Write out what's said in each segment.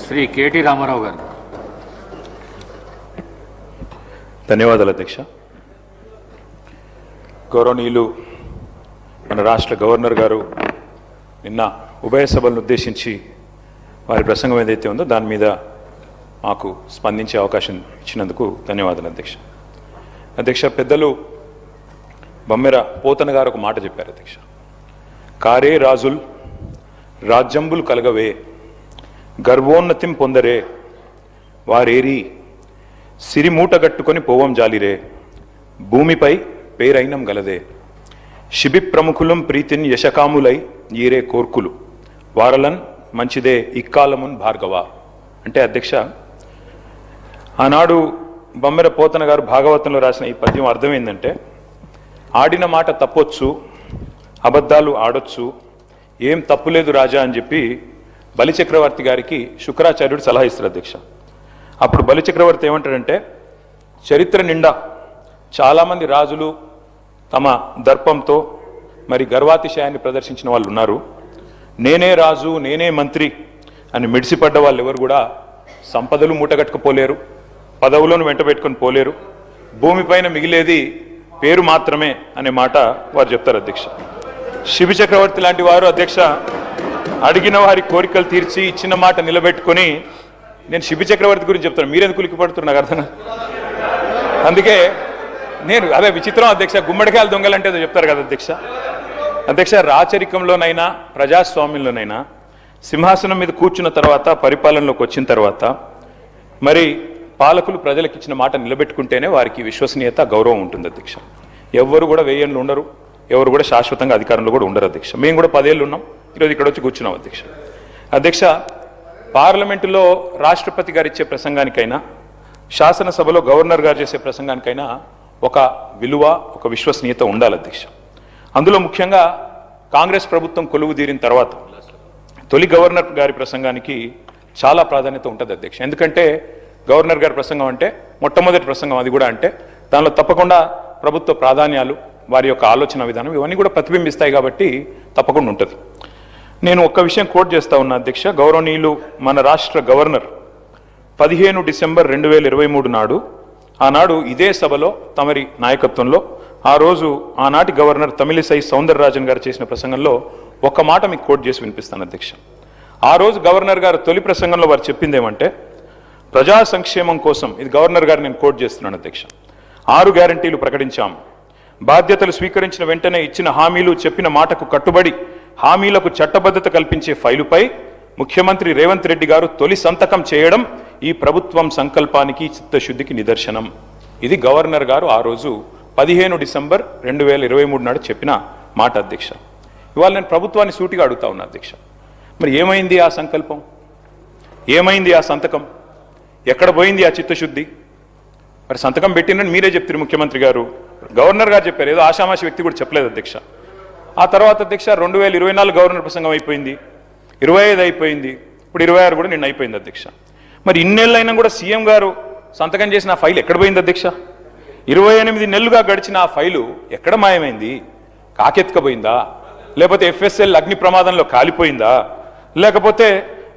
Shri KT Ramarao గారు. ధన్యవాదాలు అధ్యక్ష. గౌరవనీయులు మన రాష్ట్ర గవర్నర్ గారు నిన్న ఉభయ సభలను ఉద్దేశించి వారి ప్రసంగం ఏదైతే ఉందో దాని మీద మాకు స్పందించే అవకాశం ఇచ్చినందుకు ధన్యవాదాలు అధ్యక్ష. అధ్యక్ష, పెద్దలు బమ్మెర పోతన గారు ఒక మాట చెప్పారు అధ్యక్ష. కారే రాజుల్ రాజ్యంబులు కలగవే, గర్వోన్నతిం పొందరే, వారేరి సిరిమూట గట్టుకొని పోవం జాలిరే, భూమిపై పేరైనం గలదే, శిబి ప్రముఖులం ప్రీతిన్ యశకాములై ఈరే కోర్కులు, వారలన్ మంచిదే ఇక్కాలమున్ భార్గవ. అంటే అధ్యక్ష, ఆనాడు బమ్మెర పోతన గారు భాగవతంలో రాసిన ఈ పద్యం అర్థం ఏంటంటే, ఆడిన మాట తప్పొచ్చు, అబద్ధాలు ఆడొచ్చు, ఏం తప్పులేదు రాజా అని చెప్పి బలిచక్రవర్తి గారికి శుక్రాచార్యుడు సలహా ఇస్తారు అధ్యక్ష. అప్పుడు బలిచక్రవర్తి ఏమంటాడంటే, చరిత్ర నిండా చాలామంది రాజులు తమ దర్పంతో మరి గర్వాతిశయాన్ని ప్రదర్శించిన వాళ్ళు ఉన్నారు. నేనే రాజు, నేనే మంత్రి అని మిడిసిపడ్డ వాళ్ళు ఎవరు కూడా సంపదలు మూటగట్టుకుపోలేరు, పదవులను వెంట పెట్టుకొని పోలేరు, భూమిపైన మిగిలేది పేరు మాత్రమే అనే మాట వారు చెప్తారు అధ్యక్ష. శిబి చక్రవర్తి లాంటి వారు అధ్యక్ష అడిగిన వారి కోరికలు తీర్చి ఇచ్చిన మాట నిలబెట్టుకొని, నేను శిబి చక్రవర్తి గురించి చెప్తాను, మీరెందుకు ఉలిక్కిపడుతున్నారు నాకు అర్థం. అందుకే నేను అదే విచిత్రం అధ్యక్ష, గుమ్మడికాయల దొంగలంటే ఏదో చెప్తారు కదా అధ్యక్ష. అధ్యక్ష, రాచరికంలోనైనా ప్రజాస్వామ్యంలోనైనా సింహాసనం మీద కూర్చున్న తర్వాత, పరిపాలనలోకి వచ్చిన తర్వాత మరి పాలకులు ప్రజలకు ఇచ్చిన మాట నిలబెట్టుకుంటేనే వారికి విశ్వసనీయత, గౌరవం ఉంటుంది అధ్యక్ష. ఎవరు కూడా 1000 ఏళ్ళు ఉండరు, ఎవరు కూడా శాశ్వతంగా అధికారంలో కూడా ఉండరు అధ్యక్ష. మేము కూడా 10 ఏళ్ళు ఉన్నాం, ఈరోజు ఇక్కడ వచ్చి కూర్చున్నాం అధ్యక్ష. అధ్యక్ష, పార్లమెంటులో రాష్ట్రపతి గారు ఇచ్చే ప్రసంగానికైనా, శాసనసభలో గవర్నర్ గారు చేసే ప్రసంగానికైనా ఒక విలువ, ఒక విశ్వసనీయత ఉండాలి అధ్యక్ష. అందులో ముఖ్యంగా కాంగ్రెస్ ప్రభుత్వం కొలువు తీరిన తర్వాత తొలి గవర్నర్ గారి ప్రసంగానికి చాలా ప్రాధాన్యత ఉంటుంది అధ్యక్ష. ఎందుకంటే గవర్నర్ గారి ప్రసంగం అంటే మొట్టమొదటి ప్రసంగం, అది కూడా అంటే దానిలో తప్పకుండా ప్రభుత్వ ప్రాధాన్యాలు, వారి యొక్క ఆలోచన విధానం ఇవన్నీ కూడా ప్రతిబింబిస్తాయి కాబట్టి తప్పకుండా ఉంటుంది. నేను ఒక్క విషయం కోట్ చేస్తా ఉన్నా అధ్యక్ష. గౌరవనీయులు మన రాష్ట్ర గవర్నర్ 15 డిసెంబర్ 2023 నాడు, ఆనాడు ఇదే సభలో తమరి నాయకత్వంలో ఆ రోజు ఆనాటి గవర్నర్ తమిళిసై సౌందరరాజన్ గారు చేసిన ప్రసంగంలో ఒక్క మాట మీకు కోట్ చేసి వినిపిస్తాను అధ్యక్ష. ఆ రోజు గవర్నర్ గారు తొలి ప్రసంగంలో వారు చెప్పింది ఏమంటే, ప్రజా సంక్షేమం కోసం, ఇది గవర్నర్ గారు నేను కోట్ చేస్తున్నాను అధ్యక్ష, 6 గ్యారంటీలు ప్రకటించాం. బాధ్యతలు స్వీకరించిన వెంటనే ఇచ్చిన హామీలు, చెప్పిన మాటకు కట్టుబడి హామీలకు చట్టబద్ధత కల్పించే ఫైలుపై ముఖ్యమంత్రి రేవంత్ రెడ్డి గారు తొలి సంతకం చేయడం ఈ ప్రభుత్వం సంకల్పానికి, చిత్తశుద్ధికి నిదర్శనం. ఇది గవర్నర్ గారు ఆ రోజు 15 డిసెంబర్ 2023 నాడు చెప్పిన మాట అధ్యక్ష. ఇవాళ నేను ప్రభుత్వాన్ని సూటిగా అడుగుతా ఉన్నా అధ్యక్ష, మరి ఏమైంది ఆ సంకల్పం, ఏమైంది ఆ సంతకం, ఎక్కడ పోయింది ఆ చిత్తశుద్ధి? మరి సంతకం పెట్టినని మీరే చెప్తారు ముఖ్యమంత్రి గారు, గవర్నర్ గారు చెప్పారు, ఏదో ఆషామాషి వ్యక్తి కూడా చెప్పలేదు అధ్యక్ష. ఆ తర్వాత అధ్యక్ష 2024 గవర్నర్ ప్రసంగం అయిపోయింది, 25 అయిపోయింది, ఇప్పుడు 26 కూడా నిన్న అయిపోయింది అధ్యక్ష. మరి ఇన్నేళ్ళైనా కూడా సీఎం గారు సంతకం చేసిన ఆ ఫైల్ ఎక్కడ పోయింది అధ్యక్ష? 28 నెలలుగా గడిచిన ఆ ఫైలు ఎక్కడ మాయమైంది? కాకెత్తుకపోయిందా, లేకపోతే FSL అగ్ని ప్రమాదంలో కాలిపోయిందా, లేకపోతే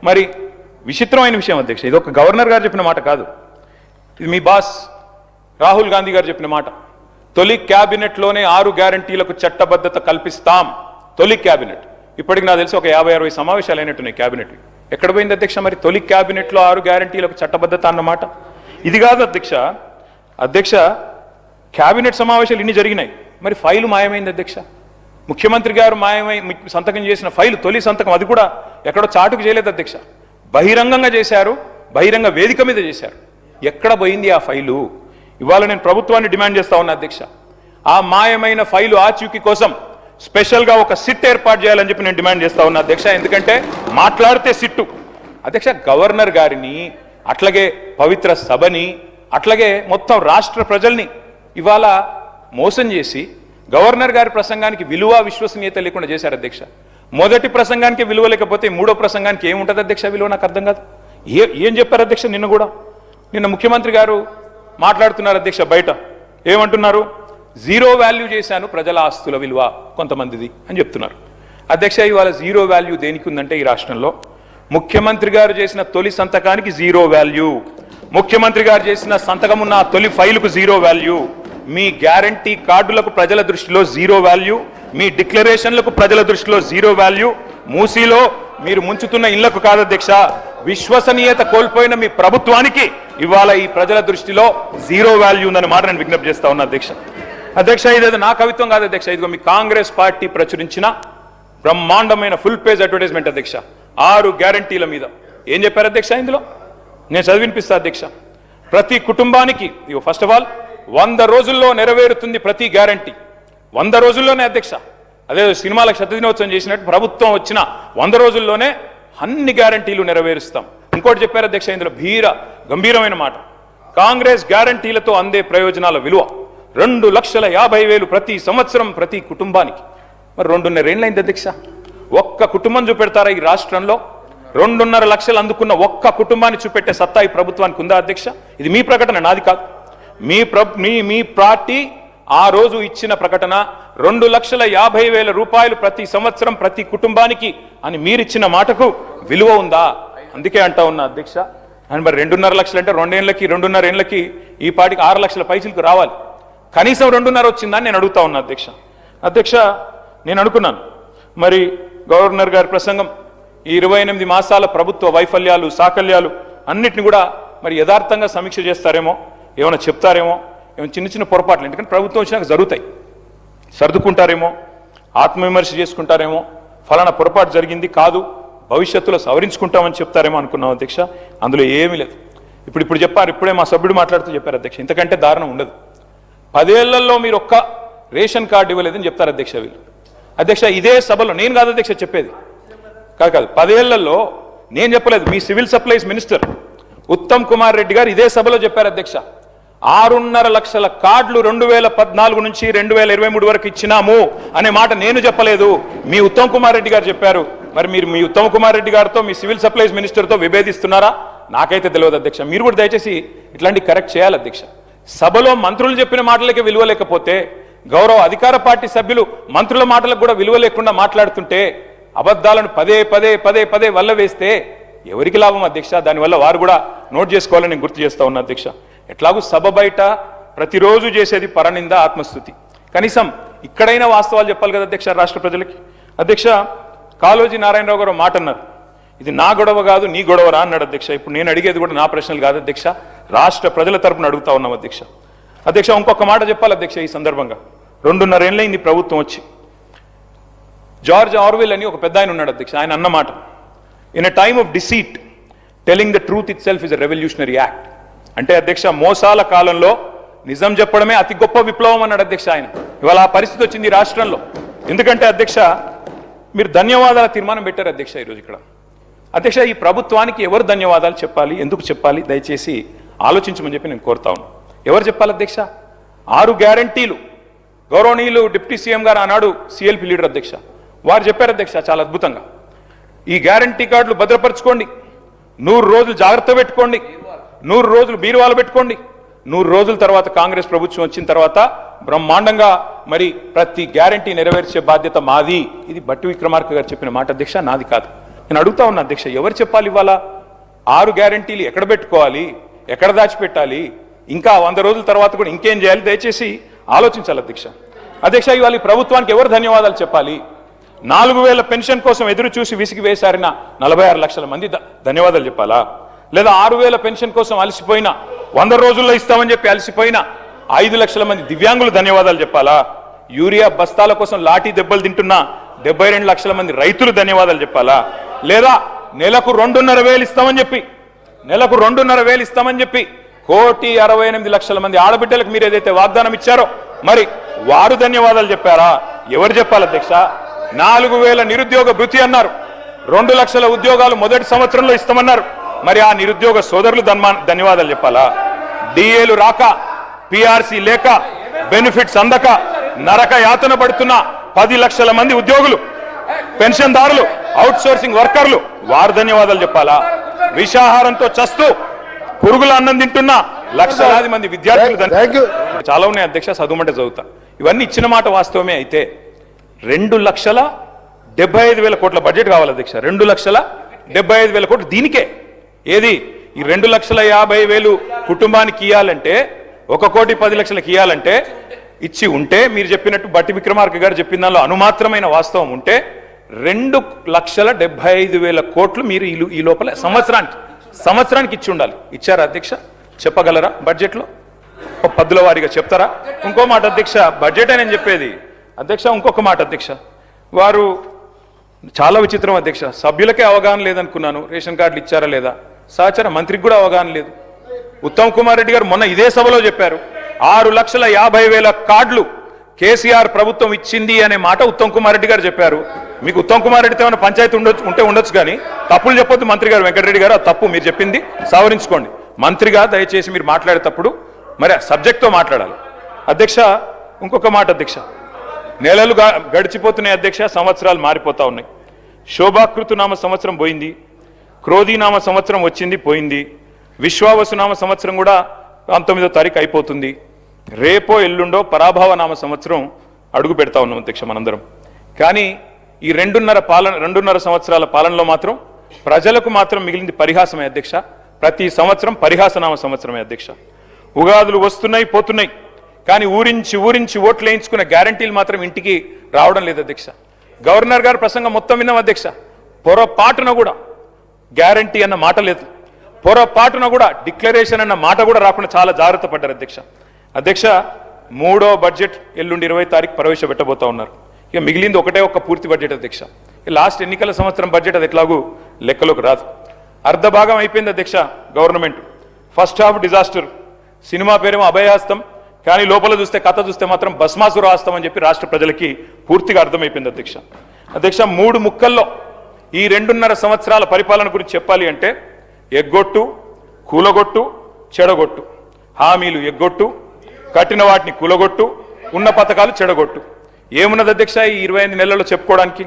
మరి విచిత్రమైన విషయం అధ్యక్ష, ఇది ఒక గవర్నర్ గారు చెప్పిన మాట కాదు, ఇది మీ బాస్ రాహుల్ గాంధీ గారు చెప్పిన మాట. తొలి క్యాబినెట్లోనే 6 గ్యారంటీలకు చట్టబద్ధత కల్పిస్తాం. తొలి క్యాబినెట్, ఇప్పటికి నాకు తెలిసి ఒక 50-60 సమావేశాలు అయినట్టున్నాయి క్యాబినెట్. ఎక్కడ పోయింది అధ్యక్ష మరి తొలి క్యాబినెట్లో 6 గ్యారంటీలకు చట్టబద్ధత అన్నమాట? ఇది కాదు అధ్యక్ష. అధ్యక్ష, క్యాబినెట్ సమావేశాలు ఇన్ని జరిగినాయి, మరి ఫైలు మాయమైంది అధ్యక్ష. ముఖ్యమంత్రి గారు మాయమై సంతకం చేసిన ఫైలు, తొలి సంతకం, అది కూడా ఎక్కడో చాటుకు చేయలేదు అధ్యక్ష, బహిరంగంగా చేశారు, బహిరంగ వేదిక మీద చేశారు. ఎక్కడ పోయింది ఆ ఫైలు? ఇవాళ నేను ప్రభుత్వాన్ని డిమాండ్ చేస్తా ఉన్నా అధ్యక్ష, ఆ మాయమైన ఫైలు ఆచూకీ కోసం స్పెషల్గా ఒక సిట్ ఏర్పాటు చేయాలని చెప్పి నేను డిమాండ్ చేస్తా ఉన్నా అధ్యక్ష. ఎందుకంటే మాట్లాడితే సిట్టు అధ్యక్ష, గవర్నర్ గారిని, అట్లాగే పవిత్ర సభని, అట్లాగే మొత్తం రాష్ట్ర ప్రజల్ని ఇవాళ మోసం చేసి గవర్నర్ గారి ప్రసంగానికి విలువ, విశ్వసనీయత లేకుండా చేశారు అధ్యక్ష. మొదటి ప్రసంగానికి విలువ లేకపోతే మూడో ప్రసంగానికి ఏముంటుంది అధ్యక్ష విలువ? నాకు అర్థం కాదు. ఏం చెప్పారు అధ్యక్ష? నిన్న ముఖ్యమంత్రి గారు మాట్లాడుతున్నారు అధ్యక్ష, బయట ఏమంటున్నారు? జీరో వాల్యూ చేశాను ప్రజల ఆస్తుల విలువ కొంతమందిది అని చెప్తున్నారు. అధ్యక్ష ఇవాళ జీరో వాల్యూ దేనికి ఉందంటే ఈ రాష్ట్రంలో ముఖ్యమంత్రి గారు చేసిన తొలి సంతకానికి జీరో వాల్యూ, ముఖ్యమంత్రి గారు చేసిన సంతకం ఉన్న తొలి ఫైలుకు జీరో వాల్యూ, మీ గ్యారంటీ కార్డులకు ప్రజల దృష్టిలో జీరో వాల్యూ, మీ డిక్లరేషన్లకు ప్రజల దృష్టిలో జీరో వాల్యూ, మూసీలో మీరు ముంచుతున్న ఇళ్లకు కాదు అధ్యక్ష, విశ్వసనీయత కోల్పోయిన మీ ప్రభుత్వానికి ఇవాళ ఈ ప్రజల దృష్టిలో జీరో వాల్యూ ఉందని మాట నేను విజ్ఞప్తి చేస్తా ఉన్నా అధ్యక్ష. అధ్యక్ష ఇదేదో నా కవిత్వం కాదు అధ్యక్ష, ఇదిగో మీ కాంగ్రెస్ పార్టీ ప్రచురించిన బ్రహ్మాండమైన ఫుల్ పేజ్ అడ్వర్టైజ్మెంట్ అధ్యక్ష. 6 గ్యారంటీల మీద ఏం చెప్పారు అధ్యక్ష ఇందులో, నేను చదివినిపిస్తా అధ్యక్ష. ప్రతి కుటుంబానికి ఇగో ఫస్ట్ ఆఫ్ ఆల్ 100 రోజుల్లో నెరవేరుతుంది ప్రతి గ్యారంటీ, 100 రోజుల్లోనే అధ్యక్ష. అదే సినిమాలకు శతదినోత్సవం చేసినట్టు ప్రభుత్వం వచ్చిన 100 రోజుల్లోనే అన్ని గ్యారంటీలు నెరవేరుస్తాం. ఇంకోటి చెప్పారు అధ్యక్ష ఇందులో గంభీరమైన మాట, కాంగ్రెస్ గ్యారంటీలతో అందే ప్రయోజనాల విలువ 2,50,000 ప్రతి సంవత్సరం ప్రతి కుటుంబానికి. మరి 2.5 ఏళ్ళైంది అధ్యక్ష, ఒక్క కుటుంబం చూపెడతారా ఈ రాష్ట్రంలో? 2.5 లక్షలు అందుకున్న ఒక్క కుటుంబాన్ని చూపెట్టే సత్తా ఈ ప్రభుత్వానికి ఉందా అధ్యక్ష? ఇది మీ ప్రకటన, నాది కాదు. మీ పార్టీ ఆ రోజు ఇచ్చిన ప్రకటన 2,50,000 రూపాయలు ప్రతి సంవత్సరం ప్రతి కుటుంబానికి అని మీరిచ్చిన మాటకు విలువ ఉందా? అందుకే అంటా ఉన్నా అధ్యక్ష. అని మరి 2.5 లక్షలు అంటే 2 ఏళ్ళకి 2.5 ఏళ్ళకి ఈ పార్టీకి 6 లక్షల పైసలకు రావాలి, కనీసం 2.5 వచ్చిందని నేను అడుగుతా ఉన్నా అధ్యక్ష. అధ్యక్ష నేను అనుకున్నాను మరి గవర్నర్ గారి ప్రసంగం ఈ 28 మాసాల ప్రభుత్వ వైఫల్యాలు సాకల్యాలు అన్నిటిని కూడా మరి యథార్థంగా సమీక్ష చేస్తారేమో, ఏమైనా చెప్తారేమో, ఏమైనా చిన్న చిన్న పొరపాట్లు ఎందుకంటే ప్రభుత్వం వచ్చినాక జరుగుతాయి, సర్దుకుంటారేమో, ఆత్మవిమర్శ చేసుకుంటారేమో, ఫలానా పొరపాటు జరిగింది కాదు భవిష్యత్తులో సవరించుకుంటామని చెప్తారేమో అనుకున్నాం అధ్యక్ష. అందులో ఏమీ లేదు. ఇప్పుడు చెప్పారు, ఇప్పుడే మా సభ్యుడు మాట్లాడుతూ చెప్పారు అధ్యక్ష, ఇంతకంటే దారుణం ఉండదు. 10 ఏళ్లలో మీరు ఒక్క రేషన్ కార్డు ఇవ్వలేదని చెప్తారు అధ్యక్ష వీళ్ళు. అధ్యక్ష ఇదే సభలో నేను కాదు అధ్యక్ష చెప్పేది, కాదు 10 ఏళ్లలో నేను చెప్పలేదు, మీ civil supplies minister Uttam Kumar Reddy గారు ఇదే సభలో చెప్పారు అధ్యక్ష. 6.5 లక్షల కార్డులు 2014 నుంచి 2023 వరకు ఇచ్చినాము అనే మాట నేను చెప్పలేదు, మీ ఉత్తమ్ కుమార్ రెడ్డి గారు చెప్పారు. మరి మీరు మీ ఉత్తమ్ కుమార్ రెడ్డి గారితో మీ సివిల్ సప్లైస్ మినిస్టర్తో విభేదిస్తున్నారా? నాకైతే తెలియదు అధ్యక్ష. మీరు కూడా దయచేసి ఇట్లాంటి కరెక్ట్ చేయాలి అధ్యక్ష. సభలో మంత్రులు చెప్పిన మాటలకే విలువ లేకపోతే గౌరవ అధికార పార్టీ సభ్యులు మంత్రుల మాటలకు కూడా విలువ లేకుండా మాట్లాడుతుంటే అబద్ధాలను పదే వల్ల వేస్తే ఎవరికి లాభం అధ్యక్ష? దానివల్ల వారు కూడా నోట్ చేసుకోవాలని నేను గుర్తు చేస్తా ఉన్నా అధ్యక్ష. ఎట్లాగూ సభ బయట ప్రతిరోజు చేసేది పరనింద ఆత్మస్థుతి, కనీసం ఇక్కడైనా వాస్తవాలు చెప్పాలి కదా అధ్యక్ష రాష్ట్ర ప్రజలకి. అధ్యక్ష కాళోజీ నారాయణరావు గారు మాట అన్నారు, ఇది నా గొడవ కాదు నీ గొడవరా అన్నాడు అధ్యక్ష. ఇప్పుడు నేను అడిగేది కూడా నా ప్రశ్నలు కాదు అధ్యక్ష, రాష్ట్ర ప్రజల తరపున అడుగుతా ఉన్నాం అధ్యక్ష. అధ్యక్ష ఇంకొక మాట చెప్పాలి అధ్యక్ష ఈ సందర్భంగా, 2.5 ఏళ్ళైంది ప్రభుత్వం వచ్చి. జార్జ్ ఆర్వెల్ అని ఒక పెద్ద ఆయన ఉన్నాడు అధ్యక్ష, ఆయన అన్నమాట, in a time of deceit telling the truth it self is a revolutionary act. అంటే అధ్యక్ష మోసాల కాలంలో నిజం చెప్పడమే అతి గొప్ప విప్లవం అన్నాడు అధ్యక్ష ఆయన. ఇవాళ ఆ పరిస్థితి వచ్చింది రాష్ట్రంలో. ఎందుకంటే అధ్యక్ష మీరు ధన్యవాదాల తీర్మానం పెట్టారు అధ్యక్ష ఈరోజు ఇక్కడ. అధ్యక్ష ఈ ప్రభుత్వానికి ఎవరు ధన్యవాదాలు చెప్పాలి, ఎందుకు చెప్పాలి, దయచేసి ఆలోచించమని చెప్పి నేను కోరుతా ఉన్నాను. ఎవరు చెప్పాలి అధ్యక్ష? 6 గ్యారంటీలు గౌరవనీయులు డిప్యూటీ సీఎం గారు ఆనాడు సిఎల్పి లీడర్ అధ్యక్ష, వారు చెప్పారు అధ్యక్ష చాలా అద్భుతంగా, ఈ గ్యారంటీ కార్డులు భద్రపరచుకోండి, 100 రోజులు జాగ్రత్త పెట్టుకోండి, 100 రోజులు బీరువాలు పెట్టుకోండి, 100 రోజుల తర్వాత కాంగ్రెస్ ప్రభుత్వం వచ్చిన తర్వాత బ్రహ్మాండంగా మరి ప్రతి గ్యారంటీ నెరవేర్చే బాధ్యత మాది. ఇది బట్టి విక్రమార్క గారు చెప్పిన మాట అధ్యక్ష, నాది కాదు. నేను అడుగుతా ఉన్నా అధ్యక్ష, ఎవరు చెప్పాలి ఇవాళ 6 గ్యారంటీలు ఎక్కడ పెట్టుకోవాలి, ఎక్కడ దాచిపెట్టాలి, ఇంకా 100 రోజుల తర్వాత కూడా ఇంకేం చేయాలి, దయచేసి ఆలోచించాలి అధ్యక్ష. అధ్యక్ష ఇవాళ ఈ ప్రభుత్వానికి ఎవరు ధన్యవాదాలు చెప్పాలి? 4,000 పెన్షన్ కోసం ఎదురు చూసి విసిగి వేశారిన 46 లక్షల మంది ధన్యవాదాలు చెప్పాలా? లేదా 6,000 పెన్షన్ కోసం అలసిపోయిన 100 రోజుల్లో ఇస్తామని చెప్పి అలసిపోయిన 5 లక్షల మంది దివ్యాంగులు ధన్యవాదాలు చెప్పాలా? యూరియా బస్తాల కోసం లాఠీ దెబ్బలు తింటున్న 72 లక్షల మంది రైతులు ధన్యవాదాలు చెప్పాలా? లేదా నెలకు 2,500 ఇస్తామని చెప్పి 2,500 ఇస్తామని చెప్పి 1,68,00,000 మంది ఆడబిడ్డలకు మీరు ఏదైతే వాగ్దానం ఇచ్చారో మరి వారు ధన్యవాదాలు చెప్పారా? ఎవరు చెప్పాలి అధ్యక్ష? 4,000 నిరుద్యోగ భృతి అన్నారు, 2 లక్షల ఉద్యోగాలు మొదటి సంవత్సరంలో ఇస్తామన్నారు, మరి ఆ నిరుద్యోగ సోదరులు ధన్యవాదాలు చెప్పాలా? డిఏలు రాక, పిఆర్సీ లేక, బెనిఫిట్స్ అందక నరక యాతన పడుతున్న 10 లక్షల మంది ఉద్యోగులు, పెన్షన్దారులు, అవుట్ సోర్సింగ్ వర్కర్లు, వారు ధన్యవాదాలు చెప్పాలా? విషాహారంతో చస్తూ పురుగుల అన్నం తింటున్న లక్షలాది మంది విద్యార్థులు చాలా ఉన్నాయి అధ్యక్ష, చదువుమంటే చదువుతా. ఇవన్నీ ఇచ్చిన మాట వాస్తవమే అయితే 2,70,000 75,000 కోట్ల బడ్జెట్ కావాలి అధ్యక్ష. 2,75,000 కోట్లు దీనికే. ఏది ఈ 2,50,000 కుటుంబానికి ఇవ్వాలంటే 1,10,00,000 ఇవ్వాలంటే ఇచ్చి ఉంటే మీరు చెప్పినట్టు బట్టి విక్రమార్క గారు చెప్పిన దానిలో అనుమాత్రమైన వాస్తవం ఉంటే 2,75,000 కోట్లు మీరు ఈ లోపల సంవత్సరానికి ఇచ్చి ఉండాలి. ఇచ్చారా అధ్యక్ష? చెప్పగలరా? బడ్జెట్లో పద్దుల వారీగా చెప్తారా? ఇంకో మాట అధ్యక్ష, బడ్జెట్ అని నేను చెప్పేది అధ్యక్ష. ఇంకొక మాట అధ్యక్ష, వారు చాలా విచిత్రం అధ్యక్ష. సభ్యులకే అవగాహన లేదనుకున్నాను రేషన్ కార్డులు ఇచ్చారా లేదా. సహచర మంత్రికి కూడా అవగాహన లేదు. ఉత్తమ్ కుమార్ రెడ్డి గారు మొన్న ఇదే సభలో చెప్పారు 6,50,000 కార్డులు కేసీఆర్ ప్రభుత్వం ఇచ్చింది అనే మాట ఉత్తమ్ కుమార్ రెడ్డి గారు చెప్పారు. మీకు ఉత్తమ్ కుమార్ రెడ్డితో ఏమైనా పంచాయతీ ఉండొచ్చు కానీ తప్పులు చెప్పొద్దు మంత్రి గారు. వెంకటరెడ్డి గారు తప్పు మీరు చెప్పింది సవరించుకోండి. మంత్రిగా దయచేసి మీరు మాట్లాడేటప్పుడు మరి సబ్జెక్ట్తో మాట్లాడాలి అధ్యక్ష. ఇంకొక మాట అధ్యక్ష, నెలలు గడిచిపోతున్నాయి అధ్యక్ష, సంవత్సరాలు మారిపోతా ఉన్నాయి. శోభాకృతునామ సంవత్సరం పోయింది, క్రోధీనామ సంవత్సరం వచ్చింది పోయింది, విశ్వావసునామ సంవత్సరం కూడా 19వ తారీఖు అయిపోతుంది. రేపో ఎల్లుండో పరాభవనామ సంవత్సరం అడుగు పెడతా ఉన్నాం అధ్యక్ష మనందరం. కానీ ఈ 2.5 సంవత్సరాల పాలనలో మాత్రం ప్రజలకు మాత్రం మిగిలింది పరిహాసమే అధ్యక్ష. ప్రతి సంవత్సరం పరిహాసనామ సంవత్సరమే అధ్యక్ష. ఉగాదులు వస్తున్నాయి పోతున్నాయి కానీ ఊరించి ఓట్లు వేయించుకున్న గ్యారంటీలు మాత్రం ఇంటికి రావడం లేదు అధ్యక్ష. గవర్నర్ గారు ప్రసంగం మొత్తం విన్నాం అధ్యక్ష. పొరపాటున కూడా గ్యారంటీ అన్న మాట లేదు, పొరపాటున కూడా డిక్లరేషన్ అన్న మాట కూడా రాకుండా చాలా జాగ్రత్త పడ్డారు అధ్యక్ష. అధ్యక్ష 3వ బడ్జెట్ ఎల్లుండి 20వ తారీఖు ప్రవేశపెట్టబోతా ఉన్నారు. ఇక మిగిలింది ఒక్క పూర్తి బడ్జెట్ అధ్యక్ష. లాస్ట్ ఎన్నికల సంవత్సరం బడ్జెట్ అది ఎట్లాగూ లెక్కలోకి రాదు. అర్ధ భాగం అయిపోయింది అధ్యక్ష government. First half disaster, cinema పేరేమో అభయహస్తం కానీ లోపల చూస్తే కథ చూస్తే మాత్రం భస్మాసుర హస్తం అని చెప్పి రాష్ట్ర ప్రజలకి పూర్తిగా అర్థమైపోయింది అధ్యక్ష. అధ్యక్ష 3 ముక్కల్లో ఈ 2.5 సంవత్సరాల పరిపాలన గురించి చెప్పాలి అంటే ఎగ్గొట్టు, కూలగొట్టు, చెడగొట్టు. హామీలు ఎగ్గొట్టు, కట్టిన వాటిని కూలగొట్టు, ఉన్న పథకాలు చెడగొట్టు. ఏమున్నది అధ్యక్ష ఈ 25 నెలల్లో చెప్పుకోవడానికి?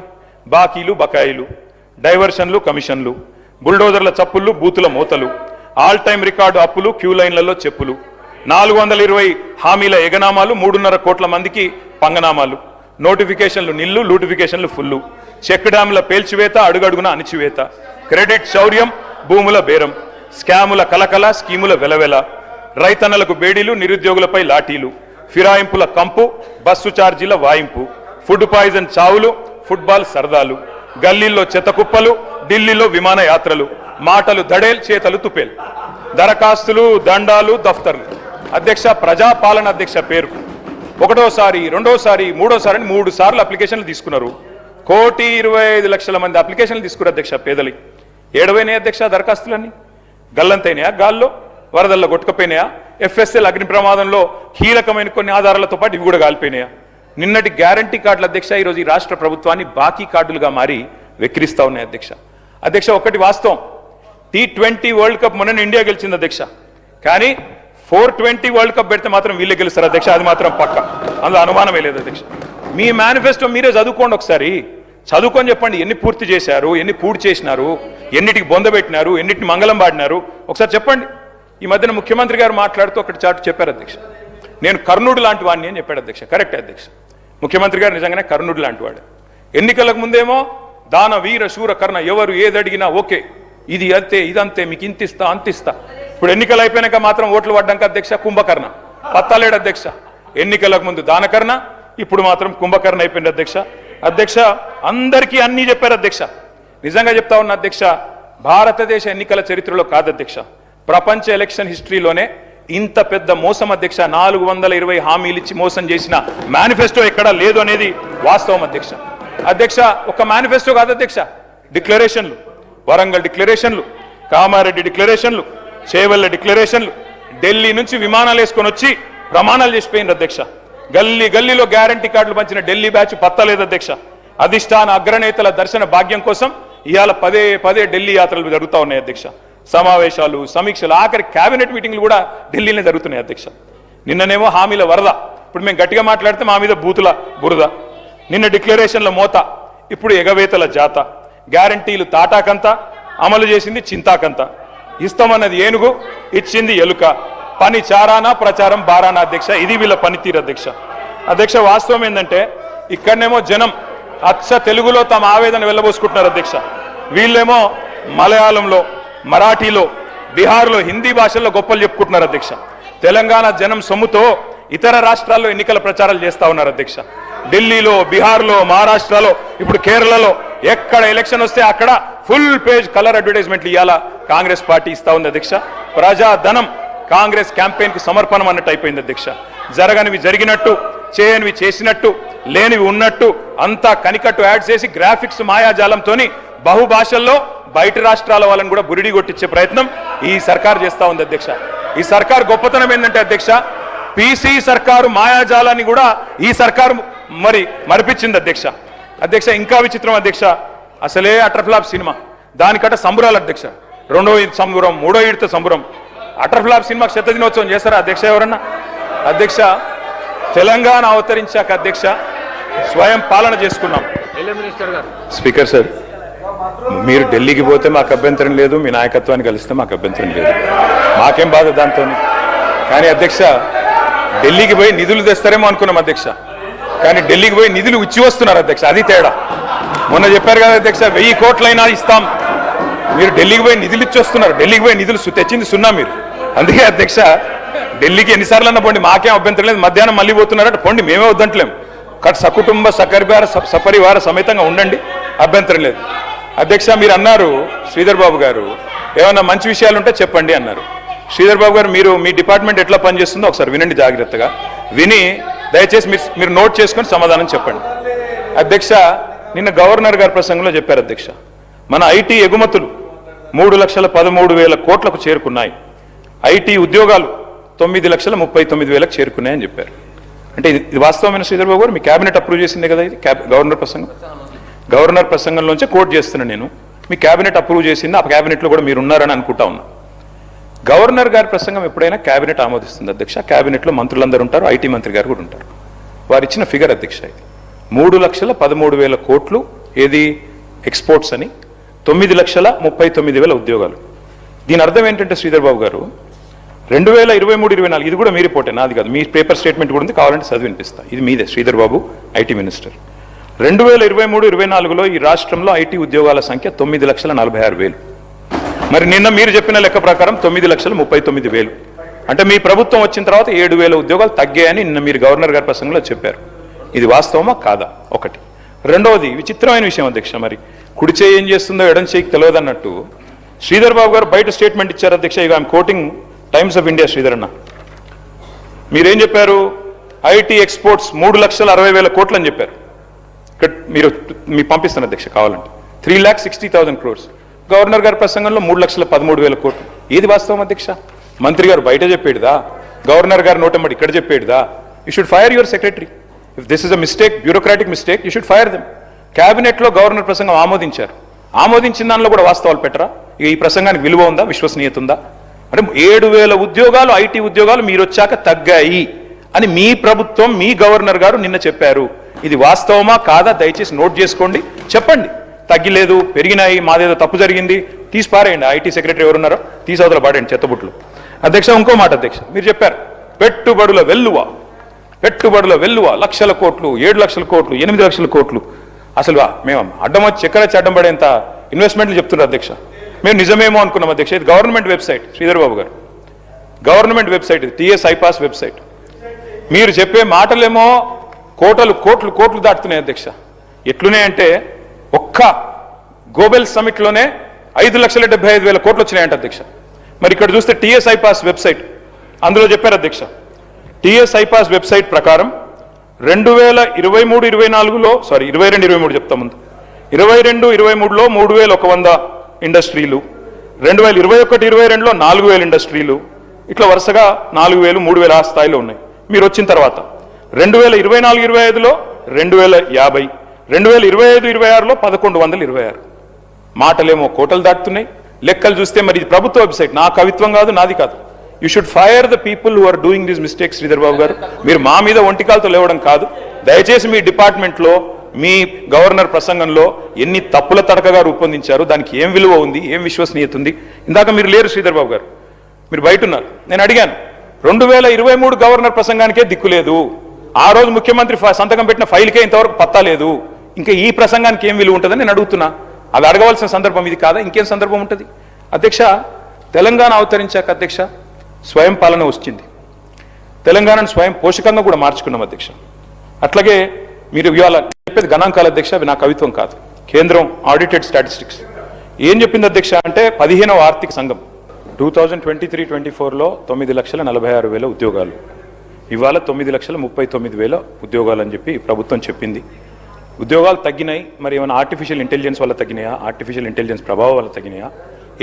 బాకీలు బకాయిలు, డైవర్షన్లు కమిషన్లు, బుల్డోజర్ల చప్పుళ్ళు బూతుల మూతలు, ఆల్ టైమ్ రికార్డు అప్పులు, క్యూ లైన్లలో చెప్పులు, 420 హామీల ఎగనామాలు, 3.5 కోట్ల మందికి పంగనామాలు, నోటిఫికేషన్లు నిల్లు, లూటిఫికేషన్లు ఫుల్లు, చెక్ డ్యాముల పేల్చివేత, అడుగడుగున అణిచివేత, క్రెడిట్ శౌర్యం, భూముల బేరం, స్కాముల కలకల, స్కీముల వెలవెల, రైతన్నలకు బేడీలు, నిరుద్యోగులపై లాఠీలు, ఫిరాయింపుల కంపు, బస్సు ఛార్జీల వాయింపు, ఫుడ్ పాయిజన్ చావులు, ఫుట్బాల్ సరదాలు, గల్లీల్లో చెత్తకుప్పలు, ఢిల్లీలో విమానయాత్రలు, మాటలు దడేల్ చేతలు తుపేల్, దరఖాస్తులు దండాలు దఫ్తర్లు. అధ్యక్ష ప్రజాపాలన అధ్యక్ష పేరు 1వసారి 2వసారి 3వసారి 3 సార్లు అప్లికేషన్లు తీసుకున్నారు. 1,25,00,000 మంది అప్లికేషన్లు తీసుకున్నారు అధ్యక్ష. పేదలి ఏడవైనాయి అధ్యక్ష దరఖాస్తులన్నీ. గల్లంతైనాయా, గాల్లో వరదల్లో కొట్టుకపోయినాయా, ఎఫ్ఎస్ఎల్ అగ్ని ప్రమాదంలో కీలకమైన కొన్ని ఆధారాలతో పాటు ఇవి కూడా కాలిపోయినాయా. నిన్నటి గ్యారంటీ కార్డుల అధ్యక్ష ఈరోజు ఈ రాష్ట్ర ప్రభుత్వాన్ని బాకీ కార్డులుగా మారి వెక్కిరిస్తా ఉన్నాయి అధ్యక్ష. అధ్యక్ష ఒకటి వాస్తవం, T20 వరల్డ్ కప్ మొన్న ఇండియా గెలిచింది అధ్యక్ష. కానీ 420 వరల్డ్ కప్ పెడితే మాత్రం వీళ్ళే గెలుస్తారు అధ్యక్ష, అది మాత్రం పక్క, అందులో అనుమానమే లేదు అధ్యక్ష. మీ మేనిఫెస్టో మీరే చదువుకోండి ఒకసారి, చదువుకొని చెప్పండి ఎన్ని పూర్తి చేశారు, ఎన్ని పూర్తి చేసినారు, ఎన్నిటికి బొందబెట్టినారు, ఎన్నిటిని మంగళం పాడినారు ఒకసారి చెప్పండి. ఈ మధ్యన ముఖ్యమంత్రి గారు మాట్లాడుతూ ఒకటి చాటు చెప్పారు అధ్యక్ష, నేను కర్ణుడు లాంటి వాడిని అని చెప్పాడు అధ్యక్ష. కరెక్టే అధ్యక్ష, ముఖ్యమంత్రి గారు నిజంగానే కర్ణుడు లాంటి వాడు. ఎన్నికలకు ముందేమో దాన వీర శూర కర్ణ, ఎవరు ఏదడిగినా ఓకే, ఇది అంతే ఇదంతే, మీకు ఇంతిస్తా అంతిస్తా. ఇప్పుడు ఎన్నికలు అయిపోయినాక మాత్రం ఓట్లు పడ్డాక అధ్యక్ష కుంభకర్ణ, పత్తాలేడు అధ్యక్ష. ఎన్నికలకు ముందు దానకర్ణ, ఇప్పుడు మాత్రం కుంభకర్ణ అయిపోయింది అధ్యక్ష. అధ్యక్ష అందరికీ అన్నీ చెప్పారు అధ్యక్ష. నిజంగా చెప్తా ఉన్న అధ్యక్ష, భారతదేశ ఎన్నికల చరిత్రలో కాదు అధ్యక్ష, ప్రపంచ ఎలక్షన్ హిస్టరీలోనే ఇంత పెద్ద మోసం అధ్యక్ష. 420 హామీలు ఇచ్చి మోసం చేసిన మేనిఫెస్టో ఎక్కడా లేదు అనేది వాస్తవం అధ్యక్ష. అధ్యక్ష ఒక మేనిఫెస్టో కాదు అధ్యక్ష, డిక్లరేషన్లు, వరంగల్ డిక్లరేషన్లు, కామారెడ్డి డిక్లరేషన్లు, చేవెళ్ల డిక్లరేషన్లు, ఢిల్లీ నుంచి విమానాలు వేసుకొని వచ్చి ప్రమాణాలు చేసిపోయింది అధ్యక్ష. గల్లీలో గ్యారంటీ కార్డులు పంచిన ఢిల్లీ బ్యాచ్ పత్తలేదు అధ్యక్ష. అధిష్టాన అగ్రనేతల దర్శన భాగ్యం కోసం ఇవాళ పదే ఢిల్లీ యాత్రలు జరుగుతూ ఉన్నాయి అధ్యక్ష. సమావేశాలు, సమీక్షలు, ఆఖరి కేబినెట్ మీటింగ్లు కూడా ఢిల్లీనే జరుగుతున్నాయి అధ్యక్ష. నిన్ననేమో హామీల వరద, ఇప్పుడు మేము గట్టిగా మాట్లాడితే మా మీద బూతుల బురద. నిన్న డిక్లరేషన్ల మోత, ఇప్పుడు ఎగవేతల జాత. గ్యారంటీలు తాటాకంత, అమలు చేసింది చింతాకంత. ఇస్తామన్నది ఏనుగు, ఇచ్చింది ఎలుక. పని చారానా ప్రచారం బారానా అధ్యక్ష. ఇది వీళ్ళ పనితీరు అధ్యక్ష. అధ్యక్ష వాస్తవం ఏంటంటే ఇక్కడనేమో జనం అచ్చ తెలుగులో తమ ఆవేదన వెళ్ళబోసుకుంటున్నారు అధ్యక్ష. వీళ్ళేమో మలయాళంలో, మరాఠీలో, బీహార్లో, హిందీ భాషల్లో గొప్పలు చెప్పుకుంటున్నారు అధ్యక్ష. తెలంగాణ జనం సొమ్ముతో ఇతర రాష్ట్రాల్లో ఎన్నికల ప్రచారాలు చేస్తా ఉన్నారు అధ్యక్ష. ఢిల్లీలో, బీహార్లో, మహారాష్ట్రలో, ఇప్పుడు కేరళలో ఎక్కడ ఎలక్షన్ వస్తే అక్కడ ఫుల్ పేజ్ కలర్ అడ్వర్టైజ్మెంట్లు ఇవ్వాలా కాంగ్రెస్ పార్టీ ఇస్తా ఉంది అధ్యక్ష. ప్రజాధనం కాంగ్రెస్ క్యాంపెయిన్ కు సమర్పణం అన్నట్టు అయిపోయింది అధ్యక్ష. జరగనివి జరిగినట్టు, చేయనివి చేసినట్టు, లేనివి ఉన్నట్టు అంతా కనికట్టు యాడ్ చేసి గ్రాఫిక్స్ మాయాజాలంతో బహుభాషల్లో బయట రాష్ట్రాల వాళ్ళని కూడా బురిడి కొట్టించే ప్రయత్నం ఈ సర్కార్ చేస్తా ఉంది అధ్యక్ష. ఈ సర్కార్ గొప్పతనం ఏంటంటే అధ్యక్ష, పీసీ సర్కారు మాయాజాలాన్ని కూడా ఈ సర్కారు మరిపించింది అధ్యక్ష. అధ్యక్ష ఇంకా విచిత్రం అధ్యక్ష, అసలే అటర్ఫ్లాప్ సినిమా, దానికట సంబురాలు అధ్యక్ష. రెండో సంబురం, మూడో ఈడితో సంబురం. అటర్ఫ్లాప్ సినిమాకి శత దినోత్సవం చేస్తారా అధ్యక్ష ఎవరన్నా? అధ్యక్ష తెలంగాణ అవతరించాక అధ్యక్ష స్వయం పాలన చేసుకున్నాం. స్పీకర్ సార్, మీరు ఢిల్లీకి పోతే మాకు అభ్యంతరం లేదు, మీ నాయకత్వాన్ని కలిస్తే మాకు అభ్యంతరం లేదు, మాకేం బాధ దాంతో. కానీ అధ్యక్ష ఢిల్లీకి పోయి నిధులు తెస్తారేమో అనుకున్నాం అధ్యక్ష, కానీ ఢిల్లీకి పోయి నిధులు ఇచ్చి వస్తున్నారు అధ్యక్ష. అది తేడా. మొన్న చెప్పారు కదా అధ్యక్ష, 1000 కోట్లైనా ఇస్తాం, మీరు ఢిల్లీకి పోయి నిధులు ఇచ్చి వస్తున్నారు. ఢిల్లీకి పోయి నిధులు తెచ్చింది సున్నా మీరు. అందుకే అధ్యక్ష ఢిల్లీకి ఎన్నిసార్లు అన్న పోండి, మాకేం అభ్యంతరం లేదు. మధ్యాహ్నం మళ్ళీ పోతున్నారట, పోండి, మేమే వద్దంటలేం. సకుటుంబ సపరివార సమేతంగా ఉండండి, అభ్యంతరం లేదు. అధ్యక్ష మీరు అన్నారు శ్రీధర్ బాబు గారు, ఏమన్నా మంచి విషయాలు ఉంటే చెప్పండి అన్నారు. శ్రీధర్ బాబు గారు, మీరు మీ డిపార్ట్మెంట్ ఎట్లా పనిచేస్తుందో ఒకసారి వినండి జాగ్రత్తగా. విని దయచేసి మీరు నోట్ చేసుకొని సమాధానం చెప్పండి. అధ్యక్ష నిన్న గవర్నర్ గారి ప్రసంగంలో చెప్పారు అధ్యక్ష, మన ఐటీ ఎగుమతులు 3,13,000 కోట్లకు చేరుకున్నాయి, ఐటీ ఉద్యోగాలు 9,39,000 చేరుకున్నాయని చెప్పారు. అంటే ఇది వాస్తవమైన శ్రీధర్ బాబు గారు? మీ క్యాబినెట్ అప్రూవ్ చేసిందే కదా ఇది గవర్నర్ ప్రసంగం? గవర్నర్ ప్రసంగంలోంచి కోట్ చేస్తున్నాను నేను. మీ క్యాబినెట్ అప్రూవ్ చేసింది, ఆ క్యాబినెట్లో కూడా మీరు ఉన్నారని అనుకుంటా ఉన్నా. గవర్నర్ గారి ప్రసంగం ఎప్పుడైనా క్యాబినెట్ ఆమోదిస్తుంది అధ్యక్ష. క్యాబినెట్లో మంత్రులందరూ ఉంటారు, ఐటీ మంత్రి గారు కూడా ఉంటారు. వారు ఇచ్చిన ఫిగర్ అధ్యక్ష ఇది 3,13,000 కోట్లు. ఏది ఎక్స్పోర్ట్స్ అని, 9,39,000 ఉద్యోగాలు. దీని అర్థం ఏంటంటే శ్రీధర్ బాబు గారు, 2023-24 ఇది కూడా మీ రిపోర్టే, నాది కాదు, మీ పేపర్ స్టేట్మెంట్ కూడా ఉంది, కావాలంటే చదివి వినిపిస్తా. ఇది మీదే శ్రీధర్ బాబు, ఐటీ మినిస్టర్. 2023-24లో ఈ రాష్ట్రంలో ఐటీ ఉద్యోగాల సంఖ్య 9,46,000. మరి నిన్న మీరు చెప్పిన లెక్క ప్రకారం 9,39,000. అంటే మీ ప్రభుత్వం వచ్చిన తర్వాత 7,000 ఉద్యోగాలు తగ్గాయని నిన్న మీరు గవర్నర్ గారి ప్రసంగంలో చెప్పారు. ఇది వాస్తవమా కాదా? ఒకటి. రెండవది విచిత్రమైన విషయం అధ్యక్ష, మరి కుడి చేయి ఏం చేస్తుందో ఎడం చేయికి తెలియదన్నట్టు శ్రీధర్ బాబు గారు బయట స్టేట్మెంట్ ఇచ్చారు అధ్యక్ష. ఇక I'm quoting times of India. Sridhar అన్న మీరేం చెప్పారు? ఐటీ ఎక్స్పోర్ట్స్ 3,60,000 కోట్లు అని చెప్పారు. ఇక్కడ మీ పంపిస్తాను అధ్యక్ష కావాలంటే. 3,60,000 crores. గవర్నర్ గారి ప్రసంగంలో 3,13,000 కోట్లు. ఏది వాస్తవం అధ్యక్ష? మంత్రి గారు బయట చెప్పేడుదా, గవర్నర్ గారు నోటమ్మడి ఇక్కడ చెప్పేడుదా? You should fire your secretary. If this is a mistake, bureaucratic mistake, you should fire them. క్యాబినెట్లో గవర్నర్ ప్రసంగం ఆమోదించారు, ఆమోదించిన దానిలో కూడా వాస్తవాలు పెట్టరా? ఇక ఈ ప్రసంగానికి విలువ ఉందా, విశ్వసనీయత ఉందా? అంటే 7,000 ఉద్యోగాలు, ఐటీ ఉద్యోగాలు మీరు వచ్చాక తగ్గాయి అని మీ ప్రభుత్వం, మీ గవర్నర్ గారు నిన్న చెప్పారు. ఇది వాస్తవమా కాదా? దయచేసి నోట్ చేసుకోండి, చెప్పండి. తగ్గిలేదు, పెరిగినాయి, మాదేదో తప్పు జరిగింది, తీసి పారేయండి. ఐటీ సెక్రటరీ ఎవరున్నారో తీసి అవతల పాడేయండి చెత్తబుట్లు. అధ్యక్ష ఇంకో మాట అధ్యక్ష, మీరు చెప్పారు పెట్టుబడుల వెల్లువ, పెట్టుబడుల వెల్లువ 1,00,000 కోట్లు, 7,00,000 కోట్లు, 8,00,000 కోట్లు. అసలు మేము అడ్డం వచ్చి చక్కెర అడ్డం పడేంత ఇన్వెస్ట్మెంట్లు చెప్తున్నారు అధ్యక్ష. మేము నిజమేమో అనుకున్నాం అధ్యక్ష. ఇది గవర్నమెంట్ వెబ్సైట్ శ్రీధర్ బాబు గారు, గవర్నమెంట్ వెబ్సైట్ ఇది, టీఎస్ ఐపాస్ వెబ్సైట్. మీరు చెప్పే మాటలేమో కోటలు కోట్లు కోట్లు దాటుతున్నాయి అధ్యక్ష. ఎట్లున్నాయంటే ఒక్క గోబెల్ సమిట్లోనే 5,75,000 కోట్లు వచ్చినాయంట అధ్యక్ష. మరి ఇక్కడ చూస్తే టీఎస్ ఐపాస్ వెబ్సైట్, అందులో చెప్పారు అధ్యక్ష, టీఎస్ ఐపాస్ వెబ్సైట్ ప్రకారం 2023-24లో, సారీ 22-23 చెప్తా ముందు, 22-23లో 3,100 ఇండస్ట్రీలు, 2021-22లో 4,000 ఇండస్ట్రీలు, ఇట్లా వరుసగా 4,000, 3,000 ఆ స్థాయిలో ఉన్నాయి. మీరు వచ్చిన తర్వాత 2024-25లో 2,050, 2025-26లో 1,126. మాటలేమో కోటలు దాటుతున్నాయి, లెక్కలు చూస్తే మరి ఇది ప్రభుత్వ వెబ్సైట్, నా కవిత్వం కాదు, నాది కాదు. You should fire the people who are doing this mistakes. Sridhar Babu గారు, మీరు మా మీద ఒంటికాలతో లేవడం కాదు. దయచేసి మీ డిపార్ట్మెంట్లో, మీ గవర్నర్ ప్రసంగంలో ఎన్ని తప్పుల తడకగా రూపొందించారు, దానికి ఏం విలువ ఉంది, ఏం విశ్వసనీయత ఉంది? ఇందాక మీరు లేరు శ్రీధర్ బాబు గారు, మీరు బయట ఉన్నారు. నేను అడిగాను, 2023 గవర్నర్ ప్రసంగానికే దిక్కు లేదు, ఆ రోజు ముఖ్యమంత్రి సంతకం పెట్టిన ఫైల్కే ఇంతవరకు పత్తా లేదు. ఇంకా ఈ ప్రసంగానికి ఏం విలువ ఉంటుందని నేను అడుగుతున్నా. అది అడగవలసిన సందర్భం ఇది కాదా? ఇంకేం సందర్భం ఉంటుంది? అధ్యక్ష, తెలంగాణ అవతరించాక అధ్యక్ష స్వయం పాలన వచ్చింది. తెలంగాణను స్వయం పోషకంగా కూడా మార్చుకున్నాం అధ్యక్ష. అట్లాగే మీరు ఇవాళ చెప్పేది గణాంకాల అధ్యక్ష, అవి నా కవిత్వం కాదు. కేంద్రం ఆడిటెడ్ స్టాటిస్టిక్స్ ఏం చెప్పింది అధ్యక్ష అంటే 15వ ఆర్థిక సంఘం 2023-24లో 9,46,000 ఉద్యోగాలు, ఇవాళ 9,39,000 ఉద్యోగాలు అని చెప్పి ప్రభుత్వం చెప్పింది. ఉద్యోగాలు తగ్గినాయి. మరి ఏమైనా ఆర్టిఫిషియల్ ఇంటెలిజెన్స్ వల్ల తగ్గినాయా, ఆర్టిఫిషియల్ ఇంటెలిజెన్స్ ప్రభావం వల్ల తగ్గినాయా,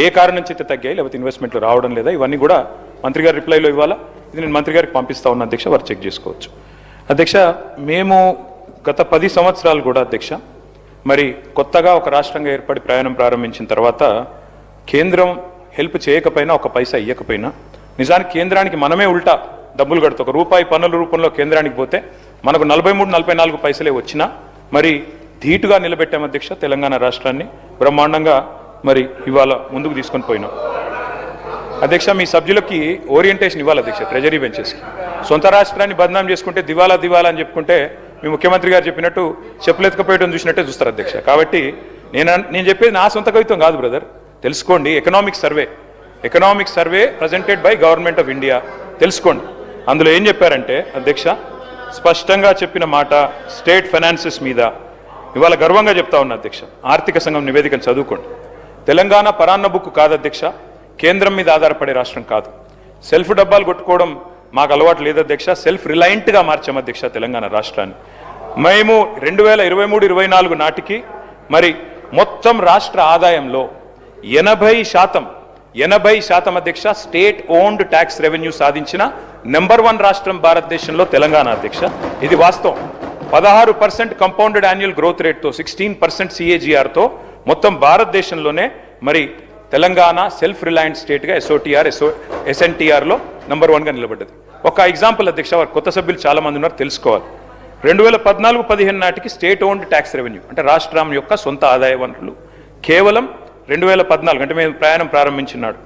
ఏ కారణం నుంచి అయితే తగ్గాయి, లేకపోతే ఇన్వెస్ట్మెంట్లు రావడం లేదా, ఇవన్నీ కూడా మంత్రి గారి రిప్లైలో ఇవ్వాలా. ఇది నేను మంత్రి గారికి పంపిస్తా ఉన్న అధ్యక్ష, వారు చెక్ చేసుకోవచ్చు. అధ్యక్ష, మేము గత 10 సంవత్సరాలు కూడా అధ్యక్ష మరి కొత్తగా ఒక రాష్ట్రంగా ఏర్పడి ప్రయాణం ప్రారంభించిన తర్వాత కేంద్రం హెల్ప్ చేయకపోయినా, ఒక పైసా ఇవ్వకపోయినా, నిజానికి కేంద్రానికి మనమే ఉల్టా డబ్బులు కడుతూ ₹1 పన్నుల రూపంలో కేంద్రానికి పోతే మనకు 43-44 పైసలే వచ్చినా మరి ధీటుగా నిలబెట్టాం అధ్యక్ష. తెలంగాణ రాష్ట్రాన్ని బ్రహ్మాండంగా మరి ఇవాళ ముందుకు తీసుకొని పోయినాం అధ్యక్ష. మీ సభ్యులకి ఓరియంటేషన్ ఇవ్వాలి అధ్యక్ష. ట్రెజరీ బెంచెస్కి సొంత రాష్ట్రాన్ని బదనాం చేసుకుంటే దివాలా అని చెప్పుకుంటే మీ ముఖ్యమంత్రి గారు చెప్పినట్టు చెప్పులు ఎత్తుకపోయడం చూసినట్టే చూస్తారు అధ్యక్ష. కాబట్టి నేను చెప్పేది నా సొంత కవిత్వం కాదు బ్రదర్, తెలుసుకోండి. Economic survey presented by government of India, తెలుసుకోండి. అందులో ఏం చెప్పారంటే అధ్యక్ష, స్పష్టంగా చెప్పిన మాట స్టేట్ ఫైనాన్సెస్ మీద ఇవాళ గర్వంగా చెప్తా ఉన్నా అధ్యక్ష. ఆర్థిక సంఘం నివేదికను చదువుకోండి. తెలంగాణ పరాన్న బుక్ కాదు అధ్యక్ష, కేంద్రం మీద ఆధారపడే రాష్ట్రం కాదు. సెల్ఫ్ డబ్బాలు కొట్టుకోవడం మాకు అలవాటు లేదు అధ్యక్ష. సెల్ఫ్ రిలయంట్గా మార్చాం అధ్యక్ష తెలంగాణ రాష్ట్రాన్ని. మేము 2023-24 నాటికి మరి మొత్తం రాష్ట్ర ఆదాయంలో 80% అధ్యక్ష స్టేట్ ఓన్డ్ ట్యాక్స్ రెవెన్యూ సాధించిన నెంబర్ 1 రాష్ట్రం భారతదేశంలో తెలంగాణ అధ్యక్ష. ఇది వాస్తవం. 16% కంపౌండెడ్ యాన్యువల్ గ్రోత్ రేట్తో 16% CAGRతో మొత్తం భారతదేశంలోనే మరి తెలంగాణ సెల్ఫ్ రిలయంట్ స్టేట్గా SNTRలో నెంబర్ 1గా నిలబడ్డది. ఒక ఎగ్జాంపుల్ అధ్యక్ష, వారు కొత్త సభ్యులు చాలా మంది ఉన్నారు, తెలుసుకోవాలి. 2014-15 నాటికి స్టేట్ ఓన్డ్ ట్యాక్స్ రెవెన్యూ అంటే రాష్ట్రం యొక్క సొంత ఆదాయ వనరులు కేవలం 2014 అంటే మేము ప్రయాణం ప్రారంభించినాడు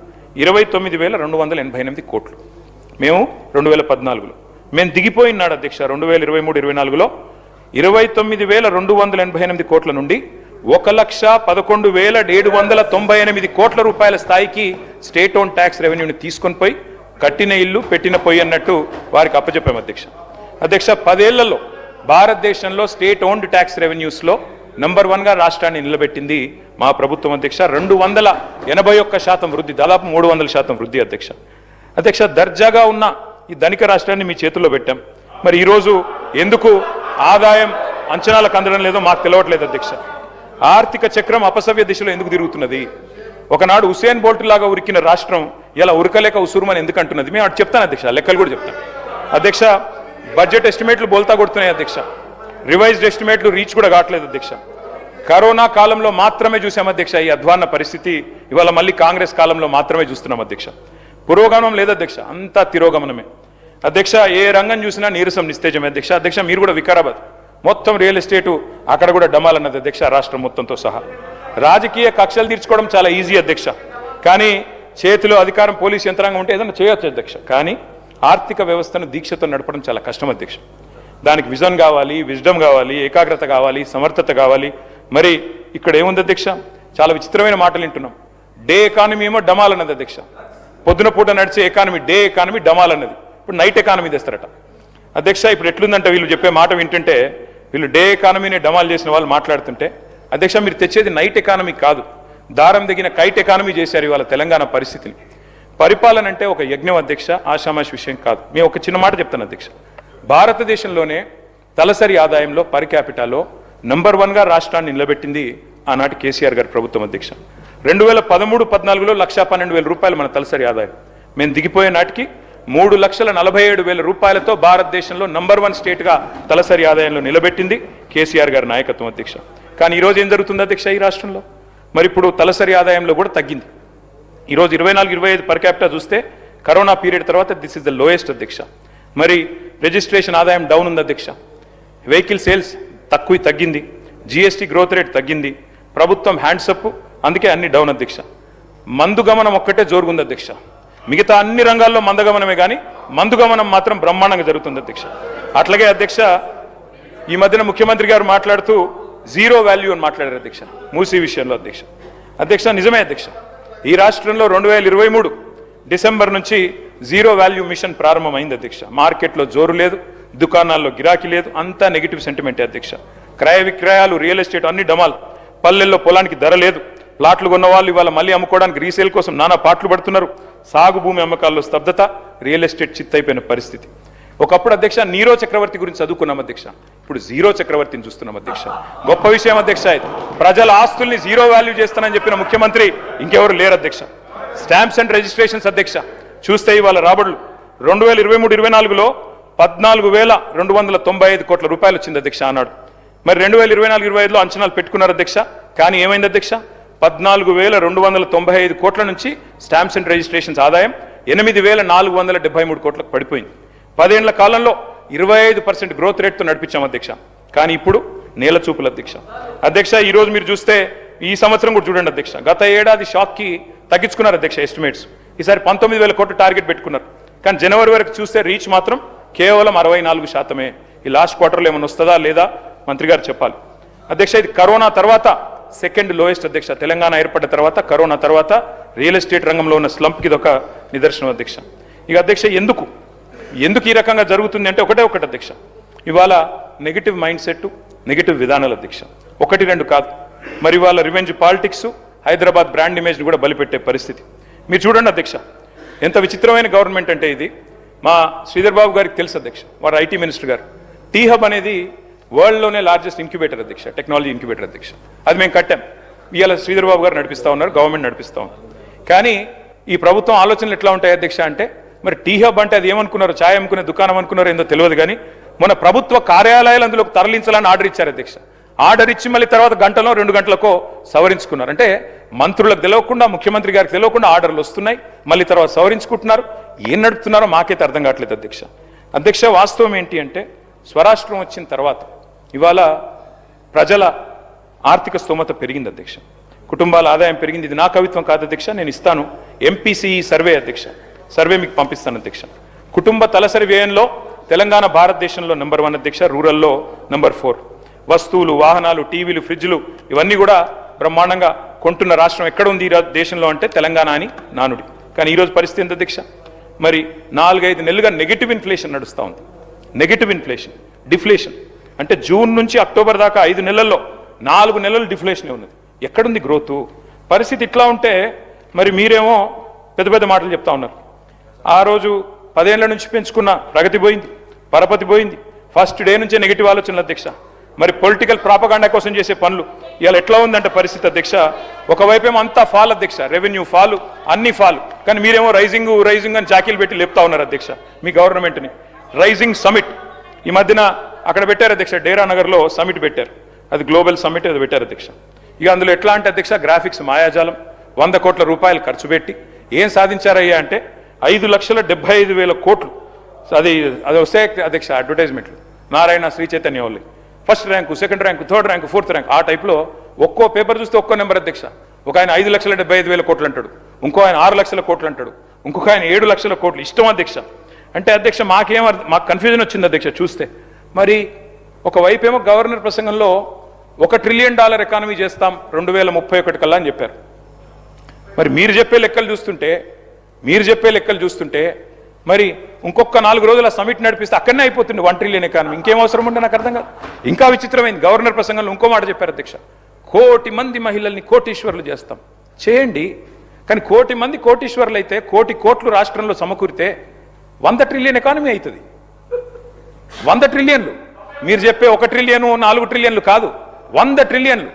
29,288 కోట్లు. మేము 2014లో మేము దిగిపోయినాడు అధ్యక్ష 2023-24లో 29,288 కోట్ల నుండి 1,11,798 కోట్ల రూపాయల స్థాయికి స్టేట్ ఓన్ ట్యాక్స్ రెవెన్యూని తీసుకొని పోయి కట్టిన ఇల్లు పెట్టిన పొయ్యి అన్నట్టు వారికి అప్పచెప్పాము అధ్యక్ష. 10 ఏళ్లలో భారతదేశంలో స్టేట్ ఓన్డ్ ట్యాక్స్ రెవెన్యూస్లో నెంబర్ 1గా రాష్ట్రాన్ని నిలబెట్టింది మా ప్రభుత్వం అధ్యక్ష. 281% వృద్ధి, దాదాపు 300% వృద్ధి అధ్యక్ష. దర్జాగా ఉన్న ఈ ధనిక రాష్ట్రాన్ని మీ చేతుల్లో పెట్టాం. మరి ఈరోజు ఎందుకు ఆదాయం అంచనాలకు అందడం లేదో మాకు తెలవట్లేదు అధ్యక్ష. ఆర్థిక చక్రం అపసవ్య దిశలో ఎందుకు తిరుగుతున్నది? ఒకనాడు హుసేన్ బోల్ట్ లాగా ఉరికిన రాష్ట్రం ఇలా ఉరకలేక ఉసురుమని ఎందుకు అంటున్నది? మేము అటు చెప్తాను అధ్యక్ష, లెక్కలు కూడా చెప్తాను అధ్యక్ష. బడ్జెట్ ఎస్టిమేట్లు బోల్తా కొడుతున్నాయి అధ్యక్ష. రివైజ్డ్ ఎస్టిమేట్లు రీచ్ కూడా కావట్లేదు అధ్యక్ష. కరోనా కాలంలో మాత్రమే చూసాం అధ్యక్ష ఈ అధ్వాన్న పరిస్థితి. ఇవాళ మళ్ళీ కాంగ్రెస్ కాలంలో మాత్రమే చూస్తున్నాం అధ్యక్ష. పురోగమనం లేదు అధ్యక్ష, అంతా తిరోగమనమే అధ్యక్ష. ఏ రంగం చూసినా నీరసం నిస్తేజమే అధ్యక్ష. మీరు కూడా వికారాబాద్ మొత్తం రియల్ ఎస్టేటు అక్కడ కూడా డమాలన్నది అధ్యక్ష, రాష్ట్రం మొత్తంతో సహా. రాజకీయ కక్షలు తీర్చుకోవడం చాలా ఈజీ అధ్యక్ష, కానీ చేతిలో అధికారం పోలీస్ యంత్రాంగం ఉంటే ఏదైనా చేయొచ్చు అధ్యక్ష. కానీ ఆర్థిక వ్యవస్థను దీక్షతో నడపడం చాలా కష్టం అధ్యక్ష. దానికి విజన్ కావాలి, విజ్డమ్ కావాలి, ఏకాగ్రత కావాలి, సమర్థత కావాలి. మరి ఇక్కడ ఏముంది అధ్యక్ష? చాలా విచిత్రమైన మాటలు వింటున్నాం. డే ఎకానమీ ఏమో డమాల్ అన్నది అధ్యక్ష. పొద్దున పూట నడిచే ఎకానమీ డే ఎకానమీ డమాల్ అన్నది. ఇప్పుడు నైట్ ఎకానమీ తెస్తారట అధ్యక్ష. ఇప్పుడు ఎట్లుందంటే వీళ్ళు చెప్పే మాట వింటుంటే, వీళ్ళు డే ఎకానమీని డమాల్ చేసిన వాళ్ళు మాట్లాడుతుంటే అధ్యక్ష, మీరు తెచ్చేది నైట్ ఎకానమీ కాదు, దారం దిగిన కైట్ ఎకానమీ చేశారు ఇవాళ తెలంగాణ పరిస్థితిని. పరిపాలన అంటే ఒక యజ్ఞం అధ్యక్ష, ఆషామాషి విషయం కాదు. మేము ఒక చిన్న మాట చెప్తాను అధ్యక్ష. భారతదేశంలోనే తలసరి ఆదాయంలో పర్ క్యాపిటాలో నెంబర్ 1గా రాష్ట్రాన్ని నిలబెట్టింది ఆనాటి కేసీఆర్ గారి ప్రభుత్వం అధ్యక్ష. 2013-14లో 1,12,000 రూపాయలు మన తలసరి ఆదాయం. మేము దిగిపోయే నాటికి 3,47,000 రూపాయలతో భారతదేశంలో నెంబర్ 1 స్టేట్గా తలసరి ఆదాయంలో నిలబెట్టింది కేసీఆర్ గారి నాయకత్వం అధ్యక్ష. కానీ ఈరోజు ఏం జరుగుతుంది అధ్యక్ష ఈ రాష్ట్రంలో? మరి ఇప్పుడు తలసరి ఆదాయంలో కూడా తగ్గింది. ఈరోజు 24-25 పర్ క్యాపిటా చూస్తే కరోనా పీరియడ్ తర్వాత దిస్ ఇస్ ద లోయెస్ట్ అధ్యక్ష. మరి రిజిస్ట్రేషన్ ఆదాయం డౌన్ ఉంది అధ్యక్ష. వెహికల్ సేల్స్ తగ్గింది. జిఎస్టీ గ్రోత్ రేట్ తగ్గింది. ప్రభుత్వం హ్యాండ్సప్, అందుకే అన్ని డౌన్ అధ్యక్ష. మందు గమనం ఒక్కటే జోరుగుంది అధ్యక్ష. మిగతా అన్ని రంగాల్లో మందగమనమే కానీ మందు గమనం మాత్రం బ్రహ్మాండంగా జరుగుతుంది అధ్యక్ష. అట్లాగే అధ్యక్ష, ఈ మధ్యన ముఖ్యమంత్రి గారు మాట్లాడుతూ జీరో వాల్యూ అని మాట్లాడారు అధ్యక్ష మూసీ విషయంలో. అధ్యక్ష నిజమే అధ్యక్ష, ఈ రాష్ట్రంలో 2023 డిసెంబర్ నుంచి జీరో వాల్యూ మిషన్ ప్రారంభమైంది అధ్యక్ష. మార్కెట్లో జోరు లేదు, దుకాణాల్లో గిరాకీ లేదు, అంతా నెగిటివ్ సెంటిమెంటే అధ్యక్ష. క్రయ విక్రయాలు, రియల్ ఎస్టేట్ అన్ని డమాల్. పల్లెల్లో పొలానికి ధర లేదు. ప్లాట్లు కొన్న వాళ్ళు ఇవాళ మళ్ళీ అమ్ముకోవడానికి రీసేల్ కోసం నానా పాటలు పడుతున్నారు. సాగు భూమి అమ్మకాల్లో స్తబ్దత, రియల్ ఎస్టేట్ చిత్తైపోయిన పరిస్థితి. ఒకప్పుడు అధ్యక్ష నీరో చక్రవర్తి గురించి చదువుకున్నాం అధ్యక్ష, ఇప్పుడు జీరో చక్రవర్తిని చూస్తున్నాం అధ్యక్ష. గొప్ప విషయం అధ్యక్ష ఇది. ప్రజల ఆస్తుల్ని జీరో వాల్యూ చేస్తానని చెప్పిన ముఖ్యమంత్రి ఇంకెవరు లేరు అధ్యక్ష. స్టాంప్స్ అండ్ రిజిస్ట్రేషన్స్ అధ్యక్ష చూస్తే ఇవాళ రాబడులు 2023-24లో 14,295 కోట్ల రూపాయలు వచ్చింది అధ్యక్ష ఆనాడు. మరి 2024-25లో అంచనాలు పెట్టుకున్నారు అధ్యక్ష, కానీ ఏమైంది అధ్యక్ష? 14,295 కోట్ల నుంచి స్టాంప్స్ అండ్ రిజిస్ట్రేషన్స్ ఆదాయం 8,473 కోట్లకు పడిపోయింది. 10 ఏళ్ల కాలంలో 25% గ్రోత్ రేట్తో నడిపించాం అధ్యక్ష. కానీ ఇప్పుడు నేల చూపులు అధ్యక్ష. ఈ రోజు మీరు చూస్తే ఈ సంవత్సరం కూడా చూడండి అధ్యక్ష, గత ఏడాది షాక్కి తగ్గించుకున్నారు అధ్యక్ష ఎస్టిమేట్స్. ఈసారి 19,000 కోట్ల టార్గెట్ పెట్టుకున్నారు, కానీ జనవరి వరకు చూస్తే రీచ్ మాత్రం కేవలం 64%. ఈ లాస్ట్ క్వార్టర్లో ఏమైనా వస్తుందా లేదా మంత్రి గారు చెప్పాలి అధ్యక్ష. ఇది కరోనా తర్వాత సెకండ్ లోయెస్ట్ అధ్యక్ష. తెలంగాణ ఏర్పడ్డ తర్వాత కరోనా తర్వాత రియల్ ఎస్టేట్ రంగంలో ఉన్న స్లంప్కి ఇదొక నిదర్శనం అధ్యక్ష. ఇక అధ్యక్ష ఎందుకు ఈ రకంగా జరుగుతుంది అంటే ఒకటే అధ్యక్ష, ఇవాళ నెగిటివ్ మైండ్ సెట్, నెగిటివ్ విధానాలు అధ్యక్ష. 1-2 కాదు. మరి ఇవాళ రివెంజ్ పాలిటిక్స్, హైదరాబాద్ బ్రాండ్ ఇమేజ్ని కూడా బలిపెట్టే పరిస్థితి. మీరు చూడండి అధ్యక్ష, ఎంత విచిత్రమైన గవర్నమెంట్ అంటే ఇది. మా శ్రీధర్ బాబు గారికి తెలుసు అధ్యక్ష, వారు ఐటీ మినిస్టర్ గారు. టీ హబ్ అనేది వరల్డ్లోనే లార్జెస్ట్ ఇంక్యుబేటర్ అధ్యక్ష, టెక్నాలజీ ఇంక్యుబేటర్ అధ్యక్ష. అది మేము కట్టాం. ఇవాళ శ్రీధర్ బాబు గారు నడిపిస్తూ ఉన్నారు, గవర్నమెంట్ నడిపిస్తూ ఉన్నారు. కానీ ఈ ప్రభుత్వం ఆలోచనలు ఎట్లా ఉంటాయి అధ్యక్ష అంటే, మరి టీ హబ్ అంటే అది ఏమనుకున్నారు, ఛాయ్ అమ్ముకునే దుకాణం అనుకున్నారో ఏందో తెలియదు, కానీ మన ప్రభుత్వ కార్యాలయాలు అందులోకి తరలించాలని ఆర్డర్ ఇచ్చారు అధ్యక్ష. ఆర్డర్ ఇచ్చి మళ్ళీ తర్వాత గంటలో 2 గంటలకో సవరించుకున్నారు. అంటే మంత్రులకు తెలియకుండా, ముఖ్యమంత్రి గారికి తెలియకుండా ఆర్డర్లు వస్తున్నాయి, మళ్ళీ తర్వాత సవరించుకుంటున్నారు. ఏం నడుపుతున్నారో మాకైతే అర్థం కావట్లేదు అధ్యక్ష. వాస్తవం ఏంటి అంటే, స్వరాష్ట్రం వచ్చిన తర్వాత ఇవాళ ప్రజల ఆర్థిక స్తోమత పెరిగింది అధ్యక్ష, కుటుంబాల ఆదాయం పెరిగింది. ఇది నా కవిత్వం కాదు అధ్యక్ష, నేను ఇస్తాను. ఎంపీసీఈ సర్వే అధ్యక్ష, సర్వే మీకు పంపిస్తాను అధ్యక్ష. కుటుంబ తలసరి వ్యయంలో తెలంగాణ భారతదేశంలో నెంబర్ 1 అధ్యక్ష, రూరల్లో నెంబర్ 4. వస్తువులు, వాహనాలు, టీవీలు, ఫ్రిడ్జ్లు ఇవన్నీ కూడా బ్రహ్మాండంగా కొంటున్న రాష్ట్రం ఎక్కడ ఉంది ఈ దేశంలో అంటే తెలంగాణ అని నానుడి. కానీ ఈరోజు పరిస్థితి ఎంత అధ్యక్ష? మరి 4-5 నెలలుగా నెగిటివ్ ఇన్ఫ్లేషన్ నడుస్తూ ఉంది. నెగిటివ్ ఇన్ఫ్లేషన్, డిఫ్లేషన్ అంటే జూన్ నుంచి అక్టోబర్ దాకా 5 నెలల్లో 4 నెలలు డిఫ్లేషనే ఉన్నది. ఎక్కడుంది గ్రోతు? పరిస్థితి ఇట్లా ఉంటే మరి మీరేమో పెద్ద పెద్ద మాటలు చెప్తా ఉన్నారు. ఆ రోజు 10 ఏళ్ల నుంచి పెంచుకున్న ప్రగతి పోయింది, పరపతి పోయింది. ఫస్ట్ డే నుంచే నెగిటివ్ ఆలోచనలు అధ్యక్ష. మరి పొలిటికల్ ప్రాపగాండా కోసం చేసే పనులు ఇవాళ ఎట్లా ఉందంటే పరిస్థితి అధ్యక్ష, ఒకవైపేమో అంతా ఫాల్ అధ్యక్ష, రెవెన్యూ ఫాలు, అన్ని ఫాలు. కానీ మీరేమో రైజింగ్ అని జాకీలు పెట్టి లేపుతా ఉన్నారు అధ్యక్ష మీ గవర్నమెంట్ని. రైజింగ్ సమిట్ ఈ మధ్యన అక్కడ పెట్టారు అధ్యక్ష, డేరా నగర్లో సమిట్ పెట్టారు. అది గ్లోబల్ సమిట్ అది పెట్టారు అధ్యక్ష. ఇక అందులో ఎట్లా అంటే అధ్యక్ష, గ్రాఫిక్స్ మాయాజాలం, 100 కోట్ల రూపాయలు ఖర్చు పెట్టి ఏం సాధించారయ్యా అంటే 5,75,000 కోట్లు. అది వస్తే అధ్యక్ష అడ్వర్టైజ్మెంట్లు, నారాయణ, శ్రీ చైతన్య వాళ్ళు first rank, second rank, third rank, fourth rank. ఆ టైప్లో ఒక్కో పేపర్ చూస్తే ఒక్కో నెంబర్ అధ్యక్ష. ఒక ఆయన 5,75,000 కోట్లు అంటాడు, ఇంకో ఆయన 6 లక్షల కోట్లు అంటాడు, ఇంకొక ఆయన 7 లక్షల కోట్లు. ఇష్టం అధ్యక్ష. అంటే అధ్యక్ష మాకు కన్ఫ్యూజన్ వచ్చింది అధ్యక్ష చూస్తే. మరి ఒకవైపేమో గవర్నర్ ప్రసంగంలో $1 ట్రిలియన్ ఎకానమీ చేస్తాం 2031 కల్లా అని చెప్పారు. మరి మీరు చెప్పే లెక్కలు చూస్తుంటే మరి ఇంకొక 4 రోజుల సమిట్ నడిపిస్తే అక్కడనే అయిపోతుంది 1 ట్రిలియన్ ఎకానమీ. ఇంకేం అవసరం ఉంటే నాకు అర్థం కాదు. ఇంకా విచిత్రమైంది, గవర్నర్ ప్రసంగంలో ఇంకో మాట చెప్పారు అధ్యక్ష, 1 కోటి మంది మహిళల్ని కోటీశ్వర్లు చేస్తాం. చేయండి, కానీ 1 కోటి మంది కోటీశ్వర్లు అయితే 1 కోటి కోట్లు రాష్ట్రంలో సమకూరితే 100 ట్రిలియన్ ఎకానమీ అవుతుంది. 100 ట్రిలియన్లు. మీరు చెప్పే 1 ట్రిలియన్ 4 ట్రిలియన్లు కాదు, 100 ట్రిలియన్లు.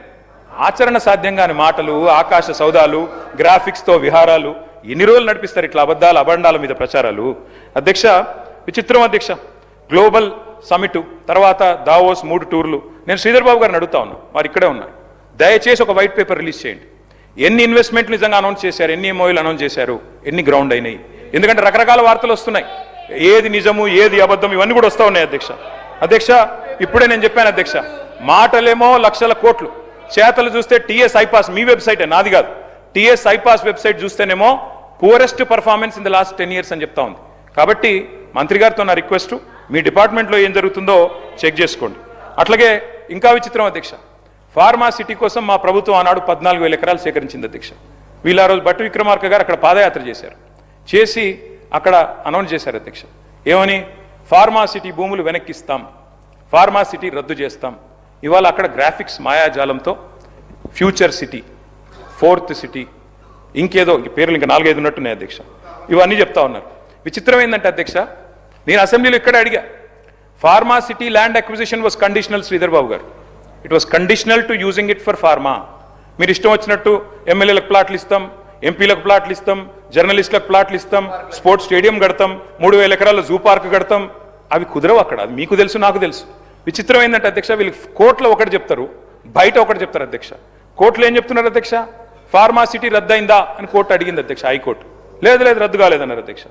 ఆచరణ సాధ్యంగాని మాటలు, ఆకాశ సౌదాలు, గ్రాఫిక్స్తో విహారాలు ఎన్ని రోజులు నడిపిస్తారు ఇట్లా అబద్ధాలు, అబండాల మీద ప్రచారాలు అధ్యక్ష? విచిత్రం అధ్యక్ష. గ్లోబల్ సమిట్ తర్వాత దావోస్ 3 టూర్లు. నేను శ్రీధర్ బాబు గారిని అడుగుతా ఉన్నాను, వారు ఇక్కడే ఉన్నారు. దయచేసి ఒక వైట్ పేపర్ రిలీజ్ చేయండి. ఎన్ని ఇన్వెస్ట్మెంట్లు నిజంగా అనౌన్స్ చేశారు, ఎన్ని ఎంఓయూలు అనౌన్స్ చేశారు, ఎన్ని గ్రౌండ్ అయినాయి. ఎందుకంటే రకరకాల వార్తలు వస్తున్నాయి, ఏది నిజము ఏది అబద్ధం ఇవన్నీ కూడా వస్తూ ఉన్నాయి అధ్యక్ష. ఇప్పుడే నేను చెప్పాను అధ్యక్ష, మాటలేమో లక్షల కోట్లు, చేతలు చూస్తే టీఎస్ ఐపాస్, మీ వెబ్సైటే నాది కాదు, టీఎస్ ఐపాస్ వెబ్సైట్ చూస్తేనేమో poorest performance in the last 10 years అని చెప్తా ఉంది. కాబట్టి మంత్రి గారితో నా రిక్వెస్ట్, మీ డిపార్ట్మెంట్లో ఏం జరుగుతుందో చెక్ చేసుకోండి. అట్లాగే ఇంకా విచిత్రం అధ్యక్ష, ఫార్మా సిటీ కోసం మా ప్రభుత్వం ఆనాడు 14,000 ఎకరాలు సేకరించింది అధ్యక్ష. వీళ్ళు ఆ రోజు భట్టి విక్రమార్క గారు అక్కడ పాదయాత్ర చేశారు. చేసి అక్కడ అనౌన్స్ చేశారు అధ్యక్ష. ఏమని? ఫార్మా సిటీ భూములు వెనక్కిస్తాం, ఫార్మా సిటీ రద్దు చేస్తాం. ఇవాళ అక్కడ గ్రాఫిక్స్ మాయాజాలంతో ఫ్యూచర్ సిటీ, ఫోర్త్ సిటీ, ఇంకేదో పేర్లు ఇంకా 4-5 ఉన్నట్టున్నాయి అధ్యక్ష. ఇవన్నీ చెప్తా ఉన్నారు. విచిత్రం ఏంటంటే అధ్యక్ష, నేను అసెంబ్లీలో ఇక్కడ అడిగా, pharma city land acquisition was conditional Sridhar Babu గారు. It was conditional to using it for pharma. మీరు ఇష్టం వచ్చినట్టు ఎమ్మెల్యేలకు ప్లాట్లు ఇస్తాం, ఎంపీలకు ప్లాట్లు ఇస్తాం, జర్నలిస్టులకు ప్లాట్లు ఇస్తాం, స్పోర్ట్స్ స్టేడియం కడతాం, 3,000 ఎకరాల జూ పార్క్ కడతాం. అవి కుదరవు అక్కడ. అది మీకు తెలుసు, నాకు తెలుసు. విచిత్రం ఏంటంటే అధ్యక్ష, వీళ్ళు కోర్టులో ఒకటి చెప్తారు, బయట ఒకటి చెప్తారు అధ్యక్ష. కోర్టులో ఏం చెప్తున్నారు అధ్యక్ష? ఫార్మా సిటీ రద్దయిందా అని కోర్టు అడిగింది అధ్యక్ష, హైకోర్టు. లేదు లేదు రద్దు కాలేదన్నారు అధ్యక్ష.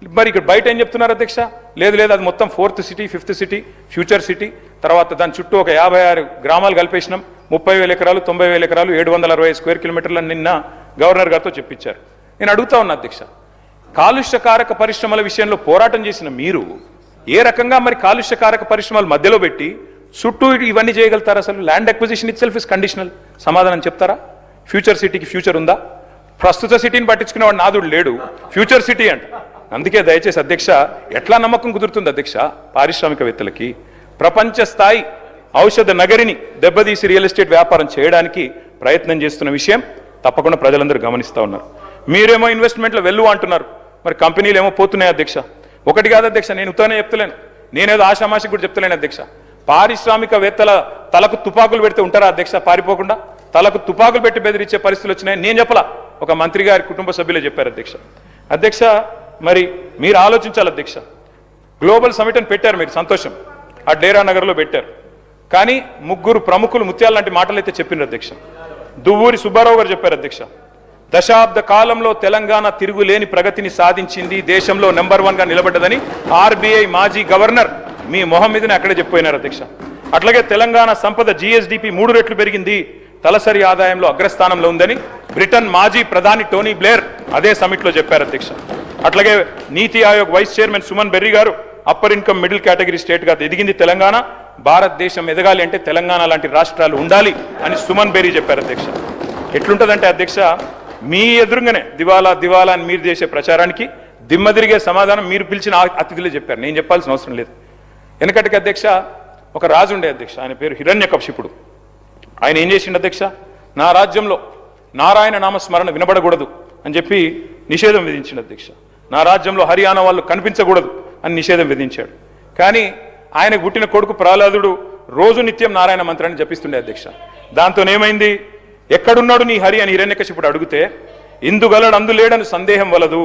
మరి ఇక్కడ బయట ఏం చెప్తున్నారు అధ్యక్ష? లేదు లేదు అది మొత్తం 4th city, 5th city, future city. తర్వాత దాని చుట్టూ ఒక 56 గ్రామాలు కలిపేసినాం, 30,000 ఎకరాలు, 90,000 ఎకరాలు, 760 స్క్వేర్ కిలోమీటర్లను నిన్న గవర్నర్ గారితో చెప్పించారు. నేను అడుగుతా ఉన్నా అధ్యక్ష, కాలుష్యకారక పరిశ్రమల విషయంలో పోరాటం చేసిన మీరు ఏ రకంగా మరి కాలుష్యకారక పరిశ్రమలు మధ్యలో పెట్టి చుట్టూ ఇవన్నీ చేయగలుగుతారు? అసలు land acquisition it self is conditional. సమాధానం చెప్తారా? ఫ్యూచర్ సిటీకి ఫ్యూచర్ ఉందా? ప్రస్తుత సిటీని పట్టించుకునేవాడు నాదుడు లేడు, ఫ్యూచర్ సిటీ అంట. అందుకే దయచేసి అధ్యక్ష, ఎట్లా నమ్మకం కుదురుతుంది అధ్యక్ష పారిశ్రామికవేత్తలకి? ప్రపంచ స్థాయి ఔషధ నగరిని దెబ్బతీసి రియల్ ఎస్టేట్ వ్యాపారం చేయడానికి ప్రయత్నం చేస్తున్న విషయం తప్పకుండా ప్రజలందరూ గమనిస్తూ ఉన్నారు. మీరేమో ఇన్వెస్ట్మెంట్లో వెళ్ళు అంటున్నారు, మరి కంపెనీలు ఏమో పోతున్నాయి అధ్యక్ష. ఒకటి కాదు అధ్యక్ష, నేను ఉత్తనే చెప్తలేను, నేనేదో ఆషామాషి కూడా చెప్తలేను అధ్యక్ష. పారిశ్రామికవేత్తల తలకు తుపాకులు పెడితే ఉంటారా అధ్యక్ష పారిపోకుండా? తలకు తుపాకులు పెట్టి బెదిరించే పరిస్థితులు వచ్చినాయి. నేను చెప్పలా, ఒక మంత్రి గారి కుటుంబ సభ్యులే చెప్పారు అధ్యక్ష. అధ్యక్ష మరి మీరు ఆలోచించాలి అధ్యక్ష. గ్లోబల్ సమిట్ అని పెట్టారు మీరు, సంతోషం, ఆ డేరా నగర్లో పెట్టారు. కానీ 3 ప్రముఖులు ముత్యాల లాంటి మాటలు అయితే చెప్పినారు అధ్యక్ష. దువ్వూరి సుబ్బారావు గారు చెప్పారు అధ్యక్ష, దశాబ్ద కాలంలో తెలంగాణ తిరుగులేని ప్రగతిని సాధించింది, దేశంలో నెంబర్ 1గా నిలబడ్డదని ఆర్బీఐ మాజీ గవర్నర్ మీ మొహం మీదనే అక్కడే చెప్పిపోయినారు అధ్యక్ష. అట్లాగే తెలంగాణ సంపద జీఎస్డిపి 3 రెట్లు పెరిగింది, తలసరి ఆదాయంలో అగ్రస్థానంలో ఉందని బ్రిటన్ మాజీ ప్రధాని టోనీ బ్లేర్ అదే సమిట్లో చెప్పారు అధ్యక్ష. అట్లాగే నీతి ఆయోగ్ వైస్ చైర్మన్ సుమన్ బెర్రీ గారు అప్పర్ ఇన్కమ్ మిడిల్ కేటగిరీ స్టేట్గా ఎదిగింది తెలంగాణ, భారతదేశం ఎదగాలి అంటే తెలంగాణ లాంటి రాష్ట్రాలు ఉండాలి అని సుమన్ బెర్రీ చెప్పారు అధ్యక్ష. ఎట్లుంటుందంటే అధ్యక్ష, మీ ఎదురుగానే దివాలా దివాలా అని మీరు చేసే ప్రచారానికి దిమ్మ తిరిగే సమాధానం మీరు పిలిచిన అతిథులే చెప్పారు, నేను చెప్పాల్సిన అవసరం లేదు. వెనకటికి అధ్యక్ష ఒక రాజు ఉండే అధ్యక్ష, ఆయన పేరు హిరణ్యకశిపుడు. ఆయన ఏం చేసిండు అధ్యక్ష? నా రాజ్యంలో నారాయణ నామస్మరణ వినబడకూడదు అని చెప్పి నిషేధం విధించిండు అధ్యక్ష. నా రాజ్యంలో హరియానా వాళ్ళు కనిపించకూడదు అని నిషేధం విధించాడు. కానీ ఆయనకు పుట్టిన కొడుకు ప్రహ్లాదుడు రోజు నిత్యం నారాయణ మంత్రాన్ని జపిస్తుండే అధ్యక్ష. దాంతోనేమైంది? ఎక్కడున్నాడు నీ హరి అని హిరణ్యకశిపుడు అడిగితే, ఇందుగలడు అందులేడని సందేహం వలదు,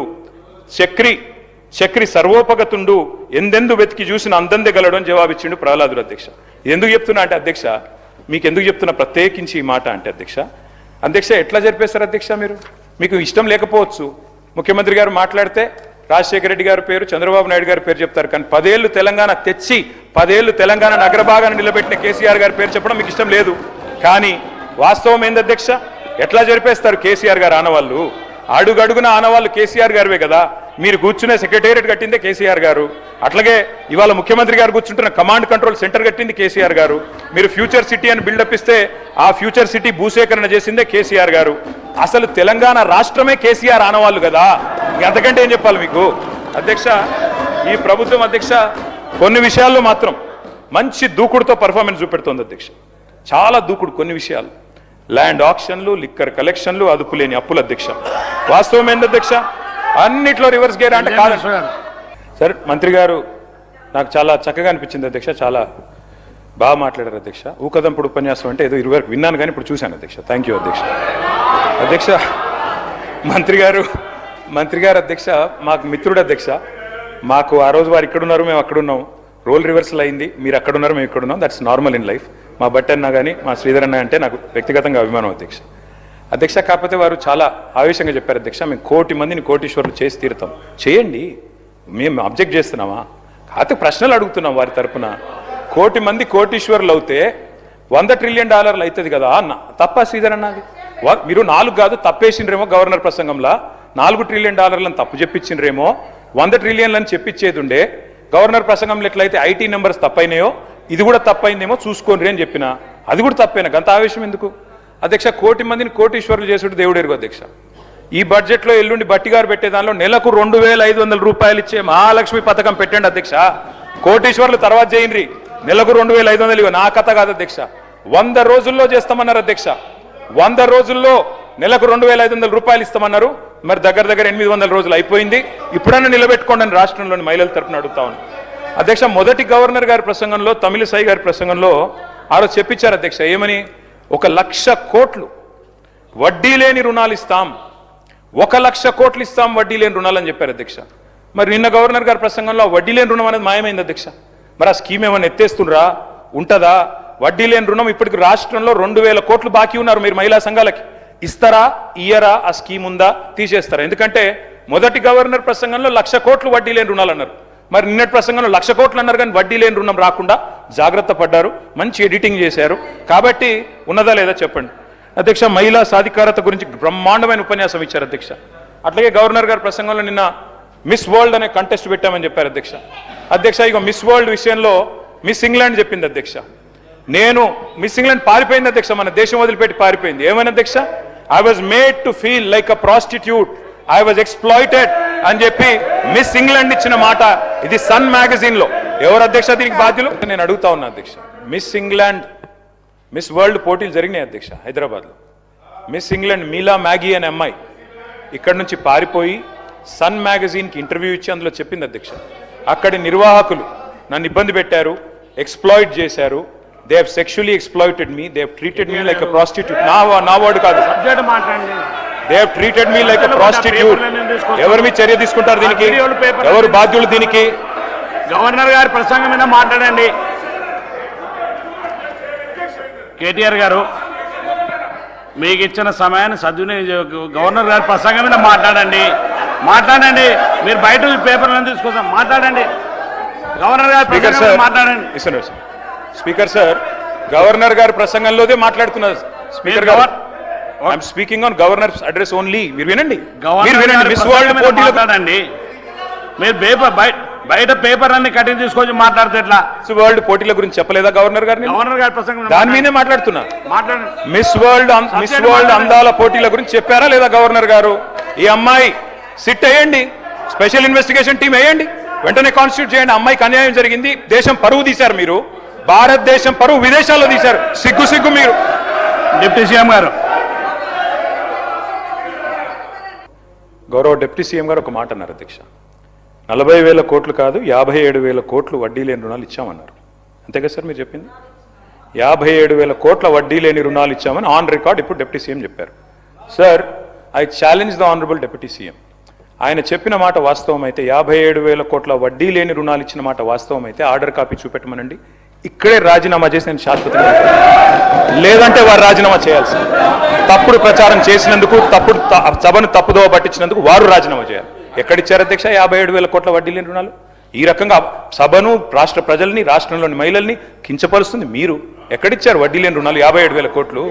చక్రి సర్వోపగతుండు, ఎందెందు వెతికి చూసిన అందందే గలడు అని జవాబిచ్చిండు ప్రహ్లాదుడు అధ్యక్ష. ఎందుకు చెప్తున్నా అంటే అధ్యక్ష, మీకు ఎందుకు చెప్తున్నా ప్రత్యేకించి ఈ మాట అంటే అధ్యక్ష ఎట్లా జరిపేస్తారు అధ్యక్ష? మీకు ఇష్టం లేకపోవచ్చు, ముఖ్యమంత్రి గారు మాట్లాడితే రాజశేఖర రెడ్డి గారి పేరు, చంద్రబాబు నాయుడు గారి పేరు చెప్తారు. కానీ 10 ఏళ్ళు తెలంగాణ తెచ్చి 10 ఏళ్ళు తెలంగాణ అగ్రభాగాన్ని నిలబెట్టిన కేసీఆర్ గారి పేరు చెప్పడం మీకు ఇష్టం లేదు. కానీ వాస్తవం ఏంది అధ్యక్ష? ఎట్లా జరిపేస్తారు కేసీఆర్ గారు ఆనవాళ్ళు? అడుగడుగున ఆనవాళ్ళు కేసీఆర్ గారివే కదా. మీరు కూర్చునే సెక్రటేరియట్ కట్టిందే కేసీఆర్ గారు. అట్లాగే ఇవాళ ముఖ్యమంత్రి గారు కూర్చుంటున్న కమాండ్ కంట్రోల్ సెంటర్ కట్టింది కేసీఆర్ గారు. మీరు ఫ్యూచర్ సిటీ అని బిల్డప్ ఇస్తే ఆ ఫ్యూచర్ సిటీ భూసేకరణ చేసిందే కేసీఆర్ గారు. అసలు తెలంగాణ రాష్ట్రమే కేసీఆర్ ఆనవాళ్ళు కదా. అంతకంటే ఏం చెప్పాలి మీకు అధ్యక్ష? ఈ ప్రభుత్వం అధ్యక్ష కొన్ని విషయాల్లో మాత్రం మంచి దూకుడుతో పర్ఫార్మెన్స్ చూపెడుతోంది అధ్యక్ష. చాలా దూకుడు కొన్ని విషయాలు, ల్యాండ్ ఆక్షన్లు, లిక్కర్ కలెక్షన్లు, అదుపులేని అప్పులు అధ్యక్ష. వాస్తవం ఏంది అధ్యక్ష? అన్నిట్లో రివర్స్ గేర్ అంటే కాదు సార్. మంత్రి గారు నాకు చాలా చక్కగా అనిపించింది అధ్యక్ష, చాలా బాగా మాట్లాడారు అధ్యక్ష. ఊకదంపుడు ఉపన్యాసం అంటే ఏదో 20 వరకు విన్నాను కానీ ఇప్పుడు చూశాను అధ్యక్ష. థ్యాంక్ యూ అధ్యక్ష. అధ్యక్ష మంత్రి గారు అధ్యక్ష మాకు మిత్రుడు అధ్యక్ష. మాకు ఆ రోజు వారు ఇక్కడున్నారు, మేము అక్కడున్నాం, రోల్ రివర్సల్ అయింది. మీరు అక్కడున్నారు, మేము ఇక్కడున్నాం. That's normal in life. మా బట్టి అన్న కానీ మా శ్రీధర్ అన్న అంటే నాకు వ్యక్తిగతంగా అభిమానం అధ్యక్ష. కాకపోతే వారు చాలా ఆవేశంగా చెప్పారు అధ్యక్ష, మేము 1 కోటి మందిని కోటీశ్వరులు చేసి తీరుతాం. చేయండి, మేము అబ్జెక్ట్ చేస్తున్నామా? కాకపోతే ప్రశ్నలు అడుగుతున్నాం వారి తరపున. 1 కోటి మంది కోటీశ్వరులు అవుతే $100 ట్రిలియన్ అవుతుంది కదా అన్న. తప్ప శ్రీధర్ అన్నది? మీరు 4 కాదు తప్పేసిండ్రేమో గవర్నర్ ప్రసంగంలో, $4 ట్రిలియన్ తప్పు చెప్పించిండ్రేమో, 100 ట్రిలియన్లని చెప్పించేది ఉండే. గవర్నర్ ప్రసంగంలో ఎట్లయితే ఐటీ నెంబర్స్ తప్పైనాయో ఇది కూడా తప్పైందేమో చూసుకోండి అని చెప్పిన. అది కూడా తప్పేనా? గంత ఆవేశం ఎందుకు అధ్యక్ష? 1 కోటి మందిని కోటీశ్వరులు చేసుడు దేవుడు ఎరుగు అధ్యక్ష. ఈ బడ్జెట్లో ఎల్లుండి బట్టిగారు పెట్టే దానిలో నెలకు 2,500 రూపాయలు ఇచ్చే మహాలక్ష్మి పథకం పెట్టండి అధ్యక్ష. కోటీశ్వరులు తర్వాత చేయండి, నెలకు 2,500 ఇవ్వ. నా కథ కాదు అధ్యక్ష. 100 రోజుల్లో చేస్తామన్నారు అధ్యక్ష. 100 రోజుల్లో నెలకు 2,500 రూపాయలు ఇస్తామన్నారు. మరి దగ్గర 800 రోజులు అయిపోయింది. ఇప్పుడన్నా నిలబెట్టుకోండి అని రాష్ట్రంలోని మహిళల తరపున అడుగుతా ఉన్నాను అధ్యక్ష. మొదటి గవర్నర్ గారి ప్రసంగంలో, తమిళిసై గారి ప్రసంగంలో ఆ రోజు చెప్పించారు అధ్యక్ష. ఏమని? 1,00,000 కోట్లు వడ్డీ లేని రుణాలు ఇస్తాం, 1,00,000 కోట్లు ఇస్తాం వడ్డీ లేని రుణాలు అని చెప్పారు అధ్యక్ష. మరి నిన్న గవర్నర్ గారి ప్రసంగంలో వడ్డీ లేని రుణం అనేది మాయమైంది అధ్యక్ష. మరి ఆ స్కీమ్ ఏమైనా ఎత్తేస్తుండ్రా? ఉంటుందా? వడ్డీ లేని రుణం ఇప్పటికి రాష్ట్రంలో 2,000 కోట్లు బాకీ ఉన్నారు. మీరు మహిళా సంఘాలకి ఇస్తారా, ఇయ్యరా? ఆ స్కీమ్ ఉందా, తీసేస్తారా? ఎందుకంటే మొదటి గవర్నర్ ప్రసంగంలో 1,00,000 కోట్లు వడ్డీ లేని రుణాలు అన్నారు. మరి నిన్నటి ప్రసంగంలో 1,00,000 కోట్లు అన్నారు, కానీ వడ్డీ లేని రుణం రాకుండా జాగ్రత్త పడ్డారు. మంచి ఎడిటింగ్ చేశారు. కాబట్టి ఉన్నదా లేదా చెప్పండి అధ్యక్ష. మహిళా సాధికారత గురించి బ్రహ్మాండమైన ఉపన్యాసం ఇచ్చారు అధ్యక్ష. అట్లాగే గవర్నర్ గారి ప్రసంగంలో నిన్న మిస్ వరల్డ్ అనే కంటెస్ట్ పెట్టామని చెప్పారు అధ్యక్ష. అధ్యక్ష, ఇక మిస్ వరల్డ్ విషయంలో మిస్ ఇంగ్లాండ్ చెప్పింది అధ్యక్ష. నేను మిస్ ఇంగ్లాండ్ పారిపోయింది అధ్యక్ష, మన దేశం వదిలిపెట్టి పారిపోయింది. ఏమైనా అధ్యక్ష? I was made to feel like a prostitute, I was exploited అని చెప్పి మిస్ ఇంగ్లాండ్ ఇచ్చిన మాట ఇది సన్ మ్యాగజైన్ లో. ఎవరు అధ్యక్ష దీనికి బాధ్యులు? నేను అడుగుతా ఉన్నా అధ్యక్ష. మిస్ ఇంగ్లాండ్, మిస్ వరల్డ్ పోటీలు జరిగినాయి అధ్యక్ష హైదరాబాద్లో. మిస్ ఇంగ్లాండ్ మీలా మ్యాగీ అనే అమ్మాయి ఇక్కడ నుంచి పారిపోయి సన్ మ్యాగజైన్కి ఇంటర్వ్యూ ఇచ్చి అందులో చెప్పింది అధ్యక్ష, అక్కడి నిర్వాహకులు నన్ను ఇబ్బంది పెట్టారు, ఎక్స్ప్లాయిట్ చేశారు. They have sexually exploited me, they have treated me like a prostitute. నా వర్డ్ కాదు, they have treated me like a prostitute. ఎవరి మీద చర్య తీసుకుంటారు దీనికి? ఎవరు బాధ్యులు దీనికి? గవర్నర్ గారి ప్రసంగం మీద మాట్లాడండి. కేటీఆర్ గారు మీకు ఇచ్చిన సమయాన్ని సద్వినియోగం. గవర్నర్ గారి ప్రసంగం మీద మాట్లాడండి. మీరు బయట పేపర్లను తీసుకొస్తాం, మాట్లాడండి. గవర్నర్ గారి ప్రసంగం మీద మాట్లాడండి. స్పీకర్ సార్, గవర్నర్ గారి ప్రసంగంలోదే మాట్లాడుతున్నారు స్పీకర్ గారు. I'm speaking on governors address only. మీరు వినండి. మిస్ వరల్డ్ పోటీలో మాట్లాడండి. మీరు బయట పేపర్ అన్ని కటింగ్ తీసుకొచ్చి మాట్లాడితే ఎట్లా? వరల్డ్ పోటీల గురించి చెప్పలేదా గవర్నర్ గారిని? గవర్నర్ గారి ప్రసంగం దాని మీదే మాట్లాడుతున్నా. మాట్లాడండి. మిస్ వరల్డ్ అందాల పోటీల గురించి చెప్పారా లేదా గవర్నర్ గారు? ఈ అమ్మాయి సిట్ వేయండి, స్పెషల్ ఇన్వెస్టిగేషన్ టీం వేయండి, వెంటనే కాన్స్టిట్యూట్ చేయండి. అమ్మాయికి అన్యాయం జరిగింది, దేశం పరువు తీశారు మీరు, భారతదేశం పరువు విదేశాల్లో తీశారు. సిగ్గు మీరు. డిప్యూటీ సీఎం గారు, గౌరవ డిప్యూటీ సీఎం గారు ఒక మాట అన్నారు అధ్యక్ష. 40,000 కోట్లు కాదు, 57,000 కోట్లు వడ్డీ లేని రుణాలు ఇచ్చామన్నారు. అంతే కదా సార్ మీరు చెప్పింది? 57,000 కోట్ల వడ్డీ లేని రుణాలు ఇచ్చామని ఆన్ రికార్డ్ ఇప్పుడు డిప్యూటీ సీఎం చెప్పారు. Sir, I challenge the honourable deputy CM. ఆయన చెప్పిన మాట వాస్తవం అయితే, 57,000 కోట్ల వడ్డీ లేని రుణాలు ఇచ్చిన మాట వాస్తవం అయితే ఆర్డర్ కాపీ చూపెట్టమనండి. ఇక్కడే రాజీనామా చేసి నేను శాశ్వతంగా, లేదంటే వారు రాజీనామా చేయాల్సి. తప్పుడు ప్రచారం చేసినందుకు, సభను తప్పుదోవ పట్టించినందుకు వారు రాజీనామా చేయాలి. ఎక్కడిచ్చారు అధ్యక్ష 57,000 కోట్ల వడ్డీ లేని రుణాలు? ఈ రకంగా సభను, రాష్ట్ర ప్రజల్ని, రాష్ట్రంలోని మహిళల్ని కించపరుస్తుంది మీరు. ఎక్కడిచ్చారు వడ్డీ లేని రుణాలు 57,000 కోట్లు?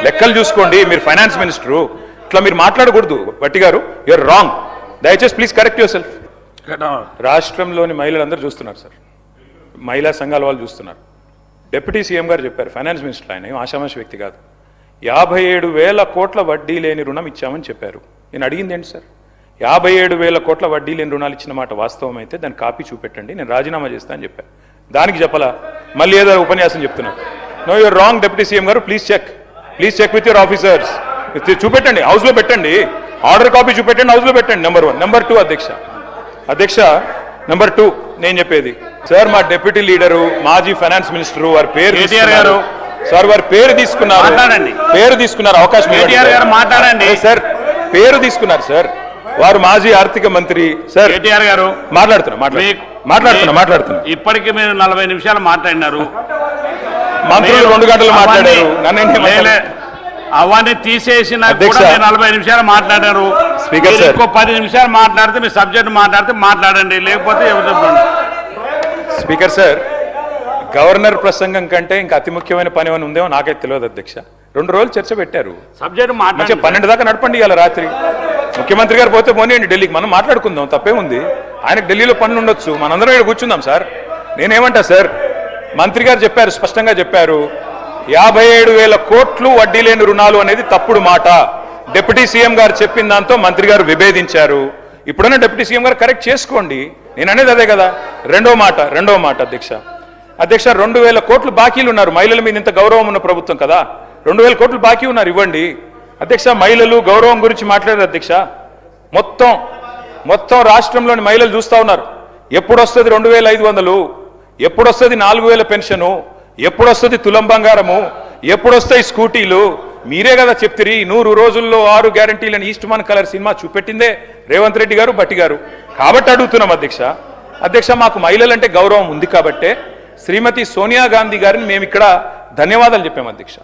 లెక్కలు చూసుకోండి. మీరు ఫైనాన్స్ మినిస్టరు, ఇట్లా మీరు మాట్లాడకూడదు. భట్టి గారు, యూఆర్ రాంగ్. దయచేసి ప్లీజ్ కరెక్ట్ యువర్ సెల్ఫ్. రాష్ట్రంలోని మహిళలందరూ చూస్తున్నారు సార్, మహిళా సంఘాల వాళ్ళు చూస్తున్నారు. డిప్యూటీ సీఎం గారు చెప్పారు, ఫైనాన్స్ మినిస్టర్, ఆయన ఏం ఆషామాషి వ్యక్తి కాదు. 57,000 కోట్ల వడ్డీ లేని రుణం ఇచ్చామని చెప్పారు. నేను అడిగింది ఏంటి సార్? 57,000 కోట్ల వడ్డీ లేని రుణాలు ఇచ్చిన మాట వాస్తవం అయితే దాని కాపీ చూపెట్టండి, నేను రాజీనామా చేస్తా అని చెప్పాను. దానికి చెప్పలా, మళ్ళీ ఏదో ఉపన్యాసం చెప్తున్నారు. No, you're wrong deputy CM గారు. Please check with your officers. చూపెట్టండి, హౌస్లో పెట్టండి, ఆర్డర్ కాపీ చూపెట్టండి, హౌస్లో పెట్టండి. నెంబర్ 1. నెంబర్ 2 అధ్యక్ష నెంబర్ 2 నేను చెప్పేది సార్, మా డిప్యూటీ లీడరు, మాజీ ఫైనాన్స్ మినిస్టర్, వారి పేరు గారు సార్, వారి పేరు తీసుకున్నారు, అవకాశం మాట్లాడండి సార్, పేరు తీసుకున్నారు సార్. వారు మాజీ ఆర్థిక మంత్రి సార్. కేటీఆర్ గారు మాట్లాడుతున్నా. ఇప్పటికీ మీరు 40 నిమిషాలు మాట్లాడినారు, మంత్రులు 2 గంటలు మాట్లాడారు. అవన్నీ తీసేసిన 40 నిమిషాలు మాట్లాడారు. స్పీకర్ సార్, ఇంకో 10 నిమిషాలు మాట్లాడితే మీ సబ్జెక్ట్ మాట్లాడండి, లేకపోతే ఎవరు చెప్పండి. స్పీకర్ సార్, గవర్నర్ ప్రసంగం కంటే ఇంకా అతి ముఖ్యమైన పని ఏమైనా ఉందేమో నాకైతే తెలియదు అధ్యక్ష. 2 రోజులు చర్చ పెట్టారు, సబ్జెక్ట్ మంచిగా 12 దాకా నడపండి. ఇవాళ రాత్రి ముఖ్యమంత్రి గారు పోతే పోనీయండి ఢిల్లీకి, మనం మాట్లాడుకుందాం, తప్పే ఉంది. ఆయనకు ఢిల్లీలో పనులు ఉండొచ్చు, మనందరం ఇక్కడ కూర్చుందాం సార్. నేనేమంటా సార్, మంత్రి గారు చెప్పారు, స్పష్టంగా చెప్పారు, 57,000 కోట్లు వడ్డీ లేని రుణాలు అనేది తప్పుడు మాట. డిప్యూటీ సీఎం గారు చెప్పిన దాంతో మంత్రి గారు విభేదించారు. ఇప్పుడన్నా డిప్యూటీ సీఎం గారు కరెక్ట్ చేసుకోండి. నేను అనేది అదే కదా. రెండో మాట అధ్యక్ష 2,000 కోట్లు బాకీలు ఉన్నారు. మహిళల మీద ఇంత గౌరవం ఉన్న ప్రభుత్వం కదా, 2,000 కోట్లు బాకీ ఉన్నారు, ఇవ్వండి అధ్యక్ష. మహిళలు గౌరవం గురించి మాట్లాడారు అధ్యక్ష. మొత్తం రాష్ట్రంలోని మహిళలు చూస్తా ఉన్నారు. ఎప్పుడు వస్తుంది 2,500, ఎప్పుడు వస్తుంది 4,000 పెన్షను, ఎప్పుడు వస్తుంది తులం బంగారము, ఎప్పుడు వస్తాయి స్కూటీలు? మీరే కదా చెప్తిరి 100 రోజుల్లో 6 గ్యారంటీలను east Mann colour cinema చూపెట్టిందే Revanth Reddy గారు, భట్టి గారు. కాబట్టి అడుగుతున్నాం అధ్యక్ష మాకు మహిళలంటే గౌరవం ఉంది కాబట్టే శ్రీమతి సోనియా గాంధీ గారిని మేము ఇక్కడ ధన్యవాదాలు చెప్పాం అధ్యక్ష.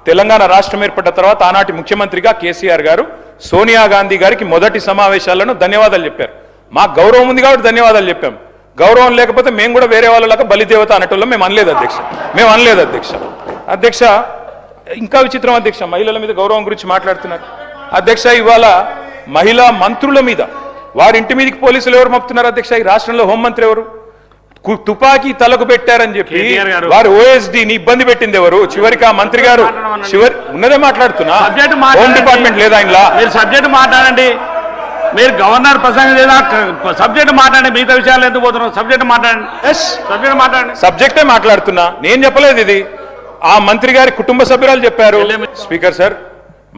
తెలంగాణ రాష్ట్రం ఏర్పడ్డ తర్వాత ఆనాటి ముఖ్యమంత్రిగా కేసీఆర్ గారు సోనియా గాంధీ గారికి మొదటి సమావేశాలను ధన్యవాదాలు చెప్పారు. మాకు గౌరవం ఉంది కాబట్టి ధన్యవాదాలు చెప్పాం. గౌరవం లేకపోతే మేము కూడా వేరే వాళ్ళలాగా బలిదేవత అనటంలో మేము అనలేదు అధ్యక్ష. ఇంకా విచిత్రం అధ్యక్ష, మహిళల మీద గౌరవం గురించి మాట్లాడుతున్నారు అధ్యక్ష. ఇవాళ మహిళా మంత్రుల మీద వారి ఇంటి మీదకి పోలీసులు ఎవరు మప్పుతున్నారు అధ్యక్ష? ఈ రాష్ట్రంలో హోంమంత్రి ఎవరు? తుపాకీ తలకు పెట్టారని చెప్పి వారి ఓఎస్డీని ఇబ్బంది పెట్టింది ఎవరు? చివరికి ఆ మంత్రి గారు ఉన్నదే మాట్లాడుతున్నా, హోమ్ డిపార్ట్మెంట్ లేదా ఇంట్లో? మీరు సబ్జెక్ట్ మాట్లాడండి, మీరు గవర్నర్ ప్రసంగం లేదా సబ్జెక్ట్ మాట్లాడండి. మిగతా విషయాలు ఎందుకు పోతున్నారు? సబ్జెక్ట్ మాట్లాడండి. సబ్జెక్టే మాట్లాడుతున్నా, నేను చెప్పలేదు ఇది. ఆ మంత్రి గారి కుటుంబ సభ్యురాలు చెప్పారు. స్పీకర్ సార్,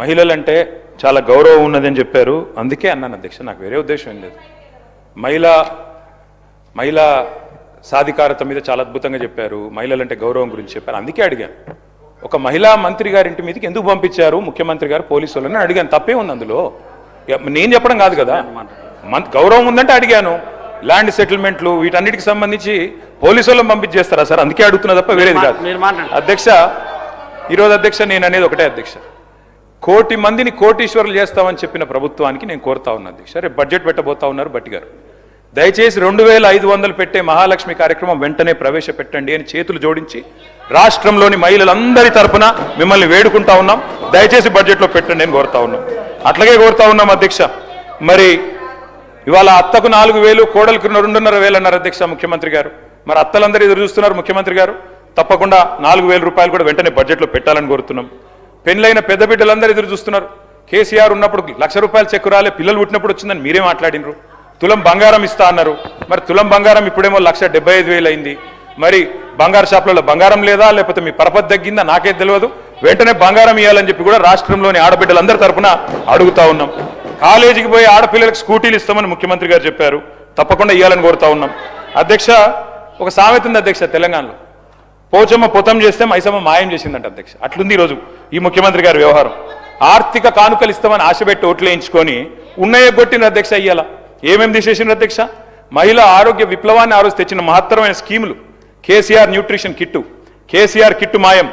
మహిళలంటే చాలా గౌరవం ఉన్నదని చెప్పారు, అందుకే అన్నాను అధ్యక్ష. నాకు వేరే ఉద్దేశం ఏం లేదు. మహిళా సాధికారత మీద చాలా అద్భుతంగా చెప్పారు, మహిళలంటే గౌరవం గురించి చెప్పారు, అందుకే అడిగాను. ఒక మహిళా మంత్రి గారింటి మీదకి ఎందుకు పంపించారు ముఖ్యమంత్రి గారు పోలీసు వాళ్ళని అడిగాను. తప్పే ఉంది అందులో, నేను చెప్పడం కాదు కదా. గౌరవం ఉందంటే అడిగాను. ల్యాండ్ సెటిల్మెంట్లు వీటన్నిటికి సంబంధించి పోలీసు వాళ్ళని పంపించేస్తారా సార్? అందుకే అడుగుతున్నా తప్ప వేరేది కాదు అధ్యక్ష. ఈరోజు అధ్యక్ష నేను అనేది ఒకటే అధ్యక్ష, 1 కోటి మందిని కోటీశ్వరులు చేస్తామని చెప్పిన ప్రభుత్వానికి నేను కోరుతా ఉన్నా అధ్యక్ష. రేపు బడ్జెట్ పెట్టబోతా ఉన్నారు భట్టి గారు, దయచేసి 2,500 పెట్టే మహాలక్ష్మి కార్యక్రమం వెంటనే ప్రవేశపెట్టండి అని చేతులు జోడించి రాష్ట్రంలోని మహిళలందరి తరపున మిమ్మల్ని వేడుకుంటా ఉన్నాం. దయచేసి బడ్జెట్లో పెట్టండి అని కోరుతా ఉన్నాం. అట్లాగే కోరుతా ఉన్నాం అధ్యక్ష. మరి ఇవాళ అత్తకు 4,000, కోడలకు 2,500 అన్నారు అధ్యక్ష ముఖ్యమంత్రి గారు. మరి అత్తలందరూ ఎదురు చూస్తున్నారు ముఖ్యమంత్రి గారు. తప్పకుండా 4,000 రూపాయలు కూడా వెంటనే బడ్జెట్లో పెట్టాలని కోరుతున్నాం. పెళ్ళైన పెద్ద బిడ్డలందరూ ఎదురు చూస్తున్నారు. కేసీఆర్ ఉన్నప్పుడు 1,00,000 రూపాయలు చెక్కు రాలే, పిల్లలు పుట్టినప్పుడు వచ్చిందని మీరే మాట్లాడినరు. తులం బంగారం ఇస్తా అన్నారు. మరి తులం బంగారం ఇప్పుడేమో 1,75,000 అయింది. మరి బంగారు షాపులలో బంగారం లేదా, లేకపోతే మీ పరపతి తగ్గిందా నాకే తెలియదు. వెంటనే బంగారం ఇవ్వాలని చెప్పి కూడా రాష్ట్రంలోని ఆడబిడ్డలందరి తరఫున అడుగుతా ఉన్నాం. కాలేజీకి పోయి ఆడపిల్లలకు స్కూటీలు ఇస్తామని ముఖ్యమంత్రి గారు చెప్పారు, తప్పకుండా ఇవ్వాలని కోరుతా ఉన్నాం అధ్యక్ష. ఒక సామెత ఉంది అధ్యక్ష తెలంగాణలో, పోచమ్మ పొతం చేస్తే మైసమ్మ మాయం చేసిందంట అధ్యక్ష. అట్లుంది ఈరోజు ఈ ముఖ్యమంత్రి గారి వ్యవహారం. ఆర్థిక కానుకలు ఇస్తామని ఆశపెట్టి ఓట్లు వేయించుకొని ఉన్నయ్య కొట్టిన అధ్యక్ష. ఇయ్యాల ఏమేమి తీసేసిన అధ్యక్ష? మహిళా ఆరోగ్య విప్లవాన్ని ఆ రోజు తెచ్చిన మహత్తరమైన స్కీములు, KCR nutrition kit, KCR kit మాయం,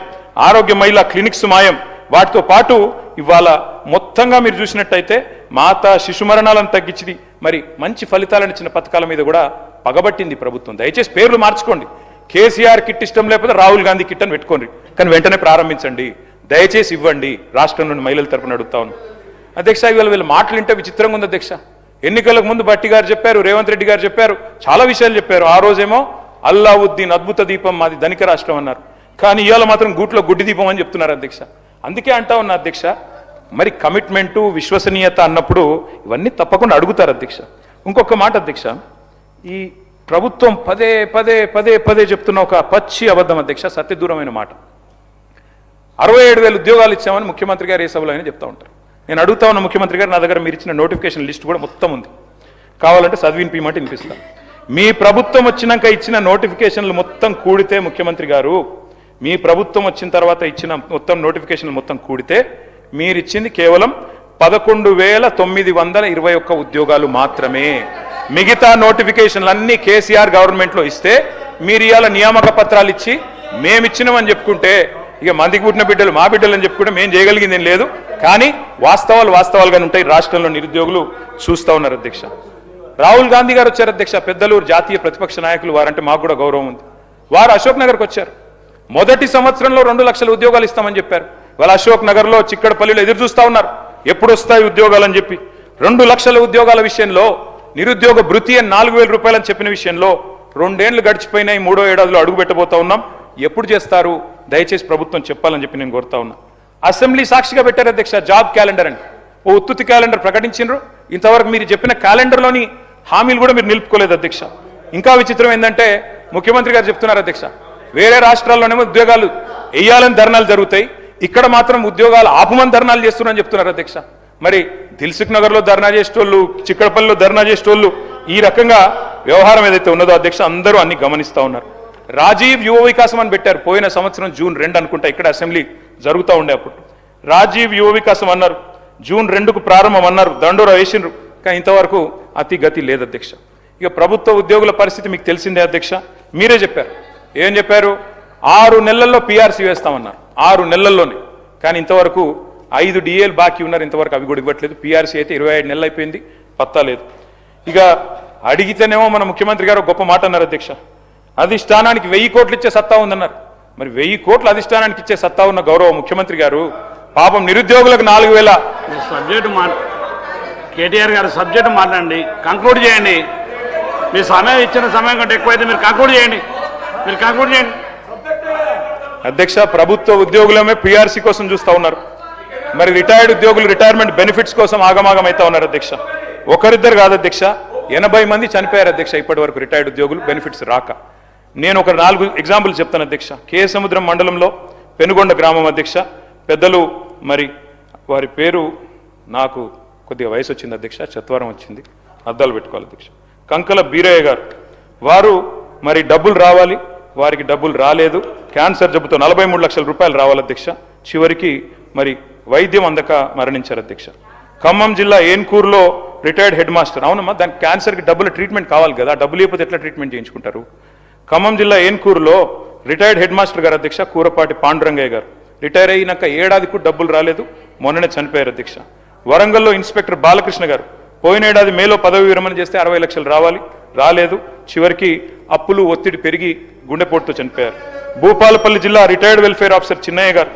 ఆరోగ్య మహిళా క్లినిక్స్ మాయం. వాటితో పాటు ఇవాళ మొత్తంగా మీరు చూసినట్టయితే మాతా శిశు మరణాలను తగ్గించింది, మరి మంచి ఫలితాలను ఇచ్చిన పథకాల మీద కూడా పగబట్టింది ప్రభుత్వం. దయచేసి పేర్లు మార్చుకోండి. కేసీఆర్ కిట్ ఇష్టం లేకపోతే రాహుల్ గాంధీ కిట్ అని పెట్టుకోండి, కానీ వెంటనే ప్రారంభించండి, దయచేసి ఇవ్వండి. రాష్ట్రంలోని మహిళల తరపున అడుగుతా ఉన్నాను అధ్యక్ష. ఇవాళ వీళ్ళ మాటలు వింటే విచిత్రంగా ఉంది అధ్యక్ష. ఎన్నికలకు ముందు భట్టి గారు చెప్పారు, రేవంత్ రెడ్డి గారు చెప్పారు, చాలా విషయాలు చెప్పారు. ఆ రోజేమో అల్లావుద్దీన్ అద్భుత దీపం మాది ధనిక రాష్ట్రం అన్నారు, కానీ ఇవాళ మాత్రం గూట్లో గుడ్డి దీపం అని చెప్తున్నారు అధ్యక్ష. అందుకే అంటా ఉన్నా అధ్యక్ష, మరి కమిట్మెంటు విశ్వసనీయత అన్నప్పుడు ఇవన్నీ తప్పకుండా అడుగుతారు అధ్యక్ష. ఇంకొక మాట అధ్యక్ష, ఈ ప్రభుత్వం పదే పదే పదే పదే చెప్తున్న ఒక పచ్చి అబద్ధం అధ్యక్ష, సత్యదూరమైన మాట. 67,000 ఉద్యోగాలు ఇచ్చామని ముఖ్యమంత్రి గారు ఏ సభలో అయినా చెప్తా ఉంటారు. నేను అడుగుతా ఉన్న ముఖ్యమంత్రి గారు, నా దగ్గర మీరు ఇచ్చిన నోటిఫికేషన్ లిస్ట్ కూడా మొత్తం ఉంది, కావాలంటే చదివినిపిమంటే వినిపిస్తాను. మీ ప్రభుత్వం వచ్చినాక ఇచ్చిన నోటిఫికేషన్లు మొత్తం కూడితే ముఖ్యమంత్రి గారు, మీ ప్రభుత్వం వచ్చిన తర్వాత ఇచ్చిన మొత్తం నోటిఫికేషన్లు మొత్తం కూడితే మీరు ఇచ్చింది కేవలం 11,921 ఉద్యోగాలు మాత్రమే. మిగతా నోటిఫికేషన్లు అన్ని కేసీఆర్ గవర్నమెంట్లో ఇస్తే మీరు ఇవాళ నియామక పత్రాలు ఇచ్చి మేమిచ్చినామని చెప్పుకుంటే, ఇక మందికి పుట్టిన బిడ్డలు మా బిడ్డలు అని చెప్పుకుంటే మేము చేయగలిగింది ఏం లేదు. కానీ వాస్తవాలుగానే ఉంటాయి. రాష్ట్రంలో నిరుద్యోగులు చూస్తూ ఉన్నారు అధ్యక్ష. రాహుల్ గాంధీ గారు వచ్చారు అధ్యక్ష, పెద్దలు జాతీయ ప్రతిపక్ష నాయకులు, వారంటే మాకు కూడా గౌరవం ఉంది. వారు అశోక్ నగర్కి వచ్చారు. మొదటి సంవత్సరంలో 2 లక్షల ఉద్యోగాలు ఇస్తామని చెప్పారు. వాళ్ళ అశోక్ నగర్లో చిక్కడపల్లిలో ఎదురు చూస్తూ ఉన్నారు, ఎప్పుడు వస్తాయి ఉద్యోగాలు అని చెప్పి. 2 లక్షల ఉద్యోగాల విషయంలో, నిరుద్యోగ భృతి అని 4,000 రూపాయలని చెప్పిన విషయంలో 2 ఏళ్లు గడిచిపోయినాయి, 3వ ఏడాదిలో అడుగు పెట్టబోతా ఉన్నాం. ఎప్పుడు చేస్తారు? దయచేసి ప్రభుత్వం చెప్పాలని చెప్పి నేను కోరుతా ఉన్నా. అసెంబ్లీ సాక్షిగా పెట్టారు అధ్యక్ష జాబ్ క్యాలెండర్ అని. ఓ ఉత్తుతి క్యాలెండర్ ప్రకటించారు. ఇంతవరకు మీరు చెప్పిన క్యాలెండర్లోని హామీలు కూడా మీరు నిలుపుకోలేదు అధ్యక్ష. ఇంకా విచిత్రం ఏంటంటే ముఖ్యమంత్రి గారు చెప్తున్నారు అధ్యక్ష, వేరే రాష్ట్రాల్లోనేమో ఉద్యోగాలు వేయాలని ధర్నాలు జరుగుతాయి, ఇక్కడ మాత్రం ఉద్యోగాలు ఆపమని ధర్నాలు చేస్తున్నారని చెప్తున్నారు అధ్యక్ష. మరి దిల్సుఖ్ నగర్లో ధర్నా చేసేటోళ్ళు, చిక్కడపల్లిలో ధర్నా చేసేటోళ్ళు, ఈ రకంగా వ్యవహారం ఏదైతే ఉన్నదో అధ్యక్ష అందరూ అన్ని గమనిస్తూ ఉన్నారు. రాజీవ్ యువ వికాసం అని పెట్టారు. పోయిన సంవత్సరం జూన్ 2 అనుకుంటా ఇక్కడ అసెంబ్లీ జరుగుతూ ఉండే అప్పుడు రాజీవ్ యువ వికాసం అన్నారు. జూన్ 2కు ప్రారంభం అన్నారు, దండోరా వేసిండ్రు. కానీ ఇంతవరకు అతి గతి లేదు అధ్యక్ష. ఇక ప్రభుత్వ ఉద్యోగుల పరిస్థితి మీకు తెలిసిందే అధ్యక్ష. మీరే చెప్పారు. ఏం చెప్పారు? 6 నెలల్లో పీఆర్సీ వేస్తామన్నారు. 6 నెలల్లోనే. కానీ ఇంతవరకు 5 డిఏలు బాకీ ఉన్నారు, ఇంతవరకు అవి కూడా ఇవ్వట్లేదు. పీఆర్సీ అయితే 27 నెలలు అయిపోయింది, పత్తా లేదు. ఇక అడిగితేనేమో మన ముఖ్యమంత్రి గారు గొప్ప మాట అన్నారు అధ్యక్ష, అధిష్టానానికి 1000 కోట్లు ఇచ్చే సత్తా ఉందన్నారు. మరి 1000 కోట్లు అధిష్టానానికి ఇచ్చే సత్తా ఉన్న గౌరవ ముఖ్యమంత్రి గారు పాపం నిరుద్యోగులకు 4000 సబ్జెక్టు కేటీఆర్ గారు సబ్జెక్టు మాట్లాడండి, కంక్లూడ్ చేయండి. మీ సమయం ఇచ్చిన సమయం కంటే ఎక్కువైతే మీరు కంక్లూడ్ చేయండి. అధ్యక్ష, ప్రభుత్వ ఉద్యోగులమే పీఆర్సీ కోసం చూస్తూ ఉన్నారు. మరి రిటైర్డ్ ఉద్యోగులు రిటైర్మెంట్ బెనిఫిట్స్ కోసం ఆగమాగం అవుతా ఉన్నారు అధ్యక్ష. ఒకరిద్దరు కాదు అధ్యక్ష, 80 మంది చనిపోయారు అధ్యక్ష ఇప్పటి వరకు రిటైర్డ్ ఉద్యోగులు బెనిఫిట్స్ రాక. నేను ఒక 4 ఎగ్జాంపుల్ చెప్తాను అధ్యక్ష. కేసముద్రం మండలంలో పెనుగొండ గ్రామం అధ్యక్ష, పెద్దలు మరి వారి పేరు నాకు కొద్దిగా వయసు వచ్చింది అధ్యక్ష, చత్వారం వచ్చింది, అద్దాలు పెట్టుకోవాలి అధ్యక్ష. కంకల బీరయ్య గారు, వారు మరి డబ్బులు రావాలి, వారికి డబ్బులు రాలేదు. క్యాన్సర్ జబ్బుతో 43 లక్షల రూపాయలు రావాలి అధ్యక్ష. చివరికి మరి వైద్యం అందక మరణించారు అధ్యక్ష. ఖమ్మం జిల్లా ఏన్కూరులో రిటైర్డ్ హెడ్ మాస్టర్, అవునమ్మా దానికి క్యాన్సర్కి డబ్బుల ట్రీట్మెంట్ కావాలి కదా, డబ్బులు లేకపోతే ఎట్లా ట్రీట్మెంట్ చేయించుకుంటారు. ఖమ్మం జిల్లా ఏన్కూరులో రిటైర్డ్ హెడ్ మాస్టర్ గారు అధ్యక్ష కూరపాటి పాండురంగయ్య గారు, రిటైర్ అయినాక ఏడాదికి డబ్బులు రాలేదు, మొన్ననే చనిపోయారు అధ్యక్ష. వరంగల్లో ఇన్స్పెక్టర్ బాలకృష్ణ గారు పోయిన ఏడాది మేలో పదవి విరమణ చేస్తే 60 లక్షలు రావాలి, రాలేదు. చివరికి అప్పులు ఒత్తిడి పెరిగి గుండెపోటుతో చనిపోయారు. భూపాలపల్లి జిల్లా రిటైర్డ్ వెల్ఫేర్ ఆఫీసర్ చిన్నయ్య గారు,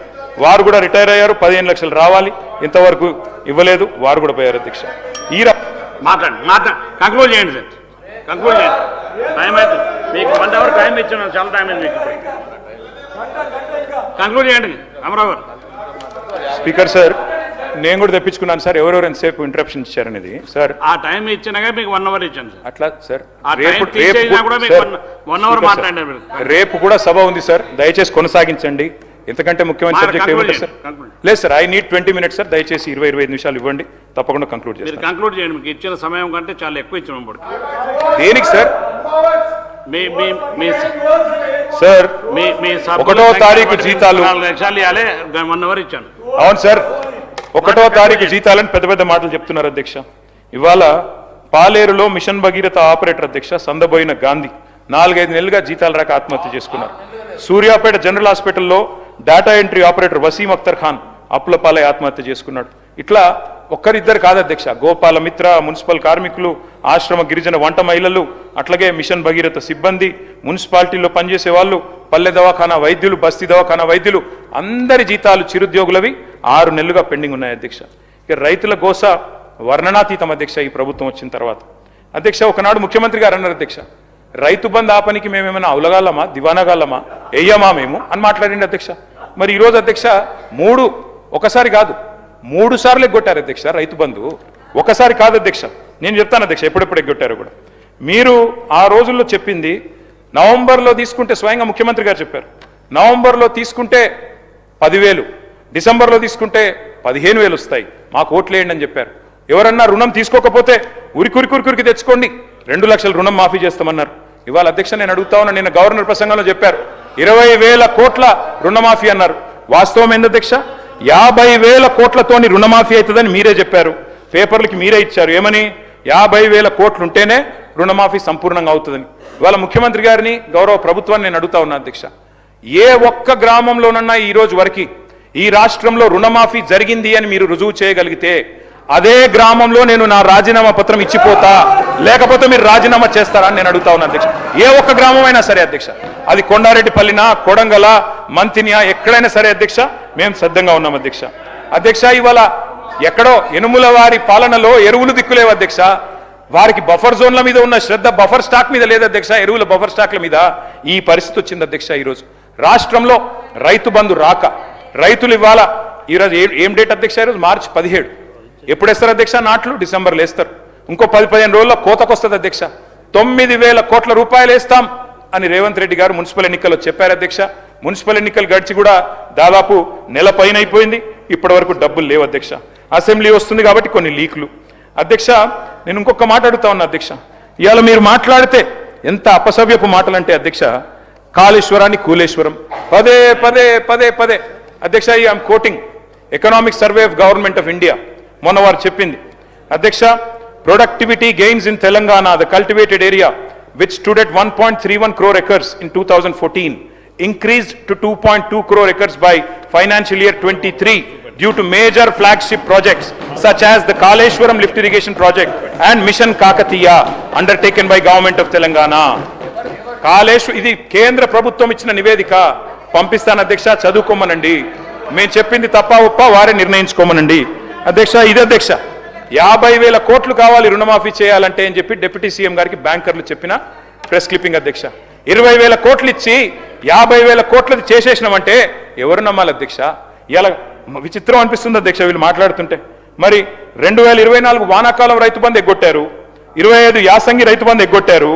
వారు కూడా రిటైర్ అయ్యారు, 15 లక్షలు రావాలి, ఇంతవరకు ఇవ్వలేదు, వారు కూడా పోయారు అధ్యక్ష. ఈ మాట్లాడండి, కంక్లూడ్ చేయండి సార్, కంక్లూడ్ చేయండి. టైం అయితే మీకు 1 అవర్ టైం ఇచ్చాను, చాలా టైం అయింది మీకు. కంక్లూడ్ చేయండి రామారావు గారు. స్పీకర్ సార్, నేను కూడా తెప్పించుకున్నాను సార్, ఎవరెవరు ఎంతసేపు ఇంటరప్షన్ ఇచ్చారనేది సార్. ఆ టైం ఇచ్చినాక మీకు 1 అవర్ ఇచ్చాను సార్. అట్లా సార్, రేపు కూడా సభ ఉంది సార్, దయచేసి కొనసాగించండి. ఎంతకంటే ముఖ్యమైన సబ్జెక్ట్ ఏమిటి సార్? లేదు sir, I need 20 minutes sir, దయచేసి 20-25 నిమిషాలు ఇవ్వండి, తప్పకుండా కంక్లూడ్ చేస్తాను. కంక్లూడ్ చేయండి, మీకు ఇచ్చిన సమయం కంటే చాలా ఎక్కువ ఇచ్చాము ఇప్పుడు. దేనికి సార్? సార్ మీ 1వ తారీఖు జీతాలు 4 లక్షలు ఇవ్వాలి, 1 అవర్ ఇచ్చాను. అవును సార్, 1వ తారీఖు జీతాలని పెద్ద పెద్ద మాటలు చెప్తున్నారు అధ్యక్ష. ఇవాళ పాలేరులో మిషన్ భగీరథ ఆపరేటర్ అధ్యక్ష సందబోయిన గాంధీ 4-5 నెలలుగా జీతాలు రాక ఆత్మహత్య చేసుకున్నారు. సూర్యాపేట జనరల్ హాస్పిటల్లో data entry operator Waseem Akhtar Khan అప్పులపాలై ఆత్మహత్య చేసుకున్నాడు. ఇట్లా ఒక్కరిద్దరు కాదు అధ్యక్ష, గోపాల మిత్ర, మున్సిపల్ కార్మికులు, ఆశ్రమ గిరిజన వంట మహిళలు, అట్లాగే మిషన్ భగీరథ సిబ్బంది, మున్సిపాలిటీలో పనిచేసే వాళ్ళు, పల్లె దవాఖానా వైద్యులు, బస్తీ దవాఖానా వైద్యులు, అందరి జీతాలు చిరుద్యోగులవి 6 నెలలుగా పెండింగ్ ఉన్నాయి అధ్యక్ష. ఇక రైతుల గోస వర్ణనాతీతం అధ్యక్ష ఈ ప్రభుత్వం వచ్చిన తర్వాత. అధ్యక్ష, ఒకనాడు ముఖ్యమంత్రి గారు అన్నారు అధ్యక్ష, రైతు బంధు ఆ పనికి మేమేమైనా అవలగాలమా, దివానగాలమా, వెయ్యమా మేము అని మాట్లాడింది అధ్యక్ష. మరి ఈరోజు అధ్యక్ష ఒకసారి కాదు 3 సార్లు ఎగ్గొట్టారు అధ్యక్ష రైతు బంధు. ఒకసారి కాదు అధ్యక్ష, నేను చెప్తాను అధ్యక్ష ఎప్పుడెప్పుడు ఎగ్గొట్టారు కూడా. మీరు ఆ రోజుల్లో చెప్పింది నవంబర్లో తీసుకుంటే, స్వయంగా ముఖ్యమంత్రి గారు చెప్పారు, నవంబర్లో తీసుకుంటే 10,000, డిసెంబర్లో తీసుకుంటే 15,000 వస్తాయి, మాకు ఓట్లేయండి అని చెప్పారు. ఎవరన్నా రుణం తీసుకోకపోతే ఉరికి తెచ్చుకోండి, 2 లక్షల రుణం మాఫీ చేస్తామన్నారు. ఇవాళ అధ్యక్ష నేను అడుగుతా ఉన్నా, నిన్న గవర్నర్ ప్రసంగంలో చెప్పారు 20,000 కోట్ల రుణమాఫీ అన్నారు. వాస్తవం ఏంది అధ్యక్ష? 50,000 కోట్లతోని రుణమాఫీ అవుతుందని మీరే చెప్పారు, పేపర్లకి మీరే ఇచ్చారు. ఏమని? 50,000 కోట్లు ఉంటేనే రుణమాఫీ సంపూర్ణంగా అవుతుందని. ఇవాళ ముఖ్యమంత్రి గారిని, గౌరవ ప్రభుత్వాన్ని నేను అడుగుతా ఉన్నా అధ్యక్ష, ఏ ఒక్క గ్రామంలోనన్నా ఈ రోజు వరకు ఈ రాష్ట్రంలో రుణమాఫీ జరిగింది అని మీరు రుజువు చేయగలిగితే అదే గ్రామంలో నేను నా రాజీనామా పత్రం ఇచ్చిపోతా, లేకపోతే మీరు రాజీనామా చేస్తారా అని నేను అడుగుతా ఉన్నా అధ్యక్ష. ఏ ఒక్క గ్రామం అయినా సరే అధ్యక్ష, అది కొండారెడ్డిపల్లినా, కొడంగల, మంతినియా, ఎక్కడైనా సరే అధ్యక్ష, మేము సిద్ధంగా ఉన్నాం అధ్యక్ష. అధ్యక్ష, ఇవాళ ఎక్కడో ఎనుముల వారి పాలనలో ఎరువులు దిక్కులేవు అధ్యక్ష. వారికి బఫర్ జోన్ల మీద ఉన్న శ్రద్ధ బఫర్ స్టాక్ మీద లేదు అధ్యక్ష, ఎరువుల బఫర్ స్టాక్ల మీద. ఈ పరిస్థితి వచ్చింది అధ్యక్ష. ఈరోజు రాష్ట్రంలో రైతు బంధు రాక రైతులు ఇవాళ ఈరోజు ఏం డేట్ అధ్యక్ష? ఈరోజు మార్చి 17. ఎప్పుడు వేస్తారు అధ్యక్ష? నాట్లు డిసెంబర్లో వేస్తారు. ఇంకో 10-15 రోజుల్లో కోతకు వస్తుంది అధ్యక్ష. 9,000 కోట్ల రూపాయలు వేస్తాం అని రేవంత్ రెడ్డి గారు మున్సిపల్ ఎన్నికల్లో చెప్పారు అధ్యక్ష. మున్సిపల్ ఎన్నికలు గడిచి కూడా దాదాపు నెల పైన అయిపోయింది, ఇప్పటి వరకు డబ్బులు లేవు అధ్యక్ష. అసెంబ్లీ వస్తుంది కాబట్టి కొన్ని లీకులు. అధ్యక్ష, నేను ఇంకొక మాట అడుగుతా ఉన్నా అధ్యక్ష. ఇవాళ మీరు మాట్లాడితే ఎంత అపసవ్యపు మాటలంటే అధ్యక్ష, కాళేశ్వరాన్ని కూలేశ్వరం పదే పదే పదే పదే అధ్యక్ష. I'm quoting economic survey of government of India మొన్న వారు చెప్పింది అధ్యక్ష. Productivity gains in Telangana, the cultivated area which stood at 1.31 crore acres in 2014 increased to 2.2 crore acres by financial year 23 due to major flagship projects such as the Kaleshwaram lift irrigation project and Mission Kakatiya undertaken by government of Telangana. ఇది కేంద్ర ప్రభుత్వం ఇచ్చిన నివేదిక, పంపిస్తాను అధ్యక్ష, చదువుకోమనండి. మేము చెప్పింది తప్ప ఒప్ప వారే నిర్ణయించుకోమనండి అధ్యక్ష. ఇది అధ్యక్ష 50,000 కోట్లు కావాలి రుణమాఫీ చేయాలంటే అని చెప్పి డిప్యూటీ సీఎం గారికి బ్యాంకర్లు చెప్పిన ప్రెస్ క్లిప్పింగ్ అధ్యక్ష. 20,000 కోట్లు ఇచ్చి 50,000 కోట్లది చేసేసినామంటే ఎవరు నమ్మాలి అధ్యక్ష? ఇలా విచిత్రం అనిపిస్తుంది అధ్యక్ష వీళ్ళు మాట్లాడుతుంటే. మరి 2024 వానాకాలం రైతు బంధు ఎగ్గొట్టారు, 25 యాసంగి రైతు బంధు ఎగ్గొట్టారు,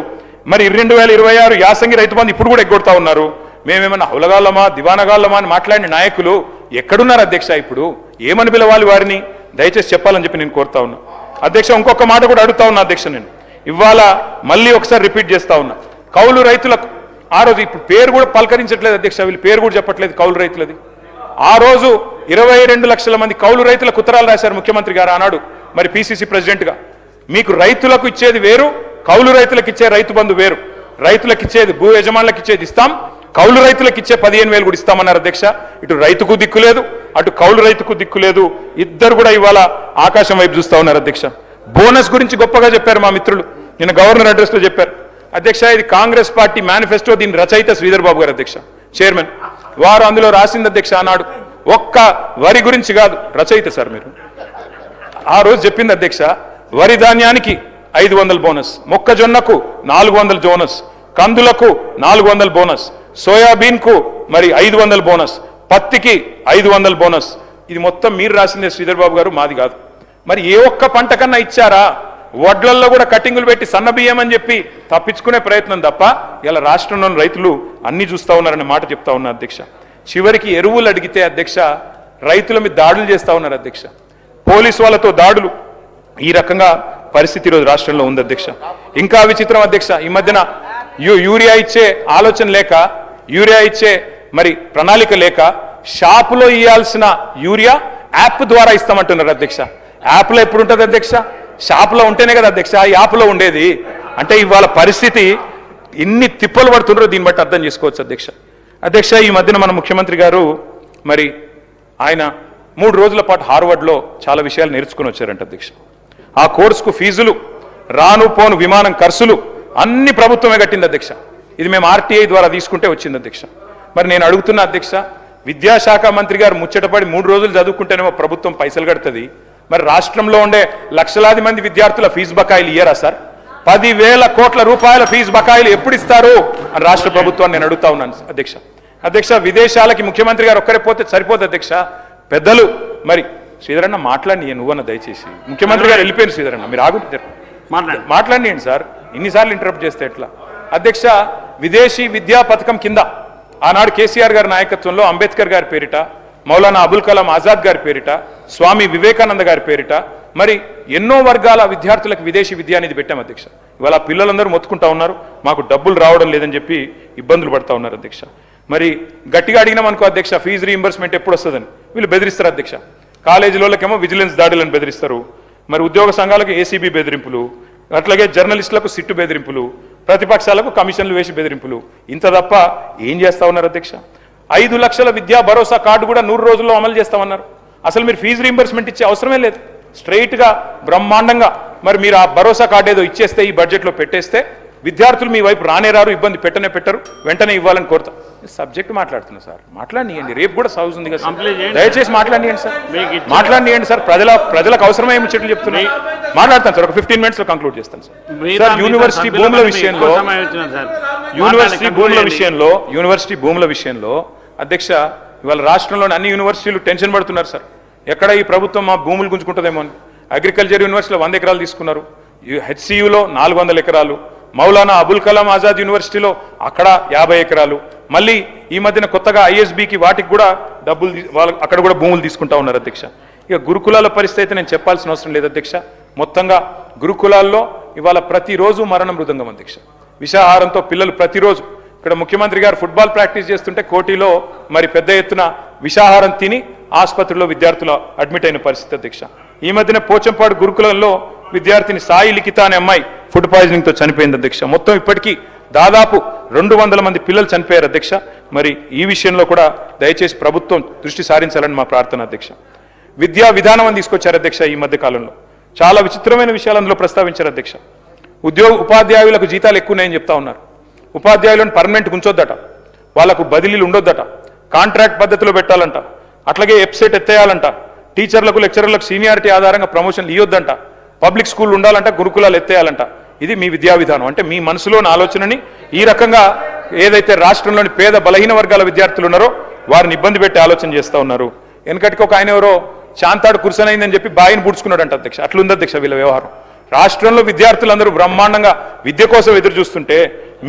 మరి 2026 యాసంగి రైతు బంధు ఇప్పుడు కూడా ఎగ్గొడతా ఉన్నారు. మేమేమన్నా హౌలగాళ్ళమా దివానగాళ్ళమా అని మాట్లాడిన నాయకులు ఎక్కడున్నారు అధ్యక్ష? ఇప్పుడు ఏమని పిలవాలి వారిని? దయచేసి చెప్పాలని చెప్పి నేను కోరుతా ఉన్నా అధ్యక్ష. ఇంకొక మాట కూడా అడుగుతా ఉన్నా అధ్యక్ష. నేను ఇవాళ మళ్ళీ ఒకసారి రిపీట్ చేస్తా ఉన్నా. కౌలు రైతులకు ఆ రోజు, ఇప్పుడు పేరు కూడా పలకరించట్లేదు అధ్యక్ష, వీళ్ళు పేరు కూడా చెప్పట్లేదు కౌలు రైతులది. ఆ రోజు 22 లక్షల మంది కౌలు రైతులకు ఉత్తరాలు రాశారు ముఖ్యమంత్రి గారు ఆనాడు, మరి పిసిసి ప్రెసిడెంట్గా. మీకు రైతులకు ఇచ్చేది వేరు, కౌలు రైతులకు ఇచ్చే రైతు బంధు వేరు. రైతులకు ఇచ్చేది, భూ యజమానులకు ఇచ్చేది ఇస్తాం, కౌలు రైతులకు ఇచ్చే 15,000 కూడా ఇస్తామన్నారు అధ్యక్ష. ఇటు రైతుకు దిక్కు లేదు, అటు కౌలు రైతుకు దిక్కు లేదు. ఇద్దరు కూడా ఇవాళ ఆకాశం వైపు చూస్తా ఉన్నారు అధ్యక్ష. బోనస్ గురించి గొప్పగా చెప్పారు మా మిత్రులు, నిన్న గవర్నర్ అడ్రస్ లో చెప్పారు అధ్యక్ష. ఇది కాంగ్రెస్ పార్టీ మేనిఫెస్టో, దీని రచయిత శ్రీధర్ బాబు గారు అధ్యక్ష, చైర్మన్. వారు అందులో రాసింది అధ్యక్ష ఆనాడు. ఒక్క వరి గురించి కాదు, రచయిత సార్ మీరు. ఆ రోజు చెప్పింది అధ్యక్ష, వరి ధాన్యానికి 500 బోనస్, మొక్కజొన్నకు 400 బోనస్, కందులకు 400 బోనస్, సోయాబీన్ కు మరి 500 బోనస్, పత్తికి 500 బోనస్. ఇది మొత్తం మీరు రాసిందే శ్రీధర్ బాబు గారు, మాది కాదు. మరి ఏ ఒక్క పంట కన్నా ఇచ్చారా? వడ్లల్లో కూడా కటింగులు పెట్టి సన్న బియ్యం అని చెప్పి తప్పించుకునే ప్రయత్నం తప్ప ఇలా రాష్ట్రంలోని రైతులు అన్ని చూస్తా ఉన్నారనే మాట చెప్తా ఉన్నా అధ్యక్ష. చివరికి ఎరువులు అడిగితే అధ్యక్ష రైతుల మీద దాడులు చేస్తా ఉన్నారు అధ్యక్ష. పోలీసు వాళ్ళతో దాడులు. ఈ రకంగా పరిస్థితి ఈరోజు రాష్ట్రంలో ఉంది అధ్యక్ష. ఇంకా విచిత్రం అధ్యక్ష, ఈ మధ్యన యూరియా ఇచ్చే ఆలోచన లేక, యూరియా ఇచ్చే మరి ప్రణాళిక లేక, షాపులో ఇవ్వాల్సిన యూరియా యాప్ ద్వారా ఇస్తామంటున్నారు అధ్యక్ష. యాప్లో ఎప్పుడు ఉంటుంది అధ్యక్ష? షాపులో ఉంటేనే కదా అధ్యక్ష యాప్లో ఉండేది. అంటే ఇవాళ పరిస్థితి ఎన్ని తిప్పలు పడుతున్నారో దీన్ని బట్టి అర్థం చేసుకోవచ్చు అధ్యక్ష. అధ్యక్ష, ఈ మధ్యన మన ముఖ్యమంత్రి గారు మరి ఆయన 3 రోజుల పాటు హార్వర్డ్లో చాలా విషయాలు నేర్చుకుని వచ్చారంట అధ్యక్ష. ఆ కోర్సుకు ఫీజులు, రాను పోను విమానం ఖర్చులు అన్ని ప్రభుత్వమే కట్టింది అధ్యక్ష. ఇది మేము ఆర్టీఐ ద్వారా తీసుకుంటే వచ్చింది అధ్యక్ష. మరి నేను అడుగుతున్నా అధ్యక్ష, విద్యాశాఖ మంత్రి గారు ముచ్చటపడి 3 రోజులు చదువుకుంటేనేమో ప్రభుత్వం పైసలు కడుతుంది, మరి రాష్ట్రంలో ఉండే లక్షలాది మంది విద్యార్థుల ఫీజు బకాయిలు ఇయ్యరా సార్? 10,000 కోట్ల రూపాయల ఫీజు బకాయిలు ఎప్పుడు ఇస్తారు అని రాష్ట్ర ప్రభుత్వాన్ని నేను అడుగుతా ఉన్నాను అధ్యక్ష. అధ్యక్ష, విదేశాలకి ముఖ్యమంత్రి గారు ఒక్కరే పోతే సరిపోదు అధ్యక్ష. పెద్దలు మరి శ్రీధరన్న మాట్లాడి నువ్వన్న దయచేసి. ముఖ్యమంత్రి గారు వెళ్ళిపోయారు శ్రీధరన్న, మీరు ఆగుతారు మాట్లాడియండి సార్, ఇన్నిసార్లు ఇంటరప్ట్ చేస్తే ఎట్లా? అధ్యక్ష, విదేశీ విద్యా పథకం కింద ఆనాడు కేసీఆర్ గారి నాయకత్వంలో అంబేద్కర్ గారి పేరిట, మౌలానా అబుల్ కలాం ఆజాద్ గారి పేరిట, స్వామి వివేకానంద గారి పేరిట మరి ఎన్నో వర్గాల విద్యార్థులకు విదేశీ విద్య అనేది పెట్టాం అధ్యక్ష. ఇవాళ పిల్లలందరూ మొత్తుకుంటా ఉన్నారు, మాకు డబ్బులు రావడం లేదని చెప్పి ఇబ్బందులు పడతా ఉన్నారు అధ్యక్ష. మరి గట్టిగా అడిగినాం అనుకో అధ్యక్ష, ఫీజు రీయింబర్స్మెంట్ ఎప్పుడు వస్తుందని వీళ్ళు బెదిరిస్తారు అధ్యక్ష. కాలేజీలోకేమో విజిలెన్స్ దాడులను బెదిరిస్తారు, మరి ఉద్యోగ సంఘాలకు ఏసీబీ బెదిరింపులు, అట్లాగే జర్నలిస్టులకు సిట్టు బెదిరింపులు, ప్రతిపక్షాలకు కమిషన్లు వేసి బెదిరింపులు. ఇంత తప్ప ఏం చేస్తా ఉన్నారు అధ్యక్ష? 5 లక్షల విద్యా భరోసా కార్డు కూడా 100 రోజుల్లో అమలు చేస్తామన్నారు. అసలు మీరు ఫీజు రీయింబర్స్మెంట్ ఇచ్చే అవసరమే లేదు. స్ట్రైట్గా బ్రహ్మాండంగా మరి మీరు ఆ భరోసా కార్డు ఏదో ఇచ్చేస్తే, ఈ బడ్జెట్లో పెట్టేస్తే విద్యార్థులు మీ వైపు రానే రారు, ఇబ్బంది పెట్టనే పెట్టరు, వెంటనే ఇవ్వాలని కోరుతాం. సబ్జెక్ట్ మాట్లాడుతున్నా సార్, మాట్లాడియండి. రేపు కూడా సౌజ్ ఉంది కదా Complete సార్, చేయండి. దయచేసి మాట్లాడియండి సార్, మీకు ఇచ్చిన- మాట్లాడియండి సార్. ప్రజలకు అవసరమే ముచ్చట్లు చెప్తున్నా, మాట్లాడతాను సార్. ఒక 15 minutes లో కంక్లూడ్ చేస్తాను సార్. సార్ యూనివర్సిటీ భూముల విషయంలో యూనివర్సిటీ భూముల విషయంలో అధ్యక్ష, ఇవాళ రాష్ట్రంలోని అన్ని యూనివర్సిటీలు టెన్షన్ పడుతున్నారు సార్. ఎక్కడ ఈ ప్రభుత్వం మా భూములు గుంజుకుంటుందేమో అని. అగ్రికల్చర్ యూనివర్సిటీలో 100 ఎకరాలు తీసుకున్నారు, హెచ్సియులో 400 ఎకరాలు, మౌలానా అబుల్ కలాం ఆజాద్ యూనివర్సిటీలో అక్కడ 50 ఎకరాలు, మళ్ళీ ఈ మధ్యన కొత్తగా ఐఎస్బికి వాటికి కూడా డబ్బులు వాళ్ళు అక్కడ కూడా భూములు తీసుకుంటా ఉన్నారు అధ్యక్ష. ఇక గురుకులాల పరిస్థితి అయితే నేను చెప్పాల్సిన అవసరం లేదు అధ్యక్ష. మొత్తంగా గురుకులాల్లో ఇవాళ ప్రతిరోజు మరణ మృదంగం అధ్యక్ష. విషాహారంతో పిల్లలు ప్రతిరోజు, ఇక్కడ ముఖ్యమంత్రి గారు ఫుట్బాల్ ప్రాక్టీస్ చేస్తుంటే కోటిలో మరి పెద్ద ఎత్తున విషాహారం తిని ఆసుపత్రిలో విద్యార్థులు అడ్మిట్ అయిన పరిస్థితి అధ్యక్ష. ఈ మధ్యన పోచంపాడు గురుకులంలో విద్యార్థిని సాయి లిఖిత అనే అమ్మాయి ఫుడ్ పాయిజనింగ్ తో చనిపోయింది అధ్యక్ష. మొత్తం ఇప్పటికీ దాదాపు 200 మంది పిల్లలు చనిపోయారు అధ్యక్ష. మరి ఈ విషయంలో కూడా దయచేసి ప్రభుత్వం దృష్టి సారించాలని మా ప్రార్థన అధ్యక్ష. విద్యా విధానం అని తీసుకొచ్చారు అధ్యక్ష. ఈ మధ్య కాలంలో చాలా విచిత్రమైన విషయాలు అందులో ప్రస్తావించారు అధ్యక్ష. ఉపాధ్యాయులకు జీతాలు ఎక్కువన్నాయని చెప్తా ఉన్నారు. ఉపాధ్యాయులను పర్మనెంట్ ఉంచొద్దట, వాళ్లకు బదిలీలు ఉండొద్దట, కాంట్రాక్ట్ పద్ధతిలో పెట్టాలంట, అట్లాగే వెబ్సైట్ ఎత్తేయాలంట, టీచర్లకు లెక్చరర్లకు సీనియారిటీ ఆధారంగా ప్రమోషన్లు ఇవ్వొద్దంట, పబ్లిక్ స్కూల్ ఉండాలంట, గురుకులాలు ఎత్తేయాలంట. ఇది మీ విద్యా విధానం అంటే మీ మనసులోని ఆలోచనని ఈ రకంగా ఏదైతే రాష్ట్రంలోని పేద బలహీన వర్గాల విద్యార్థులు ఉన్నారో వారిని ఇబ్బంది పెట్టి ఆలోచన చేస్తూ ఉన్నారు. వెనకటికి ఒక ఆయన ఎవరో చాంతాడు కుర్సనైందని చెప్పి బాయిని పుడుచుకున్నాడంట అధ్యక్ష. అట్లుంది అధ్యక్ష వీళ్ళ వ్యవహారం. రాష్ట్రంలో విద్యార్థులందరూ బ్రహ్మాండంగా విద్య కోసం ఎదురు చూస్తుంటే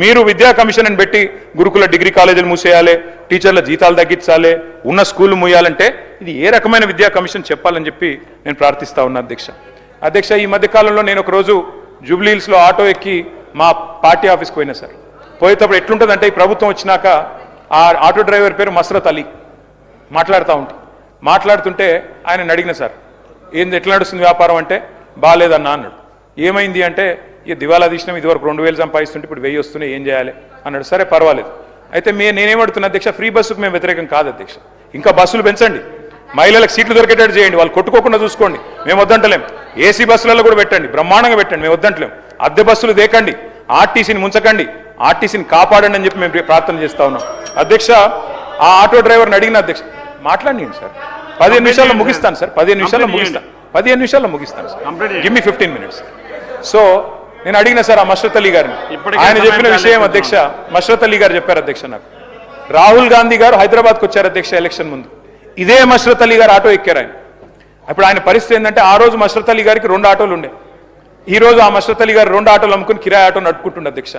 మీరు విద్యా కమిషన్ అని పెట్టి గురుకుల డిగ్రీ కాలేజీలు మూసేయాలి, టీచర్ల జీతాలు తగ్గించాలి, ఉన్న స్కూళ్ళు మూయాలంటే ఇది ఏ రకమైన విద్యా కమిషన్ చెప్పాలని చెప్పి నేను ప్రార్థిస్తా ఉన్నా అధ్యక్ష. అధ్యక్ష, ఈ మధ్య కాలంలో నేను ఒకరోజు జూబ్లీహిల్స్లో ఆటో ఎక్కి మా పార్టీ ఆఫీస్కి పోయినా సార్. పోయేటప్పుడు ఎట్లుంటుందంటే ఈ ప్రభుత్వం వచ్చినాక ఆ ఆటో డ్రైవర్ పేరు మస్రత్ అలీ. మాట్లాడుతుంటే ఆయన అడిగిన సార్, ఏంది ఎట్లా నడుస్తుంది వ్యాపారం అంటే బాగాలేదన్నా అన్నాడు. ఏమైంది అంటే ఇక దివాలా తీసినాం, ఇదివరకు 2000 సంపాదిస్తుంటే ఇప్పుడు 1000 వస్తున్నాయి, ఏం చేయాలి అన్నాడు. సరే పర్వాలేదు. అయితే నేనేమడుతున్నా అధ్యక్ష, ఫ్రీ బస్సుకు మేము వ్యతిరేకం కాదు అధ్యక్ష. ఇంకా బస్సులు పెంచండి, మహిళలకు సీట్లు దొరికేటట్టు చేయండి, వాళ్ళు కొట్టుకోకుండా చూసుకోండి, మేము వద్దంటలేం. ఏసీ బస్సులలో కూడా పెట్టండి, బ్రహ్మాండంగా పెట్టండి, మేము వద్దంటలేం. అద్దె బస్సులు దేకండి, ఆర్టీసీని ముంచకండి, ఆర్టీసీని కాపాడండి అని చెప్పి మేము ప్రార్థన చేస్తా ఉన్నాం అధ్యక్ష. ఆ ఆటో డ్రైవర్ని అడిగిన అధ్యక్ష, మాట్లాడియండి సార్, 15 నిమిషాల్లో ముగిస్తాను సార్, 15 నిమిషాల్లో ముగిస్తాను sir, give me 15 minutes. So నేను అడిగిన సార్ ఆ మష్రత్ అలీ గారిని, ఆయన చెప్పిన విషయం అధ్యక్ష, మష్రత్ అలీ గారు చెప్పారు అధ్యక్ష, నాకు రాహుల్ గాంధీ గారు హైదరాబాద్కి వచ్చారు అధ్యక్ష ఎలక్షన్ ముందు, ఇదే మష్రత్ అలీ గారు ఆటో ఎక్కారు ఆయన. అప్పుడు ఆయన పరిస్థితి ఏంటంటే ఆ రోజు మష్రత్ అలీ గారికి 2 ఆటోలు ఉండే, ఈ రోజు ఆ మష్రత్ అలీ గారు 2 ఆటోలు అమ్ముకుని కిరాయి ఆటో నడుపుకుంటుండే అధ్యక్ష.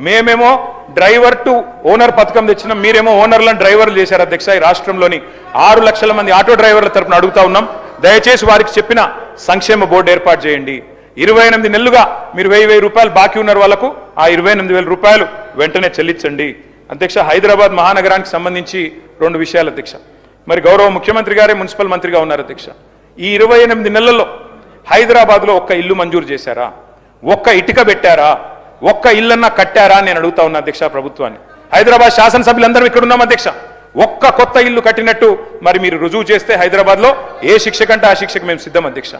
మేమేమో డ్రైవర్ టు ఓనర్ పథకం తెచ్చినాం, మీరేమో ఓనర్లను డ్రైవర్లు చేశారు అధ్యక్ష. ఈ రాష్ట్రంలోని 6 లక్షల మంది ఆటో డ్రైవర్ల తరపున అడుగుతా ఉన్నాం, దయచేసి వారికి చెప్పిన సంక్షేమ బోర్డు ఏర్పాటు చేయండి. 28 నెలలుగా మీరు 1000 రూపాయలు బాకీ ఉన్నారు వాళ్ళకు, ఆ 28,000 రూపాయలు వెంటనే చెల్లించండి అధ్యక్ష. హైదరాబాద్ మహానగరానికి సంబంధించి 2 విషయాలు అధ్యక్ష. మరి గౌరవ ముఖ్యమంత్రి గారే మున్సిపల్ మంత్రిగా ఉన్నారు అధ్యక్ష. ఈ 28 నెలల్లో హైదరాబాద్లో ఒక్క ఇల్లు మంజూరు చేశారా, ఒక్క ఇటుక పెట్టారా, ఒక్క ఇల్లన్నా కట్టారా అని నేను అడుగుతా ఉన్నా అధ్యక్ష ప్రభుత్వాన్ని. హైదరాబాద్ శాసనసభ్యులందరూ ఇక్కడ ఉన్నాం అధ్యక్ష. ఒక్క కొత్త ఇల్లు కట్టినట్టు మరి మీరు రుజువు చేస్తే హైదరాబాద్లో ఏ శిక్ష కంటే ఆ శిక్షకు మేము సిద్ధం అధ్యక్ష.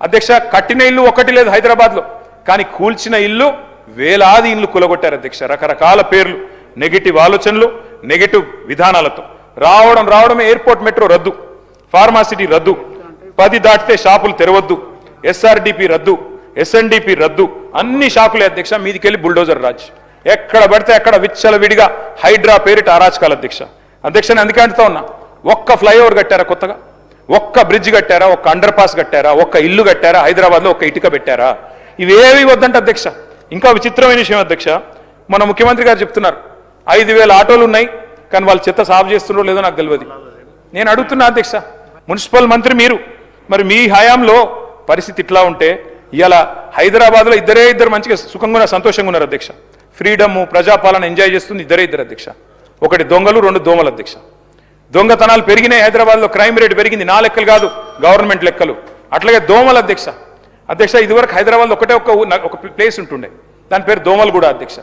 అధ్యక్ష, కట్టిన ఇల్లు ఒకటి లేదు హైదరాబాద్లో, కానీ కూల్చిన ఇల్లు వేలాది ఇల్లు కూలగొట్టారు అధ్యక్ష. రకరకాల పేర్లు, నెగిటివ్ ఆలోచనలు, నెగిటివ్ విధానాలతో రావడమే ఎయిర్పోర్ట్ మెట్రో రద్దు, ఫార్మాసిటీ రద్దు, 10 దాటితే షాపులు తెరవద్దు, ఎస్ఆర్డిపి రద్దు, ఎస్ఎన్డిపి రద్దు, అన్ని షాకులే అధ్యక్ష. మీదికెళ్ళి బుల్డోజర్ రాజ్, ఎక్కడ పడితే అక్కడ విచ్చలవిడిగా హైడ్రా పేరిట అరాచకాలు అధ్యక్ష. అధ్యక్షని అందుకే అంటుతా ఉన్నా, ఒక్క ఫ్లైఓవర్ కట్టారా కొత్తగా, ఒక్క బ్రిడ్జ్ కట్టారా, ఒక్క అండర్ పాస్ కట్టారా, ఒక్క ఇల్లు కట్టారా, హైదరాబాద్లో ఒక్క ఇటుక పెట్టారా? ఇవేవి వద్దంట అధ్యక్ష. ఇంకా విచిత్రమైన విషయం అధ్యక్ష, మన ముఖ్యమంత్రి గారు చెప్తున్నారు 5,000 ఆటోలు ఉన్నాయి, కానీ వాళ్ళు చెత్త సాగు చేస్తున్నారో లేదో నాకు తెలియదు. నేను అడుగుతున్నా అధ్యక్ష, మున్సిపల్ మంత్రి మీరు, మరి మీ హయాంలో పరిస్థితి ఇట్లా ఉంటే ఇలా హైదరాబాద్లో ఇద్దరు మంచిగా సుఖంగా సంతోషంగా ఉన్నారు అధ్యక్ష. ఫ్రీడమ్, ప్రజాపాలన ఎంజాయ్ చేస్తుంది ఇద్దరు అధ్యక్ష. ఒకటి దొంగలు, 2 దోమలు అధ్యక్ష. దొంగతనాలు పెరిగినాయి హైదరాబాద్లో, క్రైమ్ రేట్ పెరిగింది, నా లెక్కలు కాదు గవర్నమెంట్ లెక్కలు. అట్లాగే దోమలు అధ్యక్ష. ఇదివరకు హైదరాబాద్లో ఒక ప్లేస్ ఉంటుండే, దాని పేరు దోమలగూడ అధ్యక్ష.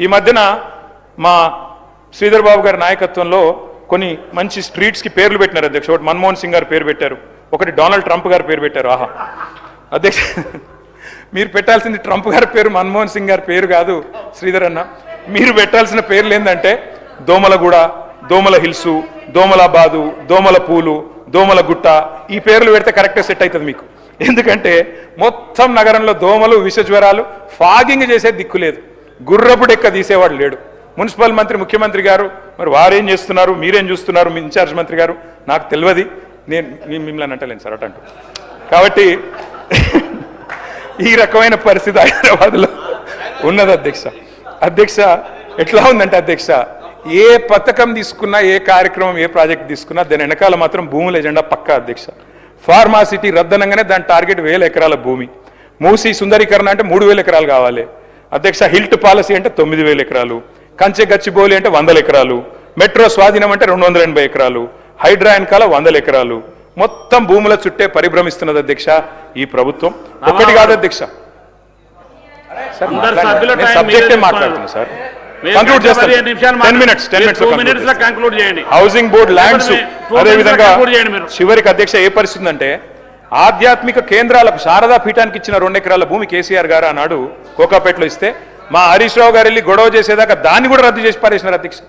ఈ మధ్యన మా శ్రీధర్ బాబు గారి నాయకత్వంలో కొన్ని మంచి స్ట్రీట్స్కి పేర్లు పెట్టినారు అధ్యక్ష. ఒకటి మన్మోహన్ సింగ్ గారు పేరు పెట్టారు, ఒకటి డొనాల్డ్ ట్రంప్ గారు పేరు పెట్టారు. ఆహా అధ్యక్ష, మీరు పెట్టాల్సింది ట్రంప్ గారి పేరు, మన్మోహన్ సింగ్ గారి పేరు కాదు శ్రీధర్ అన్న. మీరు పెట్టాల్సిన పేర్లు ఏంటంటే దోమలగూడ, దోమల హిల్సు, దోమలాబాదు, దోమల పూలు, దోమల గుట్ట, ఈ పేర్లు పెడితే కరెక్ట్గా సెట్ అవుతుంది మీకు. ఎందుకంటే మొత్తం నగరంలో దోమలు, విష జ్వరాలు, ఫాగింగ్ చేసే దిక్కు లేదు, గుర్రపు డెక్క తీసేవాడు లేడు. మున్సిపల్ మంత్రి, ముఖ్యమంత్రి గారు మరి వారేం చేస్తున్నారు, మీరేం చూస్తున్నారు, మీ ఇన్ఛార్జ్ మంత్రి గారు నాకు తెలియదు, నేను మిమ్మల్ని అంటలేను సార్ అటంటూ. కాబట్టి ఈ రకమైన పరిస్థితి హైదరాబాద్లో ఉన్నది అధ్యక్ష. అధ్యక్ష ఎట్లా ఉందంటే అధ్యక్ష, ఏ పథకం తీసుకున్నా, ఏ కార్యక్రమం, ఏ ప్రాజెక్ట్ తీసుకున్నా దాని వెనకాల మాత్రం భూముల ఎజెండా పక్కా అధ్యక్ష. ఫార్మాసిటీ రద్దనంగానే దాని టార్గెట్ 1000 ఎకరాల భూమి. మూసి సుందరీకరణ అంటే 3000 ఎకరాలు కావాలి అధ్యక్ష. హిల్ట్ పాలసీ అంటే 9000 ఎకరాలు. కంచె గచ్చిబౌలి అంటే 100 ఎకరాలు. మెట్రో స్వాధీనం అంటే 280 ఎకరాలు. హైడ్రా వెనకాల 100 ఎకరాలు. మొత్తం భూముల చుట్టే పరిభ్రమిస్తున్నది అధ్యక్ష ఈ ప్రభుత్వం. ఒకటి కాదు అధ్యక్ష. సబ్జెక్టే మాట్లాడుతున్నా సార్. కంక్లూడ్ చేస్తాను. 10 minutes కంక్లూడ్ చేయండి. హౌసింగ్ బోర్డు ల్యాండ్స్, అదేవిధంగా చివరికి అధ్యక్ష ఏ పరిస్థితి అంటే ఆధ్యాత్మిక కేంద్రాలకు శారదా పీఠానికి ఇచ్చిన 2 ఎకరాల భూమి కేసీఆర్ గారు ఆనాడు కోకాపేటలో ఇస్తే మా హరీష్ రావు గారు వెళ్ళి గొడవ చేసేదాకా దాన్ని కూడా రద్దు చేసి పారేసినారు అధ్యక్ష.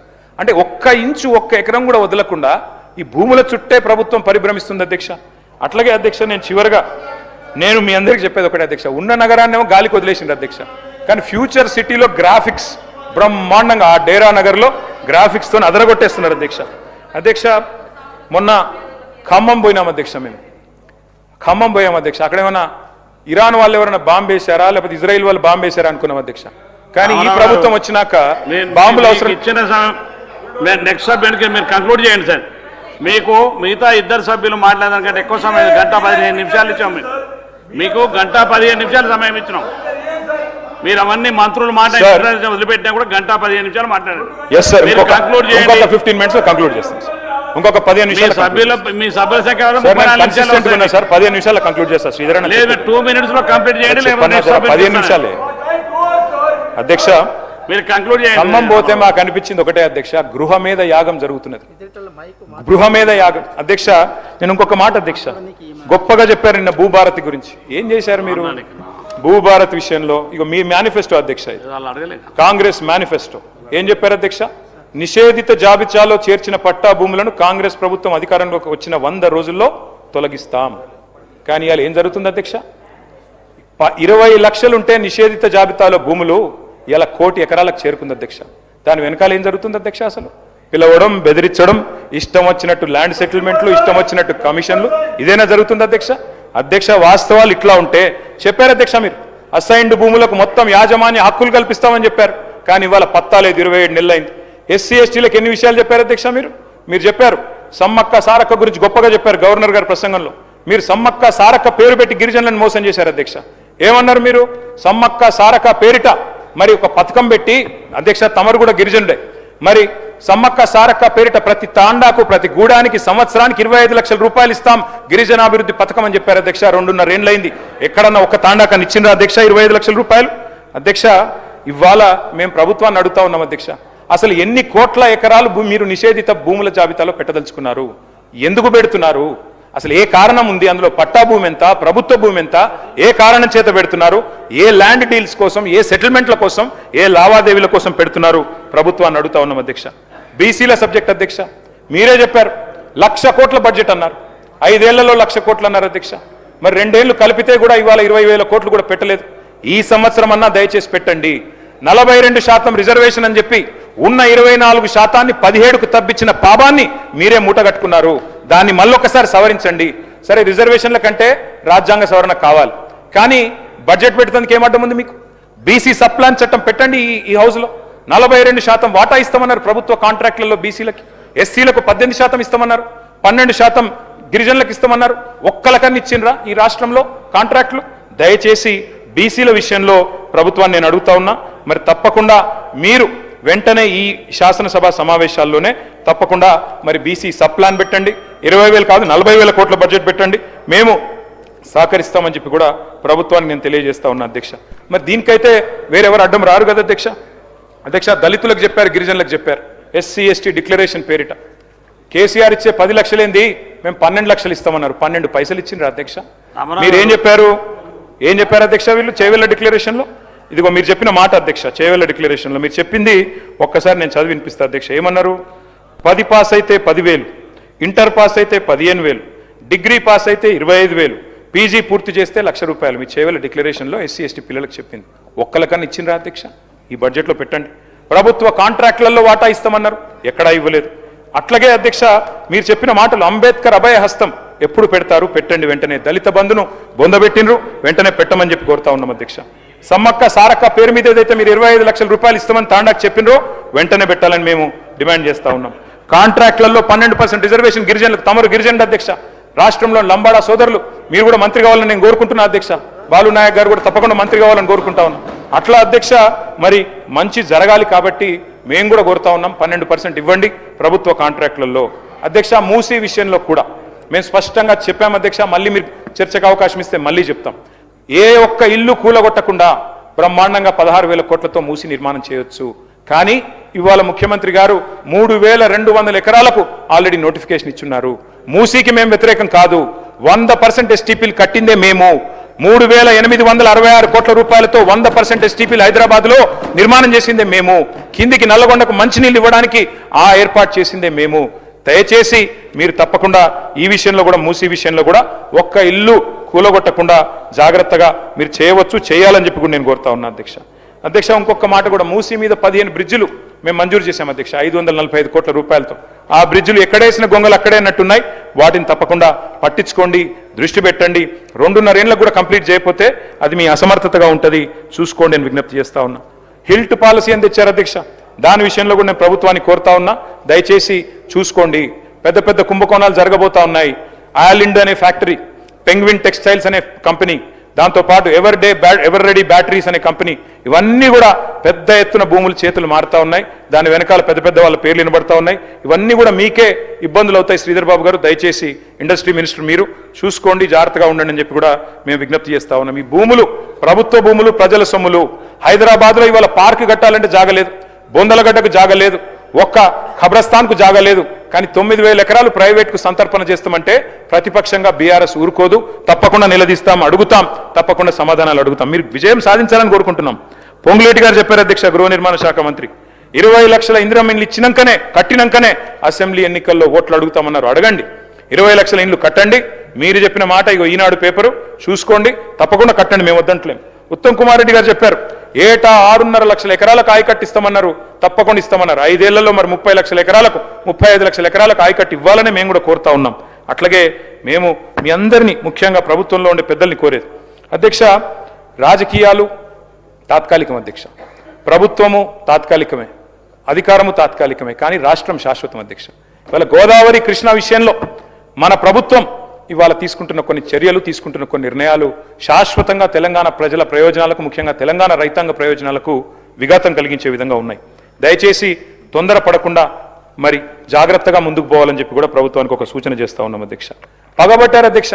అంటే 1 ఇంచు 1 ఎకరం కూడా వదలకుండా ఈ భూముల చుట్టే ప్రభుత్వం పరిభ్రమిస్తుంది అధ్యక్ష. అట్లాగే అధ్యక్ష నేను మీ అందరికీ చెప్పేది ఒకటే అధ్యక్ష, ఉన్న నగరాన్నేమో గాలికి వదిలేసింది అధ్యక్ష. కానీ ఫ్యూచర్ సిటీలో గ్రాఫిక్స్ బ్రహ్మాండంగా ఆ డేరా నగర్లో గ్రాఫిక్స్తో అదరగొట్టేస్తున్నారు అధ్యక్ష. అధ్యక్ష మొన్న ఖమ్మం పోయినాం అధ్యక్ష. మేము ఖమ్మం పోయాం అధ్యక్ష. అక్కడ ఏమైనా ఇరాన్ వాళ్ళు ఎవరైనా బాంబు వేశారా, లేకపోతే ఇజ్రాయిల్ వాళ్ళు బాంబు వేశారా అనుకున్నాం అధ్యక్ష. కానీ ఈ ప్రభుత్వం వచ్చినాక బాంబులు అవసరం. ఇచ్చిన నెక్స్ట్ సబ్జెక్ట్కి మీరు కంక్లూడ్ చేయండి సార్. మీకు మిగతా 2 సభ్యులు మాట్లాడడానికంటే ఎక్కువ సమయం, 1:15 నిమిషాలు ఇచ్చాం. మీకు 1:15 నిమిషాలు సమయం ఇచ్చినాం. మీరు అవన్నీ మంత్రులు మాట్లాడి వదిలిపెట్టినా కూడా 1:15 నిమిషాలు మాట్లాడారు. కంక్లూడ్ చేయండి. 15 minutes కంక్లూడ్ చేస్తాం. ఇంకొక 15 నిమిషాలు మీ సభ్యుల సంఖ్య సార్ 15 నిమిషాలు కంక్లూడ్ చేస్తారు. శ్రీధరన్ లేదు, 2 minutes లో కంప్లీట్ చేయండి. 15 నిమిషాలే అధ్యక్ష. మీరు కంక్లూడ్ చేయండి. ఖమ్మం పోతే మాకు అనిపించింది ఒకటే అధ్యక్ష, గృహ మీద యాగం జరుగుతున్నది. గృహ మీద యాగం అధ్యక్ష. నేను ఇంకొక మాట అధ్యక్ష, గొప్పగా చెప్పారు నిన్న భూభారతి గురించి. ఏం చేశారు మీరు భూభారత్ విషయంలో? ఇక మీ మేనిఫెస్టో అధ్యక్ష, కాంగ్రెస్ మేనిఫెస్టో ఏం చెప్పారు అధ్యక్ష? నిషేధిత జాబితాలో చేర్చిన పట్టా భూములను కాంగ్రెస్ ప్రభుత్వం అధికారంలోకి వచ్చిన 100 రోజుల్లో తొలగిస్తాం. కానీ ఇవాళ ఏం జరుగుతుంది అధ్యక్ష? 20 లక్షలుంటే నిషేధిత జాబితాలో భూములు ఇలా 1 కోటి ఎకరాలకు చేరుకుంది అధ్యక్ష. దాని వెనకాల ఏం జరుగుతుంది అధ్యక్ష? అసలు పిలవడం, బెదిరించడం, ఇష్టం వచ్చినట్టు ల్యాండ్ సెటిల్మెంట్లు, ఇష్టం వచ్చినట్టు కమిషన్లు, ఇదేనా జరుగుతుంది అధ్యక్ష? అధ్యక్ష వాస్తవాలు ఇట్లా ఉంటే చెప్పారు అధ్యక్ష. మీరు అసైన్డ్ భూములకు మొత్తం యాజమాన్య హక్కులు కల్పిస్తామని చెప్పారు. కానీ ఇవాళ పత్తా లేదు. 27 నెలలు అయింది. ఎస్సీ ఎస్టీలకు ఎన్ని విషయాలు చెప్పారు అధ్యక్ష? మీరు చెప్పారు సమ్మక్క సారక్క గురించి గొప్పగా చెప్పారు గవర్నర్ గారి ప్రసంగంలో. మీరు సమ్మక్క సారక్క పేరు పెట్టి గిరిజనులను మోసం చేశారు అధ్యక్ష. ఏమన్నారు మీరు? సమ్మక్క సారక్క పేరిట మరి ఒక పథకం పెట్టి అధ్యక్ష, తమరు కూడా గిరిజనుడే, మరి సమ్మక్క సారక్క పేరిట ప్రతి తాండాకు, ప్రతి గూడానికి సంవత్సరానికి 25 లక్షల రూపాయలు ఇస్తాం గిరిజనాభివృద్ధి పథకం అని చెప్పారు అధ్యక్ష. 2.5 ఏళ్ళైంది. ఎక్కడన్నా ఒక తాండాకని ఇచ్చిండ్రా అధ్యక్ష 25 లక్షల రూపాయలు? అధ్యక్ష ఇవాళ మేము ప్రభుత్వాన్ని అడుగుతా ఉన్నాం అధ్యక్ష, అసలు ఎన్ని కోట్ల ఎకరాలు మీరు నిషేధిత భూముల జాబితాలో పెట్టదలుచుకున్నారు? ఎందుకు పెడుతున్నారు? అసలు ఏ కారణం ఉంది అందులో? పట్టా భూమి ఎంత, ప్రభుత్వ భూమి ఎంత, ఏ కారణం చేత పెడుతున్నారు? ఏ ల్యాండ్ డీల్స్ కోసం, ఏ సెటిల్మెంట్ల కోసం, ఏ లావాదేవీల కోసం పెడుతున్నారు? ప్రభుత్వాన్ని అడుగుతా ఉన్నాం అధ్యక్ష. బీసీల సబ్జెక్ట్ అధ్యక్ష, మీరే చెప్పారు 1,00,000 కోట్ల బడ్జెట్ అన్నారు. 5 ఏళ్లలో 1,00,000 కోట్లు అన్నారు అధ్యక్ష. మరి 2 ఏళ్లు కలిపితే కూడా ఇవాళ 20,000 కోట్లు కూడా పెట్టలేదు. ఈ సంవత్సరం అన్నా దయచేసి పెట్టండి. 42% రిజర్వేషన్ అని చెప్పి ఉన్న 24% 17కు తప్పించిన పాపాన్ని మీరే మూటగట్టుకున్నారు. దాన్ని మళ్ళొకసారి సవరించండి. సరే, రిజర్వేషన్ల కంటే రాజ్యాంగ సవరణ కావాలి, కానీ బడ్జెట్ పెట్టడానికి ఏమడ్డం ఉంది మీకు? బీసీ సప్లాన్ చట్టం పెట్టండి. ఈ హౌస్లో 42% వాటా ఇస్తామన్నారు ప్రభుత్వ కాంట్రాక్టులలో బీసీలకి. ఎస్సీలకు 18% ఇస్తామన్నారు, 12% గిరిజనులకు ఇస్తామన్నారు. ఒక్కలకన్నా ఇచ్చిండ్రా ఈ రాష్ట్రంలో కాంట్రాక్టులు? దయచేసి బీసీల విషయంలో ప్రభుత్వాన్ని నేను అడుగుతా ఉన్నా. మరి తప్పకుండా మీరు వెంటనే ఈ శాసనసభ సమావేశాల్లోనే తప్పకుండా మరి బీసీ సప్లాన్ పెట్టండి. 20,000 కాదు 40,000 కోట్ల బడ్జెట్ పెట్టండి. మేము సహకరిస్తామని చెప్పి కూడా ప్రభుత్వానికి నేను తెలియజేస్తా ఉన్నా అధ్యక్ష. మరి దీనికైతే వేరెవరు అడ్డం రారు కదా అధ్యక్ష. అధ్యక్ష దళితులకు చెప్పారు, గిరిజనులకు చెప్పారు. ఎస్సీ ఎస్టీ డిక్లరేషన్ పేరిట కేసీఆర్ ఇచ్చే 10 లక్షలేంది, మేము 12 లక్షలు ఇస్తామన్నారు. 12 పైసలు ఇచ్చిండ్రు అధ్యక్ష. మీరేం చెప్పారు? ఏం చెప్పారు అధ్యక్ష? వీళ్ళు చేవెళ్ళ డిక్లరేషన్లో ఇదిగో మీరు చెప్పిన మాట అధ్యక్ష, చేవెళ్ళ డిక్లరేషన్లో మీరు చెప్పింది ఒక్కసారి నేను చదివి వినిపిస్తా అధ్యక్ష. ఏమన్నారు? 10 పాస్ అయితే 10,000, ఇంటర్ పాస్ అయితే 15,000, డిగ్రీ పాస్ అయితే 25,000, పీజీ పూర్తి చేస్తే ₹1,00,000 మీ చేవెళ్ళ డిక్లరేషన్లో ఎస్సీ ఎస్టీ పిల్లలకు చెప్పింది. ఒక్కలకన్నా ఇచ్చిండ్రా అధ్యక్ష? ఈ బడ్జెట్లో పెట్టండి. ప్రభుత్వ కాంట్రాక్టులలో వాటా ఇస్తామన్నారు, ఎక్కడా ఇవ్వలేదు. అట్లాగే అధ్యక్ష మీరు చెప్పిన మాటలు, అంబేద్కర్ అభయ హస్తం ఎప్పుడు పెడతారు? పెట్టండి వెంటనే. దళిత బంధును బొందబెట్టినరు, వెంటనే పెట్టమని చెప్పి కోరుతా ఉన్నాం అధ్యక్ష. సమ్మక్క సారక్క పేరు మీద ఏదైతే మీరు 25 లక్షల రూపాయలు ఇస్తామని తాండాకు చెప్పినరో వెంటనే పెట్టాలని మేము డిమాండ్ చేస్తా ఉన్నాం. కాంట్రాక్టులలో 12% రిజర్వేషన్ గిరిజనులకు, తమరు గిరిజనుడు అధ్యక్ష, రాష్ట్రంలో లంబాడా సోదరులు మీరు కూడా మంత్రి కావాలని నేను కోరుకుంటున్నా అధ్యక్ష. బాలు నాయక్ గారు కూడా తప్పకుండా మంత్రి కావాలని కోరుకుంటా ఉన్నాం. అట్లా అధ్యక్ష మరి మంచి జరగాలి కాబట్టి మేము కూడా కోరుతా ఉన్నాం, 12% ఇవ్వండి ప్రభుత్వ కాంట్రాక్టులలో. అధ్యక్ష మూసీ విషయంలో కూడా మేము స్పష్టంగా చెప్పాం అధ్యక్ష, మళ్ళీ మీరు చర్చకు అవకాశం ఇస్తే మళ్ళీ చెప్తాం. ఏ ఒక్క ఇల్లు కూలగొట్టకుండా బ్రహ్మాండంగా 16,000 కోట్లతో మూసి నిర్మాణం చేయొచ్చు. కానీ ఇవాళ ముఖ్యమంత్రి గారు 3,200 ఎకరాలకు ఆల్రెడీ నోటిఫికేషన్ ఇచ్చున్నారు. మూసీకి మేము వ్యతిరేకం కాదు, 100% ఎస్టీపీలు కట్టిందే మేము. 3,866 కోట్ల రూపాయలతో 100% ఎస్టీపీలు హైదరాబాద్ లో నిర్మాణం చేసిందే మేము. కిందికి నల్లగొండకు మంచినీళ్ళు ఇవ్వడానికి ఆ ఏర్పాటు చేసిందే మేము. దయచేసి మీరు తప్పకుండా ఈ విషయంలో కూడా, మూసీ విషయంలో కూడా ఒక్క ఇల్లు కూలగొట్టకుండా జాగ్రత్తగా మీరు చేయవచ్చు, చేయాలని చెప్పి కూడా నేను కోరుతా ఉన్నా అధ్యక్ష. అధ్యక్ష ఇంకొక మాట కూడా, మూసీ మీద 15 బ్రిడ్జిలు మేము మంజూరు చేశాం అధ్యక్ష, 545 కోట్ల రూపాయలతో. ఆ బ్రిడ్జిలు ఎక్కడేసిన గొంగలు అక్కడే అన్నట్టున్నాయి, వాటిని తప్పకుండా పట్టించుకోండి, దృష్టి పెట్టండి. 2.5 ఏళ్ళకు కూడా కంప్లీట్ చేయకపోతే అది మీ అసమర్థతగా ఉంటుంది, చూసుకోండి అని విజ్ఞప్తి చేస్తా ఉన్నా. హిల్ట్ పాలసీ అని తెచ్చారు అధ్యక్ష, దాని విషయంలో కూడా నేను ప్రభుత్వాన్ని కోరుతా ఉన్నా, దయచేసి చూసుకోండి. పెద్ద పెద్ద కుంభకోణాలు జరగబోతా ఉన్నాయి. ఆయిలిండ్ అనే ఫ్యాక్టరీ, పెంగ్విన్ టెక్స్టైల్స్ అనే కంపెనీ, దాంతోపాటు ఎవర్ రెడీ బ్యాటరీస్ అనే కంపెనీ, ఇవన్నీ కూడా పెద్ద ఎత్తున భూములు చేతులు మారుతా ఉన్నాయి. దాని వెనకాల పెద్ద పెద్ద వాళ్ళ పేర్లు వినబడతా ఉన్నాయి. ఇవన్నీ కూడా మీకే ఇబ్బందులు అవుతాయి శ్రీధర్ బాబు గారు, దయచేసి ఇండస్ట్రీ మినిస్టర్ మీరు చూసుకోండి, జాగ్రత్తగా ఉండండి అని చెప్పి కూడా మేము విజ్ఞప్తి చేస్తా ఉన్నాం. ఈ భూములు ప్రభుత్వ భూములు, ప్రజల సొమ్ములు. హైదరాబాద్లో ఇవాళ పార్కు కట్టాలంటే జాగలేదు, బొందలగడ్డకు జాగలేదు, ఒక్క ఖబ్రస్థాన్కు జాగలేదు. కానీ 9,000 ఎకరాలు ప్రైవేట్కు సంతర్పణ చేస్తామంటే ప్రతిపక్షంగా బీఆర్ఎస్ ఊరుకోదు, తప్పకుండా నిలదీస్తాం, అడుగుతాం, తప్పకుండా సమాధానాలు అడుగుతాం. మీరు విజయం సాధించాలని కోరుకుంటున్నాం. పొంగులేటి గారు చెప్పారు అధ్యక్ష, గృహ నిర్మాణ శాఖ మంత్రి, 20 లక్షల ఇందిరమ్మ ఇండ్లు ఇచ్చినాకనే, కట్టినాకనే అసెంబ్లీ ఎన్నికల్లో ఓట్లు అడుగుతామన్నారు. అడగండి, 20 లక్షల ఇండ్లు కట్టండి. మీరు చెప్పిన మాట ఇగో ఈనాడు పేపరు చూసుకోండి, తప్పకుండా కట్టండి, మేము వద్దంటలేం. ఉత్తమ్ కుమార్ రెడ్డి గారు చెప్పారు, ఏటా 6.5 లక్షల ఎకరాలకు ఆయకట్టు ఇస్తామన్నారు, తప్పకుండా ఇస్తామన్నారు. 5 ఏళ్లలో మరి 30 లక్షల ఎకరాలకు, 35 లక్షల ఎకరాలకు ఆయకట్టు ఇవ్వాలని మేము కూడా కోరుతా ఉన్నాం. అట్లాగే మేము మీ అందరినీ, ముఖ్యంగా ప్రభుత్వంలో ఉండే పెద్దల్ని కోరేది అధ్యక్ష, రాజకీయాలు తాత్కాలికం అధ్యక్ష, ప్రభుత్వము తాత్కాలికమే, అధికారము తాత్కాలికమే, కానీ రాష్ట్రం శాశ్వతం అధ్యక్ష. ఇవాళ గోదావరి కృష్ణా విషయంలో మన ప్రభుత్వం ఇవాళ తీసుకుంటున్న కొన్ని చర్యలు, తీసుకుంటున్న కొన్ని నిర్ణయాలు శాశ్వతంగా తెలంగాణ ప్రజల ప్రయోజనాలకు, ముఖ్యంగా తెలంగాణ రైతాంగ ప్రయోజనాలకు విఘాతం కలిగించే విధంగా ఉన్నాయి. దయచేసి తొందరపడకుండా మరి జాగ్రత్తగా ముందుకు పోవాలని చెప్పి కూడా ప్రభుత్వానికి ఒక సూచన చేస్తా ఉన్నాం అధ్యక్ష. పగబట్టారు అధ్యక్ష,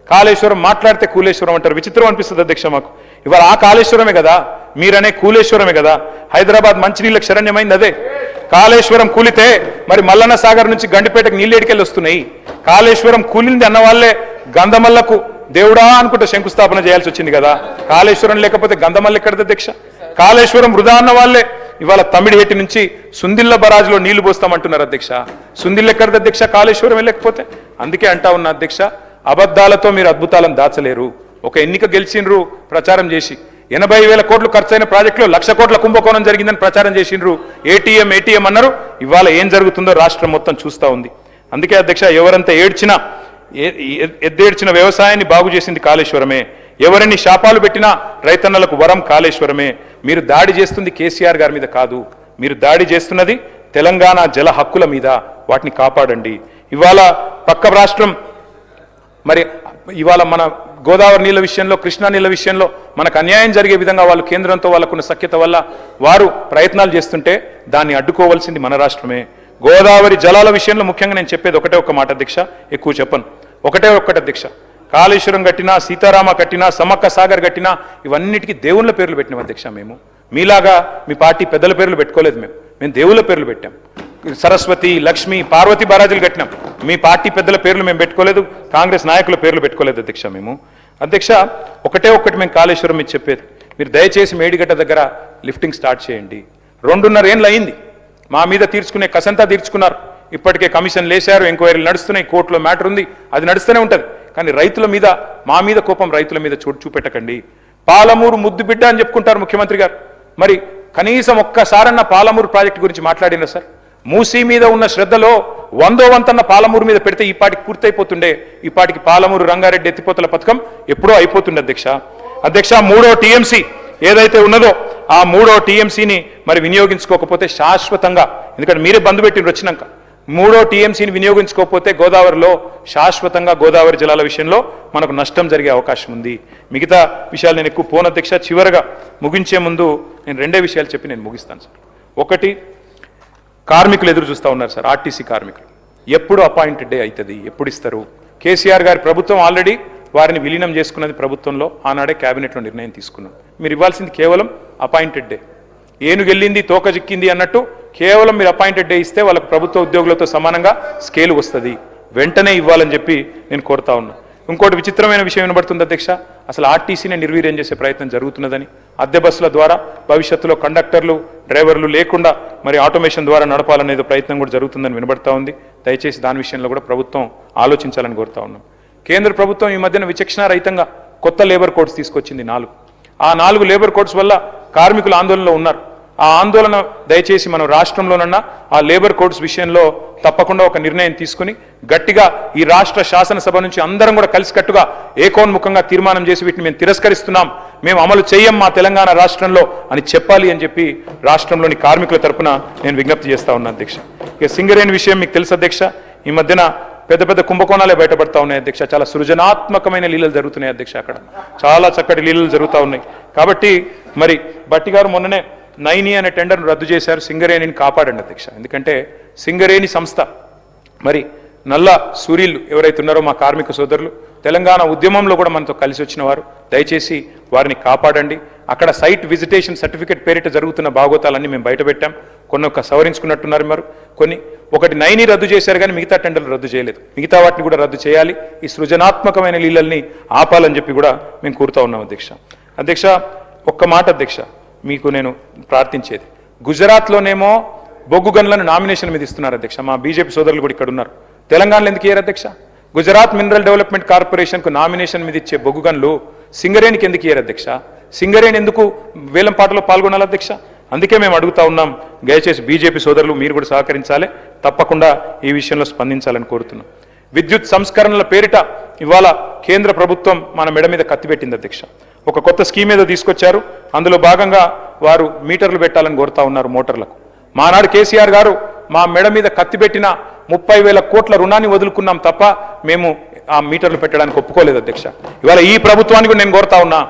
కాళేశ్వరం మాట్లాడితే కూలేశ్వరం అంటారు, విచిత్రం అనిపిస్తుంది అధ్యక్ష మాకు. ఇవాళ ఆ కాళేశ్వరమే కదా, మీరనే కూలేశ్వరమే కదా. హైదరాబాద్ మంచినీళ్ళకి శరణ్యమైంది అదే. కాళేశ్వరం కూలితే మరి మల్లన్న సాగర్ నుంచి గండిపేటకు నీళ్ళు ఎడికెళ్ళి వస్తున్నాయి. కాళేశ్వరం కూలింది అన్న వాళ్ళే గంధమల్లకు దేవుడా అనుకుంటే శంకుస్థాపన చేయాల్సి వచ్చింది కదా. కాళేశ్వరం లేకపోతే గంధమల్ల ఎక్కడది అధ్యక్ష? కాళేశ్వరం వృధా అన్న వాళ్ళే ఇవాళ తమిడిహెట్టి నుంచి సుందిల్ల బరాజ్లో నీళ్లు పోస్తామంటున్నారు అధ్యక్ష. సుందిల్ల ఎక్కడది అధ్యక్ష? కాళేశ్వరం లేకపోతే. అందుకే అంటా ఉన్న అధ్యక్ష, అబద్ధాలతో మీరు అద్భుతాలను దాచలేరు. ఒక ఎన్నిక గెలిచిండ్రు ప్రచారం చేసి, 80,000 కోట్లు ఖర్చైన ప్రాజెక్టులో 1,00,000 కోట్ల కుంభకోణం జరిగిందని ప్రచారం చేసిండ్రు. ఏటీఎం అన్నారు. ఇవాళ ఏం జరుగుతుందో రాష్ట్రం మొత్తం చూస్తూ ఉంది. అందుకే అధ్యక్ష, ఎవరంతా ఏడ్చినా, ఎద్దేడ్చిన వ్యవసాయాన్ని బాగు చేసింది కాళేశ్వరమే. ఎవరిని శాపాలు పెట్టినా రైతన్నలకు వరం కాళేశ్వరమే. మీరు దాడి చేస్తుంది కేసీఆర్ గారి మీద కాదు, మీరు దాడి చేస్తున్నది తెలంగాణ జల హక్కుల మీద. వాటిని కాపాడండి. ఇవాళ పక్క రాష్ట్రం మరి ఇవాళ మన గోదావరి నీళ్ళ విషయంలో, కృష్ణా నీళ్ళ విషయంలో మనకు అన్యాయం జరిగే విధంగా వాళ్ళు కేంద్రంతో వాళ్ళకున్న సఖ్యత వల్ల వారు ప్రయత్నాలు చేస్తుంటే దాన్ని అడ్డుకోవాల్సింది మన రాష్ట్రమే. గోదావరి జలాల విషయంలో ముఖ్యంగా నేను చెప్పేది ఒకటే ఒక్క మాట అధ్యక్ష, ఎక్కువ చెప్పను. ఒకటే ఒక్కటి అధ్యక్ష, కాళేశ్వరం కట్టినా, సీతారామ కట్టినా, సమ్మక్క సాగర్ కట్టినా ఇవన్నిటికీ దేవుళ్ళ పేర్లు పెట్టినాం అధ్యక్ష. మేము మీలాగా మీ పార్టీ పెద్దల పేర్లు పెట్టుకోలేదు. మేము దేవుళ్ళ పేర్లు పెట్టాం. సరస్వతి, లక్ష్మి, పార్వతి బారాజులు కట్టినాం. మీ పార్టీ పెద్దల పేర్లు మేము పెట్టుకోలేదు, కాంగ్రెస్ నాయకుల పేర్లు పెట్టుకోలేదు అధ్యక్ష. మేము అధ్యక్ష ఒకటే ఒక్కటి మేము కాళేశ్వరం మీద చెప్పేది, మీరు దయచేసి మేడిగడ్డ దగ్గర లిఫ్టింగ్ స్టార్ట్ చేయండి. 2.5 ఏళ్ళు అయింది. మా మీద తీర్చుకునే కసంతా తీర్చుకున్నారు. ఇప్పటికే కమిషన్ లేశారు, ఎంక్వైరీలు నడుస్తున్నాయి, కోర్టులో మ్యాటర్ ఉంది, అది నడుస్తూనే ఉంటుంది. కానీ రైతుల మీద, మా మీద కోపం రైతుల మీద చూపెట్టకండి. పాలమూరు ముద్దు బిడ్డ అని చెప్పుకుంటారు ముఖ్యమంత్రి గారు. మరి కనీసం ఒక్కసారన్న పాలమూరు ప్రాజెక్టు గురించి మాట్లాడినా సార్? మూసీ మీద ఉన్న శ్రద్ధలో 100వ వంతన్న పాలమూరు మీద పెడితే ఈ పాటికి పూర్తయిపోతుండే. ఈ పాటికి పాలమూరు రంగారెడ్డి ఎత్తిపోతల పథకం ఎప్పుడో అయిపోతుండే అధ్యక్ష. 3వ టీఎంసీ ఏదైతే ఉన్నదో ఆ 3వ టీఎంసీని మరి వినియోగించుకోకపోతే శాశ్వతంగా, ఎందుకంటే మీరే బంధు పెట్టిన వచ్చినాక, 3వ టీఎంసీని వినియోగించుకోకపోతే గోదావరిలో శాశ్వతంగా గోదావరి జలాల విషయంలో మనకు నష్టం జరిగే అవకాశం ఉంది. మిగతా విషయాలు నేను ఎక్కువ పోను అధ్యక్ష. చివరగా ముగించే ముందు నేను 2 విషయాలు చెప్పి నేను ముగిస్తాను సార్. ఒకటి, కార్మికులు ఎదురు చూస్తూ ఉన్నారు సార్. ఆర్టీసీ కార్మికులు ఎప్పుడు అపాయింటెడ్ డే అవుతుంది, ఎప్పుడు ఇస్తారు? కేసీఆర్ గారి ప్రభుత్వం ఆల్రెడీ వారిని విలీనం చేసుకున్నది ప్రభుత్వంలో, ఆనాడే క్యాబినెట్లో నిర్ణయం తీసుకున్నాం. మీరు ఇవ్వాల్సింది కేవలం అపాయింటెడ్ డే. ఏనుగెళ్ళింది తోక చిక్కింది అన్నట్టు కేవలం మీరు అపాయింటెడ్ డే ఇస్తే వాళ్ళకు ప్రభుత్వ ఉద్యోగులతో సమానంగా స్కేల్ వస్తుంది. వెంటనే ఇవ్వాలని చెప్పి నేను కోరుతా ఉన్నా. ఇంకోటి విచిత్రమైన విషయం వినబడుతుంది అధ్యక్ష, అసలు ఆర్టీసీని నిర్వీర్యం చేసే ప్రయత్నం జరుగుతున్నదని. అద్దె బస్సుల ద్వారా భవిష్యత్తులో కండక్టర్లు, డ్రైవర్లు లేకుండా మరి ఆటోమేషన్ ద్వారా నడపాలనేది ప్రయత్నం కూడా జరుగుతుందని వినబడతా ఉంది. దయచేసి దాని విషయంలో కూడా ప్రభుత్వం ఆలోచించాలని కోరుతా ఉన్నాం. కేంద్ర ప్రభుత్వం ఈ మధ్యన విచక్షణారహితంగా కొత్త లేబర్ కోడ్స్ తీసుకొచ్చింది 4. ఆ 4 లేబర్ కోడ్స్ వల్ల కార్మికులు ఆందోళనలో ఉన్నారు. ఆ ఆందోళన దయచేసి మనం రాష్ట్రంలోనన్నా ఆ లేబర్ కోడ్స్ విషయంలో తప్పకుండా ఒక నిర్ణయం తీసుకుని గట్టిగా ఈ రాష్ట్ర శాసనసభ నుంచి అందరం కూడా కలిసికట్టుగా ఏకోన్ముఖంగా తీర్మానం చేసి వీటిని మేము తిరస్కరిస్తున్నాం, మేము అమలు చేయం మా తెలంగాణ రాష్ట్రంలో అని చెప్పాలి అని చెప్పి రాష్ట్రంలోని కార్మికుల తరపున నేను విజ్ఞప్తి చేస్తా ఉన్నాను అధ్యక్ష. ఇక సింగరేణి విషయం మీకు తెలుసు అధ్యక్ష, ఈ మధ్యన పెద్ద పెద్ద కుంభకోణాలే బయటపడతా ఉన్నాయి అధ్యక్ష. చాలా సృజనాత్మకమైన లీలలు జరుగుతున్నాయి అధ్యక్ష. అక్కడ చాలా చక్కటి లీలలు జరుగుతూ ఉన్నాయి. కాబట్టి మరి భట్టి గారు మొన్ననే 9E అనే టెండర్ను రద్దు చేశారు. సింగరేణిని కాపాడండి అధ్యక్ష. ఎందుకంటే సింగరేణి సంస్థ మరి నల్ల సూర్యులు ఎవరైతే ఉన్నారో మా కార్మిక సోదరులు, తెలంగాణ ఉద్యమంలో కూడా మనతో కలిసి వచ్చిన వారు, దయచేసి వారిని కాపాడండి. అక్కడ సైట్ విజిటేషన్ సర్టిఫికేట్ పేరిట జరుగుతున్న భాగోతాలన్నీ మేము బయటపెట్టాం. కొన్ని సవరించుకున్నట్టున్నారు మరి ఒకటి 9E రద్దు చేశారు కానీ మిగతా టెండర్లు రద్దు చేయలేదు. మిగతా వాటిని కూడా రద్దు చేయాలి. ఈ సృజనాత్మకమైన లీలల్ని ఆపాలని చెప్పి కూడా మేము కోరుతా ఉన్నాం అధ్యక్ష. అధ్యక్ష ఒక్క మాట అధ్యక్ష, మీకు నేను ప్రార్థించేది, గుజరాత్లోనేమో బొగ్గు గనులను నామినేషన్ మీద ఇస్తున్నారు అధ్యక్ష. మా బీజేపీ సోదరులు కూడా ఇక్కడ ఉన్నారు. తెలంగాణలో ఎందుకు ఇయ్యారు అధ్యక్ష? గుజరాత్ మినరల్ డెవలప్మెంట్ కార్పొరేషన్కు నామినేషన్ మీద ఇచ్చే బొగ్గు గనులు సింగరేణికి ఎందుకు ఇయ్యారు అధ్యక్ష? సింగరేణి ఎందుకు వేలంపాటలో పాల్గొనాలి అధ్యక్ష? అందుకే మేము అడుగుతా ఉన్నాం, దయచేసి బీజేపీ సోదరులు మీరు కూడా సహకరించాలి, తప్పకుండా ఈ విషయంలో స్పందించాలని కోరుతున్నాం. విద్యుత్ సంస్కరణల పేరిట ఇవాళ కేంద్ర ప్రభుత్వం మన మెడ మీద కత్తిపెట్టింది అధ్యక్ష. ఒక కొత్త స్కీమ్ ఏదో తీసుకొచ్చారు. అందులో భాగంగా వారు మీటర్లు పెట్టాలని కోరుతా ఉన్నారు మోటార్లకు. మానాడు కేసీఆర్ గారు మా మెడ మీద కత్తిపెట్టిన 30,000 కోట్ల రుణాన్ని వదులుకున్నాం తప్ప మేము ఆ మీటర్లు పెట్టడానికి ఒప్పుకోలేదు అధ్యక్ష. ఇవాళ ఈ ప్రభుత్వానికి నేను కోరుతా ఉన్నా,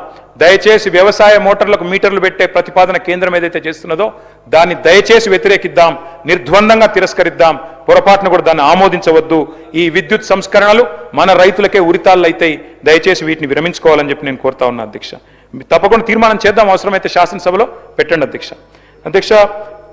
దయచేసి వ్యవసాయ మోటార్లకు మీటర్లు పెట్టే ప్రతిపాదన కేంద్రం ఏదైతే చేస్తున్నదో దాన్ని దయచేసి వ్యతిరేకిద్దాం, నిర్ద్వందంగా తిరస్కరిద్దాం. పొరపాటును కూడా దాన్ని ఆమోదించవద్దు. ఈ విద్యుత్ సంస్కరణలు మన రైతులకే ఉరితాళ్ళు అవుతాయి. దయచేసి వీటిని విరమించుకోవాలని చెప్పి నేను కోరుతా ఉన్నా అధ్యక్ష. తప్పకుండా తీర్మానం చేద్దాం, అవసరమైతే శాసనసభలో పెట్టండి అధ్యక్ష. అధ్యక్ష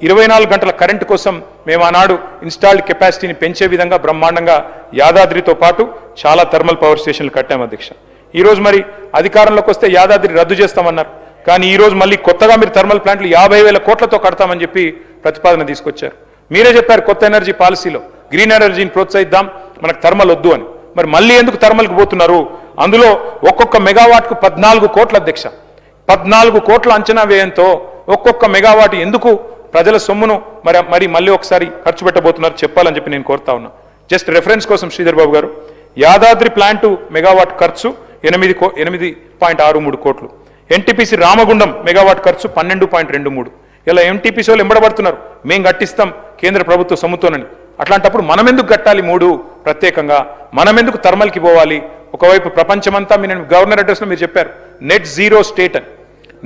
24 గంటల కరెంటు కోసం మేము ఆనాడు ఇన్స్టాల్డ్ కెపాసిటీని పెంచే విధంగా బ్రహ్మాండంగా యాదాద్రితో పాటు చాలా థర్మల్ పవర్ స్టేషన్లు కట్టాం అధ్యక్ష. ఈరోజు మరి అధికారంలోకి వస్తే యాదాద్రి రద్దు చేస్తామన్నారు. కానీ ఈరోజు మళ్ళీ కొత్తగా మీరు థర్మల్ ప్లాంట్లు 50,000 కోట్లతో కడతామని చెప్పి ప్రతిపాదన తీసుకొచ్చారు. మీరే చెప్పారు కొత్త ఎనర్జీ పాలసీలో గ్రీన్ ఎనర్జీని ప్రోత్సహిద్దాం, మనకు థర్మల్ వద్దు అని. మరి మళ్ళీ ఎందుకు థర్మల్కి పోతున్నారు? అందులో ఒక్కొక్క మెగావాట్కు 14 కోట్ల అధ్యక్ష. 14 కోట్ల అంచనా వ్యయంతో ఒక్కొక్క మెగావాట్ ఎందుకు ప్రజల సొమ్మును మరి మళ్ళీ ఒకసారి ఖర్చు పెట్టబోతున్నారు చెప్పాలని చెప్పి నేను కోరుతా ఉన్నా. జస్ట్ రెఫరెన్స్ కోసం శ్రీధర్ బాబు గారు, యాదాద్రి ప్లాంటు మెగావాట్ ఖర్చు 8.63 కోట్లు. ఎన్టీపీసీ రామగుండం మెగావాట్ ఖర్చు 12.23. ఇలా ఎంటీపీసీ వాళ్ళు ఎంబడబడుతున్నారు, మేము కట్టిస్తాం కేంద్ర ప్రభుత్వ సొమ్ముతోనని. అట్లాంటప్పుడు మనం ఎందుకు కట్టాలి 3 ప్రత్యేకంగా? మనం ఎందుకు థర్మల్కి పోవాలి? ఒకవైపు ప్రపంచమంతా నేను గవర్నర్ అడ్రస్లో మీరు చెప్పారు నెట్ జీరో స్టేట్ అని.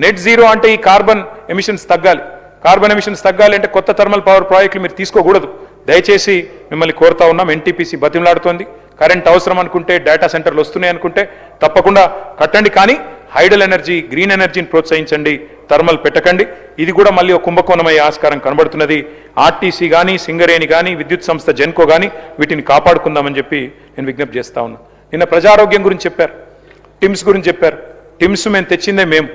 నెట్ జీరో అంటే ఈ కార్బన్ ఎమిషన్స్ తగ్గాలి. కార్బన్ ఎమిషన్స్ తగ్గాలి అంటే కొత్త థర్మల్ పవర్ ప్రాజెక్టులు మీరు తీసుకోకూడదు. దయచేసి మిమ్మల్ని కోరుతా ఉన్నాం, ఎన్టీపీసీ బతిమలాడుతోంది. కరెంట్ అవసరం అనుకుంటే, డేటా సెంటర్లు వస్తున్నాయి అనుకుంటే తప్పకుండా కట్టండి. కానీ హైడల్ ఎనర్జీ, గ్రీన్ ఎనర్జీని ప్రోత్సహించండి, థర్మల్ పెట్టకండి. ఇది కూడా మళ్ళీ ఒక కుంభకోణమయ్యే ఆస్కారం కనబడుతున్నది. ఆర్టీసీ కానీ, సింగరేణి కానీ, విద్యుత్ సంస్థ జెన్కో కానీ వీటిని కాపాడుకుందామని చెప్పి నేను విజ్ఞప్తి చేస్తా ఉన్నా. నిన్న ప్రజారోగ్యం గురించి చెప్పారు, టిమ్స్ గురించి చెప్పారు. టిమ్స్ మేము తెచ్చిందే మేము.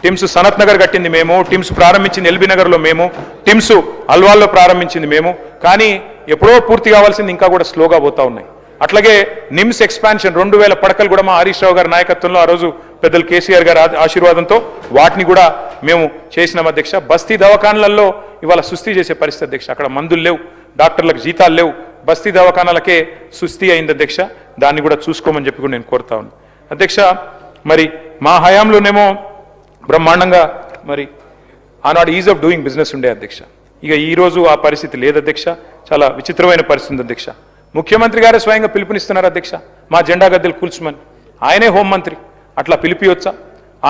టిమ్స్ సనత్ నగర్ కట్టింది మేము, టిమ్స్ ప్రారంభించింది ఎల్బీ నగర్లో మేము, టిమ్స్ అల్వాల్లో ప్రారంభించింది మేము. కానీ ఎప్పుడో పూర్తి కావాల్సింది ఇంకా కూడా స్లోగా పోతా ఉన్నాయి. అట్లాగే నిమ్స్ ఎక్స్పాన్షన్ 2000 పడకలు కూడా మా హరీష్ రావు గారి నాయకత్వంలో ఆ రోజు పెద్దలు కేసీఆర్ గారి ఆశీర్వాదంతో వాటిని కూడా మేము చేసినాం అధ్యక్ష. బస్తీ దవాఖానాలలో ఇవాళ సుస్థి చేసే పరిస్థితి అధ్యక్ష. అక్కడ మందులు లేవు, డాక్టర్లకు జీతాలు లేవు, బస్తీ దవాఖానాలకే సుస్థి అయింది అధ్యక్ష. దాన్ని కూడా చూసుకోమని చెప్పి కూడా నేను కోరుతా ఉన్నాను అధ్యక్ష. మరి మా హయాంలోనేమో బ్రహ్మాండంగా మరి ఆనాడు ఈజ్ ఆఫ్ డూయింగ్ బిజినెస్ ఉండే అధ్యక్ష. ఇక ఈ రోజు ఆ పరిస్థితి లేదు అధ్యక్ష. చాలా విచిత్రమైన పరిస్థితి అధ్యక్ష. ముఖ్యమంత్రి గారే స్వయంగా పిలుపునిస్తున్నారు అధ్యక్ష, మా జెండా గద్దెలు కూల్చమని. ఆయనే హోంమంత్రి, అట్లా పిలిపియొచ్చా?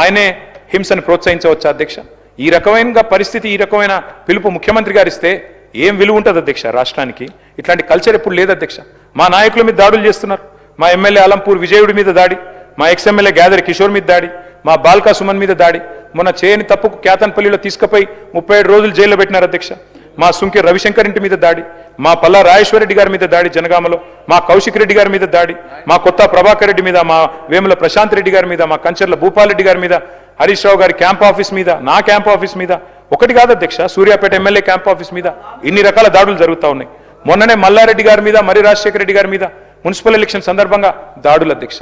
ఆయనే హింసను ప్రోత్సహించవచ్చా అధ్యక్ష? ఈ రకమైన పరిస్థితి, ఈ రకమైన పిలుపు ముఖ్యమంత్రి గారు ఇస్తే ఏం విలువ ఉంటుంది అధ్యక్ష రాష్ట్రానికి? ఇట్లాంటి కల్చర్ ఎప్పుడు లేదు అధ్యక్ష. మా నాయకుల మీద దాడులు చేస్తున్నారు. మా ఎమ్మెల్యే అలంపూర్ విజయుడి మీద దాడి, మా ఎక్స్ఎమ్మెల్యే గ్యాదర్ కిషోర్ మీద దాడి, మా బాల్కా సుమన్ మీద దాడి, మొన్న చేయని తప్పుకు క్యాతన్పల్లిలో తీసుకుపోయి 37 రోజులు జైల్లో పెట్టినారు అధ్యక్ష. మా సుంకె రవిశంకర్ ఇంటి మీద దాడి, మా పల్లా రాజేశ్వరరెడ్డి గారి మీద దాడి జనగామలో, మా కౌశిక్ రెడ్డి గారి మీద దాడి, మా కొత్త ప్రభాకర్ రెడ్డి మీద, మా వేముల ప్రశాంత్ రెడ్డి గారి మీద, మా కంచర్ల భూపాల్ గారి మీద, హరీష్ రావు గారి క్యాంప్ ఆఫీస్ మీద, నా క్యాంప్ ఆఫీస్ మీద, ఒకటి కాదు అధ్యక్ష, సూర్యాపేట ఎమ్మెల్యే క్యాంప్ ఆఫీస్ మీద ఇన్ని రకాల దాడులు జరుగుతూ ఉన్నాయి. మొన్ననే మల్లారెడ్డి గారి మీద, మరి రాజశేఖర రెడ్డి గారి మీద మున్సిపల్ ఎలక్షన్ సందర్భంగా దాడులు అధ్యక్ష.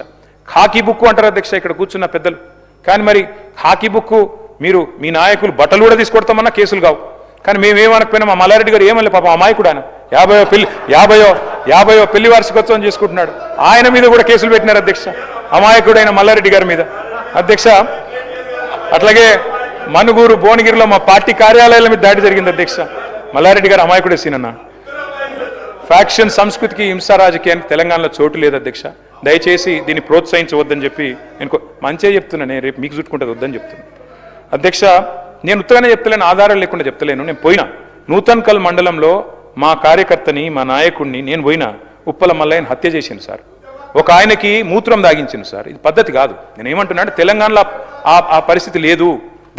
ఖాకీ బుక్ అంటారు అధ్యక్ష ఇక్కడ కూర్చున్న పెద్దలు. కానీ మరి ఖాకీ బుక్ మీరు మీ నాయకులు బట్టలు కూడా తీసుకొడతామన్నా కేసులు కావు. కానీ మేమేమనకపోయినా మా మల్లారెడ్డి గారు ఏమన్నా పాపం అమాయకుడు ఆయన 50వ పెళ్లి వార్షికోత్సవం చేసుకుంటున్నాడు, ఆయన మీద కూడా కేసులు పెట్టినారు అధ్యక్ష, అమాయకుడైన మల్లారెడ్డి గారి మీద అధ్యక్ష. అట్లాగే మనుగూరు భువనగిరిలో మా పార్టీ కార్యాలయాల మీద దాడి జరిగింది అధ్యక్ష. మల్లారెడ్డి గారు అమాయకుడే సీనన్న. ఫ్యాక్షన్ సంస్కృతికి హింసా రాజకీయానికి తెలంగాణలో చోటు లేదు అధ్యక్ష. దయచేసి దీన్ని ప్రోత్సహించవద్దని చెప్పి నేను మంచిగా చెప్తున్నా, నేను రేపు మీకు చుట్టుకుంటుంది వద్దని చెప్తున్నా అధ్యక్ష. నేను ఉత్తగానే చెప్తలేను, ఆధారాలు లేకుండా చెప్తలేను. నేను పోయినా నూతన్కల్ మండలంలో మా కార్యకర్తని, మా నాయకుడిని నేను పోయినా ఉప్పల మల్లయ్యని హత్య చేసింది సార్. ఒక ఆయనకి మూత్రం దాగించింది సార్. ఇది పద్ధతి కాదు. నేను ఏమంటున్నా అంటే తెలంగాణలో ఆ పరిస్థితి లేదు.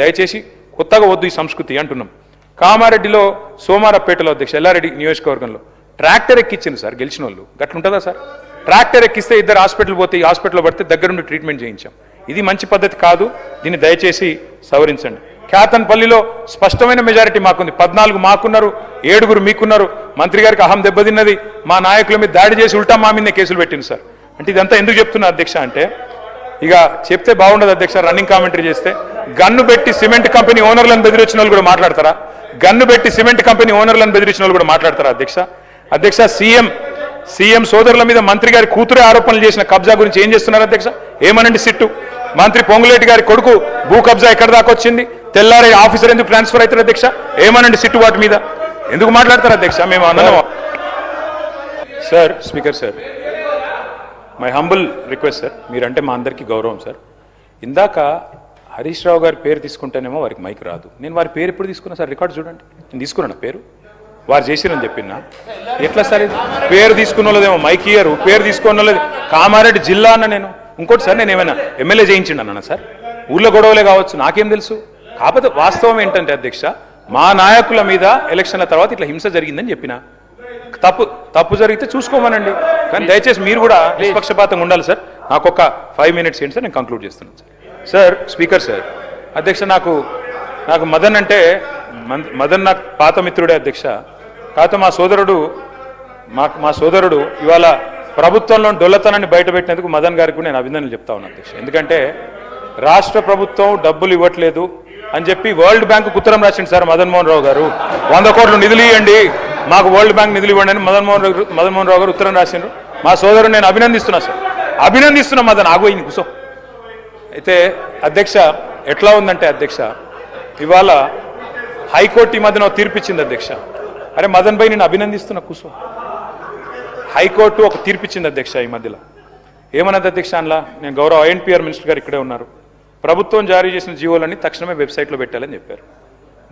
దయచేసి కొత్తగా వద్దు ఈ సంస్కృతి అంటున్నాం. కామారెడ్డిలో సోమారపేటలో అధ్యక్ష ఎల్లారెడ్డి నియోజకవర్గంలో ట్రాక్టర్ ఎక్కించింది సార్ గెలిచిన వాళ్ళు. గట్లుంటుందా సార్? ట్రాక్టర్ ఎక్కిస్తే ఇద్దరు హాస్పిటల్ పోతే, ఈ హాస్పిటల్లో పడితే దగ్గరుండి ట్రీట్మెంట్ చేయించాం. ఇది మంచి పద్ధతి కాదు. దీన్ని దయచేసి సవరించండి. క్యాతన్పల్లిలో స్పష్టమైన మెజారిటీ మాకుంది. 14 మాకున్నారు, 7 మీకున్నారు. మంత్రి గారికి అహం దెబ్బతిన్నది. మా నాయకుల మీద దాడి చేసి ఉల్టా మా మీదనే కేసులు పెట్టింది సార్. అంటే ఇదంతా ఎందుకు చెప్తున్నా అధ్యక్ష అంటే, ఇక చెప్తే బాగుండదు అధ్యక్ష. రన్నింగ్ కామెంటరీ చేస్తే గన్ను పెట్టి సిమెంట్ కంపెనీ ఓనర్లను బెదిరించిన వాళ్ళు కూడా మాట్లాడతారా? గన్ను పెట్టి సిమెంట్ కంపెనీ ఓనర్లను బెదిరించిన వాళ్ళు కూడా మాట్లాడతారా అధ్యక్ష? అధ్యక్ష, సీఎం సోదరుల మీద మంత్రి గారి కూతురే ఆరోపణలు చేసిన కబ్జా గురించి ఏం చేస్తున్నారు అధ్యక్ష? ఏమనండి సిట్టు? మంత్రి పొంగులేటి గారి కొడుకు భూ కబ్జా ఎక్కడి దాకా వచ్చింది? తెల్లారి ఆఫీసర్ ఎందుకు ట్రాన్స్ఫర్ అవుతారు అధ్యక్ష? ఏమనండి సిట్టు వాటి మీద? ఎందుకు మాట్లాడతారు అధ్యక్ష? మేము అన్నాం sir. Speaker sir, my humble request sir, మీరంటే మా అందరికీ గౌరవం సార్. ఇందాక హరీష్ రావు గారి పేరు తీసుకుంటేనేమో వారికి మైక్ రాదు. నేను వారి పేరు ఎప్పుడు తీసుకున్నా సార్? రికార్డు చూడండి. నేను తీసుకున్నాను పేరు, వారు చేసిరని చెప్పినా. ఎట్లా సార్ పేరు తీసుకున్న వాళ్ళదేమో మైక్ ఇయ్యరు, పేరు తీసుకున్న వాళ్ళది కామారెడ్డి జిల్లా అన్న. నేను ఇంకోటి సార్, నేను ఏమైనా ఎమ్మెల్యే చేయించిండి అన్నా సార్? ఊళ్ళో గొడవలే కావచ్చు, నాకేం తెలుసు. కాకపోతే వాస్తవం ఏంటంటే అధ్యక్ష, మా నాయకుల మీద ఎలక్షన్ల తర్వాత ఇట్లా హింస జరిగిందని చెప్పిన. తప్పు జరిగితే చూసుకోమనండి. కానీ దయచేసి మీరు కూడా నిష్పక్షపాతంగా ఉండాలి సార్. నాకు ఒక 5 minutes ఏంటి సార్, నేను కంక్లూడ్ చేస్తున్నాను సార్. సార్ స్పీకర్ సార్, అధ్యక్ష నాకు మదన్ అంటే మదన్ నాకు పాత మిత్రుడే అధ్యక్ష. కాకపోతే మా సోదరుడు ఇవాళ ప్రభుత్వంలో డొల్లతనాన్ని బయటపెట్టినందుకు మదన్ గారికి కూడా నేను అభినందనలు చెప్తా ఉన్నాను అధ్యక్ష. ఎందుకంటే రాష్ట్ర ప్రభుత్వం డబ్బులు ఇవ్వట్లేదు అని చెప్పి వరల్డ్ బ్యాంకు ఉత్తరం రాసింది సార్ మదన్మోహన్ రావు గారు. 100 కోట్లు నిధులు ఇవ్వండి, మాకు వరల్డ్ బ్యాంక్ నిధులు ఇవ్వండి అని మదన్మోహన్ రావు గారు ఉత్తరం రాసిండ్రు. మా సోదరుడు నేను అభినందిస్తున్నా సార్, అభినందిస్తున్నా. మదన్ ఆగోయింది కూసో. అయితే అధ్యక్ష ఎట్లా ఉందంటే అధ్యక్ష, ఇవాళ హైకోర్టు ఈ మధ్యన తీర్పిచ్చింది అధ్యక్ష. అరే మదన్ భాయ్ నేను అభినందిస్తున్నా కూసో. హైకోర్టు ఒక తీర్పిచ్చింది అధ్యక్ష ఈ మధ్యలో. ఏమన్నది అధ్యక్ష అందులో? నేను గౌరవ INPR మినిస్టర్ గారు ఇక్కడే ఉన్నారు. ప్రభుత్వం జారీ చేసిన జీవోలన్నీ తక్షణమే వెబ్సైట్లో పెట్టాలని చెప్పారు.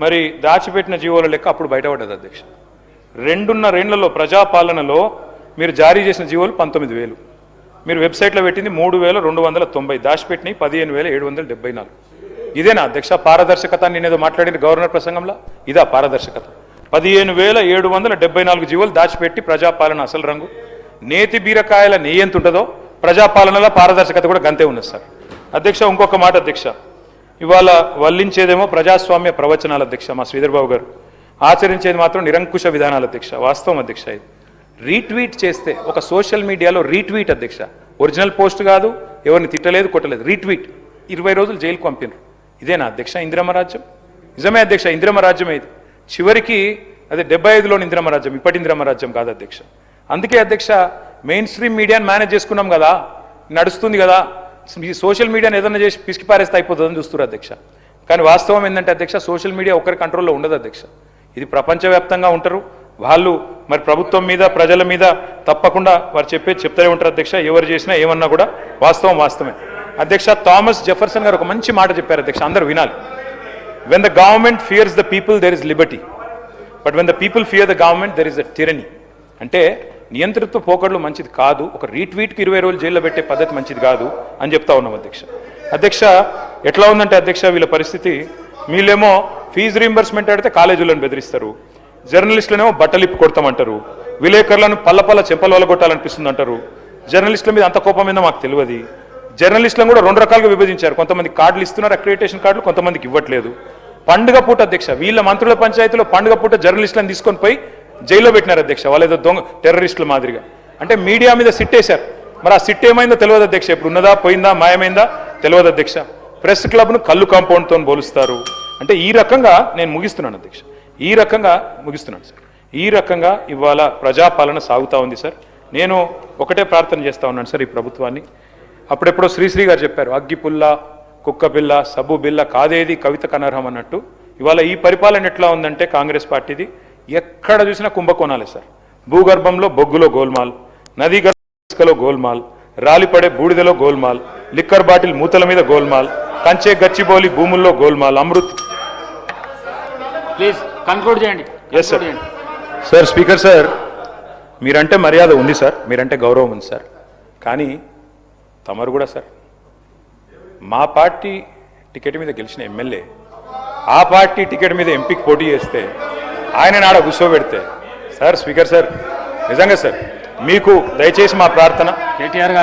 మరి దాచిపెట్టిన జీవోల లెక్క అప్పుడు బయటపడ్డది అధ్యక్ష. 2.5 ఏళ్లలో ప్రజాపాలనలో మీరు జారీ చేసిన జీవోలు 19,000, మీరు వెబ్సైట్లో పెట్టింది 3,290, దాచిపెట్టినవి 15,774. ఇదేనా అధ్యక్ష పారదర్శకత? నేనేదో మాట్లాడింది గవర్నర్ ప్రసంగంలో, ఇదా పారదర్శకత? 15,774 జీవోలు దాచిపెట్టి ప్రజాపాలన అసలు రంగు. నేతి బీరకాయల నెయ్యి ఎంత ఉంటుందో ప్రజాపాలనలో పారదర్శకత కూడా గంతే ఉన్నది సార్. అధ్యక్ష ఇంకొక మాట అధ్యక్ష, ఇవాళ వల్లించేదేమో ప్రజాస్వామ్య ప్రవచనాల అధ్యక్ష మా శ్రీధర్ బాబు గారు, ఆచరించేది మాత్రం నిరంకుశ విధానాల అధ్యక్ష. వాస్తవం అధ్యక్ష. ఇది రీట్వీట్ చేస్తే ఒక సోషల్ మీడియాలో రీట్వీట్ అధ్యక్ష, ఒరిజినల్ పోస్ట్ కాదు, ఎవరిని తిట్టలేదు కొట్టలేదు, రీట్వీట్ 20 రోజులు జైలుకు పంపినారు. ఇదేనా అధ్యక్ష ఇందిరమ్మ రాజ్యం? నిజమే అధ్యక్ష, ఇందిరమ్మ రాజ్యం ఇది. చివరికి అదే 75లోని ఇందిరమ్మ రాజ్యం, ఇప్పటి ఇందిరమ్మ రాజ్యం కాదు అధ్యక్ష. అందుకే అధ్యక్ష మెయిన్ స్ట్రీమ్ మీడియాని మేనేజ్ చేసుకున్నాం కదా, నడుస్తుంది కదా, ఈ సోషల్ మీడియాని ఏదైనా చేసి పిసికి పారేస్తే అయిపోతుందని చూస్తున్నారు అధ్యక్ష. కానీ వాస్తవం ఏంటంటే అధ్యక్ష, సోషల్ మీడియా ఒకరి కంట్రోల్లో ఉండదు అధ్యక్ష. ఇది ప్రపంచవ్యాప్తంగా ఉంటారు వాళ్ళు, మరి ప్రభుత్వం మీద ప్రజల మీద తప్పకుండా వారు చెప్తూనే ఉంటారు అధ్యక్ష. ఎవరు చేసినా ఏమన్నా కూడా వాస్తవం వాస్తవమే అధ్యక్ష. థామస్ జెఫర్సన్ గారు ఒక మంచి మాట చెప్పారు అధ్యక్ష, అందరూ వినాలి. When the government fears the people there is liberty, but when the people fear the government there is a tyranny. అంటే నియంత్రిత పోకడలు మంచిది కాదు, ఒక రీట్వీట్కి 20 రోజులు జైల్లో పెట్టే పద్ధతి మంచిది కాదు అని చెప్తా ఉన్నాం అధ్యక్ష. అధ్యక్ష ఎట్లా ఉందంటే అధ్యక్ష వీళ్ళ పరిస్థితి, వీళ్ళేమో ఫీజు రీంబర్స్మెంట్ అడిగితే కాలేజీలను బెదిరిస్తారు, జర్నలిస్టులనేమో బట్టలిప్పి కొడతామంటారు, విలేకరులను పల్లపల్ల చెంపల వల్ల కొట్టాలనిపిస్తుంది అంటారు. జర్నలిస్టుల మీద అంత కోపం మీద మాకు తెలియదు. జర్నలిస్టులను కూడా 2 రకాలుగా విభజించారు, కొంతమంది కార్డులు ఇస్తున్నారు అక్రిడిటేషన్ కార్డులు, కొంతమందికి ఇవ్వట్లేదు. పండుగ పూట అధ్యక్ష వీళ్ళ మంత్రుల పంచాయతీలో పండుగ పూట జర్నలిస్టులను తీసుకొని పోయి జైల్లో పెట్టినారు అధ్యక్ష, వాళ్ళు ఏదో దొంగ టెర్రరిస్టుల మాదిరిగా. అంటే మీడియా మీద సిట్టేశారు. మరి ఆ సిట్ ఏమైందో తెలియదు అధ్యక్ష, ఇప్పుడు ఉన్నదా పోయిందా మాయమైందా తెలియదు అధ్యక్ష. ప్రెస్ క్లబ్ను కళ్ళు కాంపౌండ్తో పోలుస్తారు. అంటే ఈ రకంగా నేను ముగిస్తున్నాను అధ్యక్ష, ఈ రకంగా ముగిస్తున్నాను సార్. ఈ రకంగా ఇవాళ ప్రజాపాలన సాగుతూ ఉంది సార్. నేను ఒకటే ప్రార్థన చేస్తూ ఉన్నాను సార్ ఈ ప్రభుత్వాన్ని. అప్పుడెప్పుడో శ్రీశ్రీ గారు చెప్పారు, అగ్గిపుల్ల కుక్కపిల్ల సబ్బు బిల్ల కాదేది కవితకు అనర్హం అన్నట్టు. ఇవాళ ఈ పరిపాలన ఎట్లా ఉందంటే కాంగ్రెస్ పార్టీది, ఎక్కడ చూసినా కుంభకోణాలే సార్. భూగర్భంలో బొగ్గులో గోల్మాల్, నదీ గర్భలో గోల్మాల్, రాలిపడే బూడిదలో గోల్మాల్, లిక్కర్ బాటిల్ మూతల మీద గోల్మాల్, కంచే గచ్చిబౌలి భూముల్లో గోల్మాల్, అమృత్. ప్లీజ్ కన్క్లూడ్ చేయండి. Yes sir. Sir speaker sir, మీరంటే మర్యాద ఉంది సార్, మీరంటే గౌరవం ఉంది సార్, కానీ తమరు కూడా సార్ మా పార్టీ టికెట్ మీద గెలిచిన ఎమ్మెల్యే ఆ పార్టీ టికెట్ మీద ఎంపీకి పోటీ చేస్తే ఆయన నాడ కూర్చోబెడితే సార్ స్పీకర్ సార్ నిజంగా సార్ మీకు దయచేసి మా ప్రార్థన,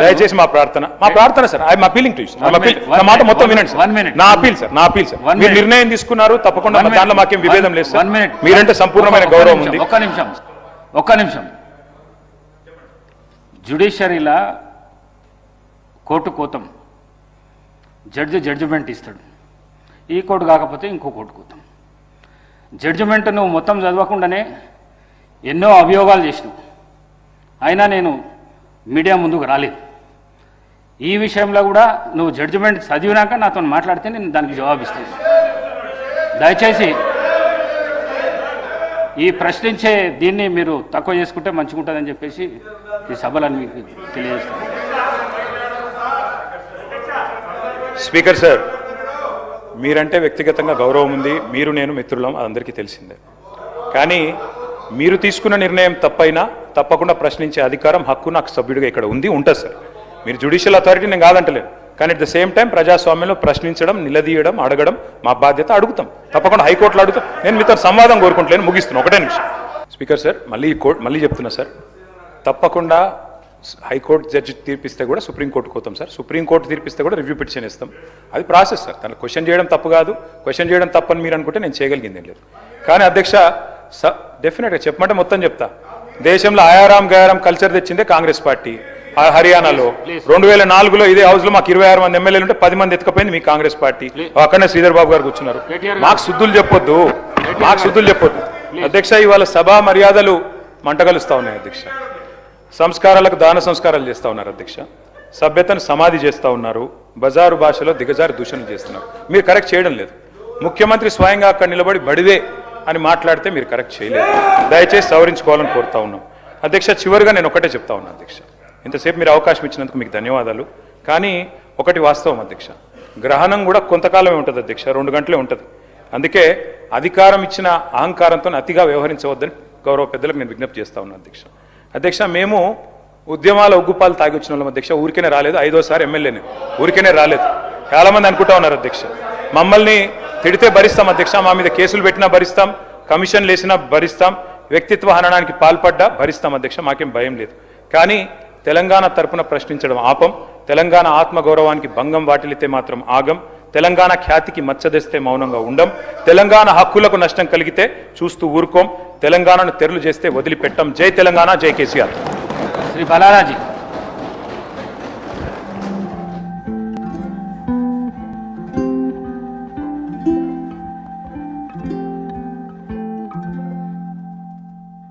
దయచేసి మా ప్రార్థన sir. I'm appealing to you. నా మాట మొత్తం వినండి సార్. నా అపీల్ సార్, నా అపీల్ సార్. మీరు నిర్ణయం తీసుకున్నారు, తప్పకుండా దాంట్లో మాకేం విభేదం లేదు సార్. మీరంటే సంపూర్ణమైన గౌరవం ఉంది. ఒక్క నిమిషం. జ్యుడిషియరీలా కోర్టు కోతాం, జడ్జిమెంట్ ఇస్తాడు. ఈ కోర్టు కాకపోతే ఇంకో కోర్టు కోతాం. జడ్జిమెంట్ నువ్వు మొత్తం చదవకుండానే ఎన్నో అభియోగాలు చేసినావు, అయినా నేను మీడియా ముందుకు రాలేదు. ఈ విషయంలో కూడా నువ్వు జడ్జిమెంట్ చదివినాక నాతో మాట్లాడితే నేను దానికి జవాబిస్తాను. దయచేసి ఈ ప్రశ్నించే దీన్ని మీరు తక్కువ చేసుకుంటే మంచిగుంటుందని చెప్పేసి ఈ సభలను మీకు తెలియజేస్తాను. స్పీకర్ సార్, మీరంటే వ్యక్తిగతంగా గౌరవం ఉంది, మీరు నేను మిత్రులం, అందరికీ తెలిసిందే. కానీ మీరు తీసుకున్న నిర్ణయం తప్పైనా తప్పకుండా ప్రశ్నించే అధికారం, హక్కు నాకు సభ్యుడిగా ఇక్కడ ఉంది, ఉంటుంది సార్. మీరు జ్యుడిషియల్ అథారిటీ నేను కాదంటలేదు, కానీ అట్ ద సేమ్ టైం ప్రజాస్వామ్యంలో ప్రశ్నించడం, నిలదీయడం, అడగడం మా బాధ్యత. అడుగుతాం, తప్పకుండా హైకోర్టులో అడుగుతాం. నేను మీతో సంవాదం కోరుకుంటలేను, ముగిస్తున్నాను. ఒకటే నిమిషం స్పీకర్ సార్. మళ్ళీ చెప్తున్నా సార్, తప్పకుండా హైకోర్టు జడ్జి తీర్పిస్తే కూడా సుప్రీంకోర్టు కోతాం సార్. సుప్రీంకోర్టు తీర్పిస్తే కూడా రివ్యూ పిటిషన్ ఇస్తాం. అది ప్రాసెస్ సార్. తను క్వశ్చన్ చేయడం తప్పు కాదు, క్వశ్చన్ చేయడం తప్పని మీరు అనుకుంటే నేను చేయగలిగింది ఏం లేదు. కానీ అధ్యక్ష డెఫినెట్గా చెప్పమంటే మొత్తం చెప్తా. దేశంలో ఆయారాం గయారాం కల్చర్ తెచ్చిందే కాంగ్రెస్ పార్టీ. హర్యానాలో 2004లో ఇదే హౌస్ లో మాకు 26 మంది ఎమ్మెల్యేలు ఉంటే 10 మంది ఎత్తుకపోయింది మీ కాంగ్రెస్ పార్టీ. అక్కడనే శ్రీధర్ బాబు గారు కూర్చున్నారు. మాకు శుద్ధులు చెప్పొద్దు, మాకు శుద్ధులు చెప్పొద్దు అధ్యక్ష. ఇవాళ సభా మర్యాదలు మంటగలుస్తా ఉన్నాయి అధ్యక్ష. సంస్కారాలకు దాన సంస్కారాలు చేస్తూ ఉన్నారు అధ్యక్ష. సభ్యతను సమాధి చేస్తూ ఉన్నారు. బజారు భాషలో దిగజారి దూషణ చేస్తున్నారు. మీరు కరెక్ట్ చేయడం లేదు. ముఖ్యమంత్రి స్వయంగా అక్కడ నిలబడి బడివే అని మాట్లాడితే మీరు కరెక్ట్ చేయలేదు. దయచేసి సవరించుకోవాలని కోరుతా ఉన్నాం అధ్యక్ష. చివరిగా నేను ఒకటే చెప్తా ఉన్నాను అధ్యక్ష, ఇంతసేపు మీరు అవకాశం ఇచ్చినందుకు మీకు ధన్యవాదాలు. కానీ ఒకటి వాస్తవం అధ్యక్ష, గ్రహణం కూడా కొంతకాలమే ఉంటుంది అధ్యక్ష, 2 గంటలే ఉంటుంది. అందుకే అధికారం ఇచ్చిన అహంకారంతో అతిగా వ్యవహరించవద్దని గౌరవ పెద్దలకు నేను విజ్ఞప్తి చేస్తా ఉన్నాను అధ్యక్ష. అధ్యక్ష, మేము ఉద్యమాల ఉగ్గుపాలు తాగి వచ్చిన వాళ్ళం అధ్యక్ష. ఊరికేనే రాలేదు, 5వ సారి ఎమ్మెల్యేని, ఊరికేనే రాలేదు. చాలామంది అనుకుంటా ఉన్నారు అధ్యక్ష. మమ్మల్ని తిడితే భరిస్తాం అధ్యక్ష, మా మీద కేసులు పెట్టినా భరిస్తాం, కమిషన్లు వేసినా భరిస్తాం, వ్యక్తిత్వ హననానికి పాల్పడ్డా భరిస్తాం అధ్యక్ష. మాకేం భయం లేదు. కానీ తెలంగాణ తరపున ప్రశ్నించడం ఆపం, తెలంగాణ ఆత్మగౌరవానికి భంగం వాటిల్లితే మాత్రం ఆగం, తెలంగాణ ఖ్యాతికి మచ్చదెస్తే మౌనంగా ఉండం, తెలంగాణ హక్కులకు నష్టం కలిగితే చూస్తూ ఊరుకోం, తెలంగాణను తెరలు చేస్తే వదిలిపెట్టం. జై తెలంగాణ, జై కేసీఆర్. శ్రీ బలారాజీ.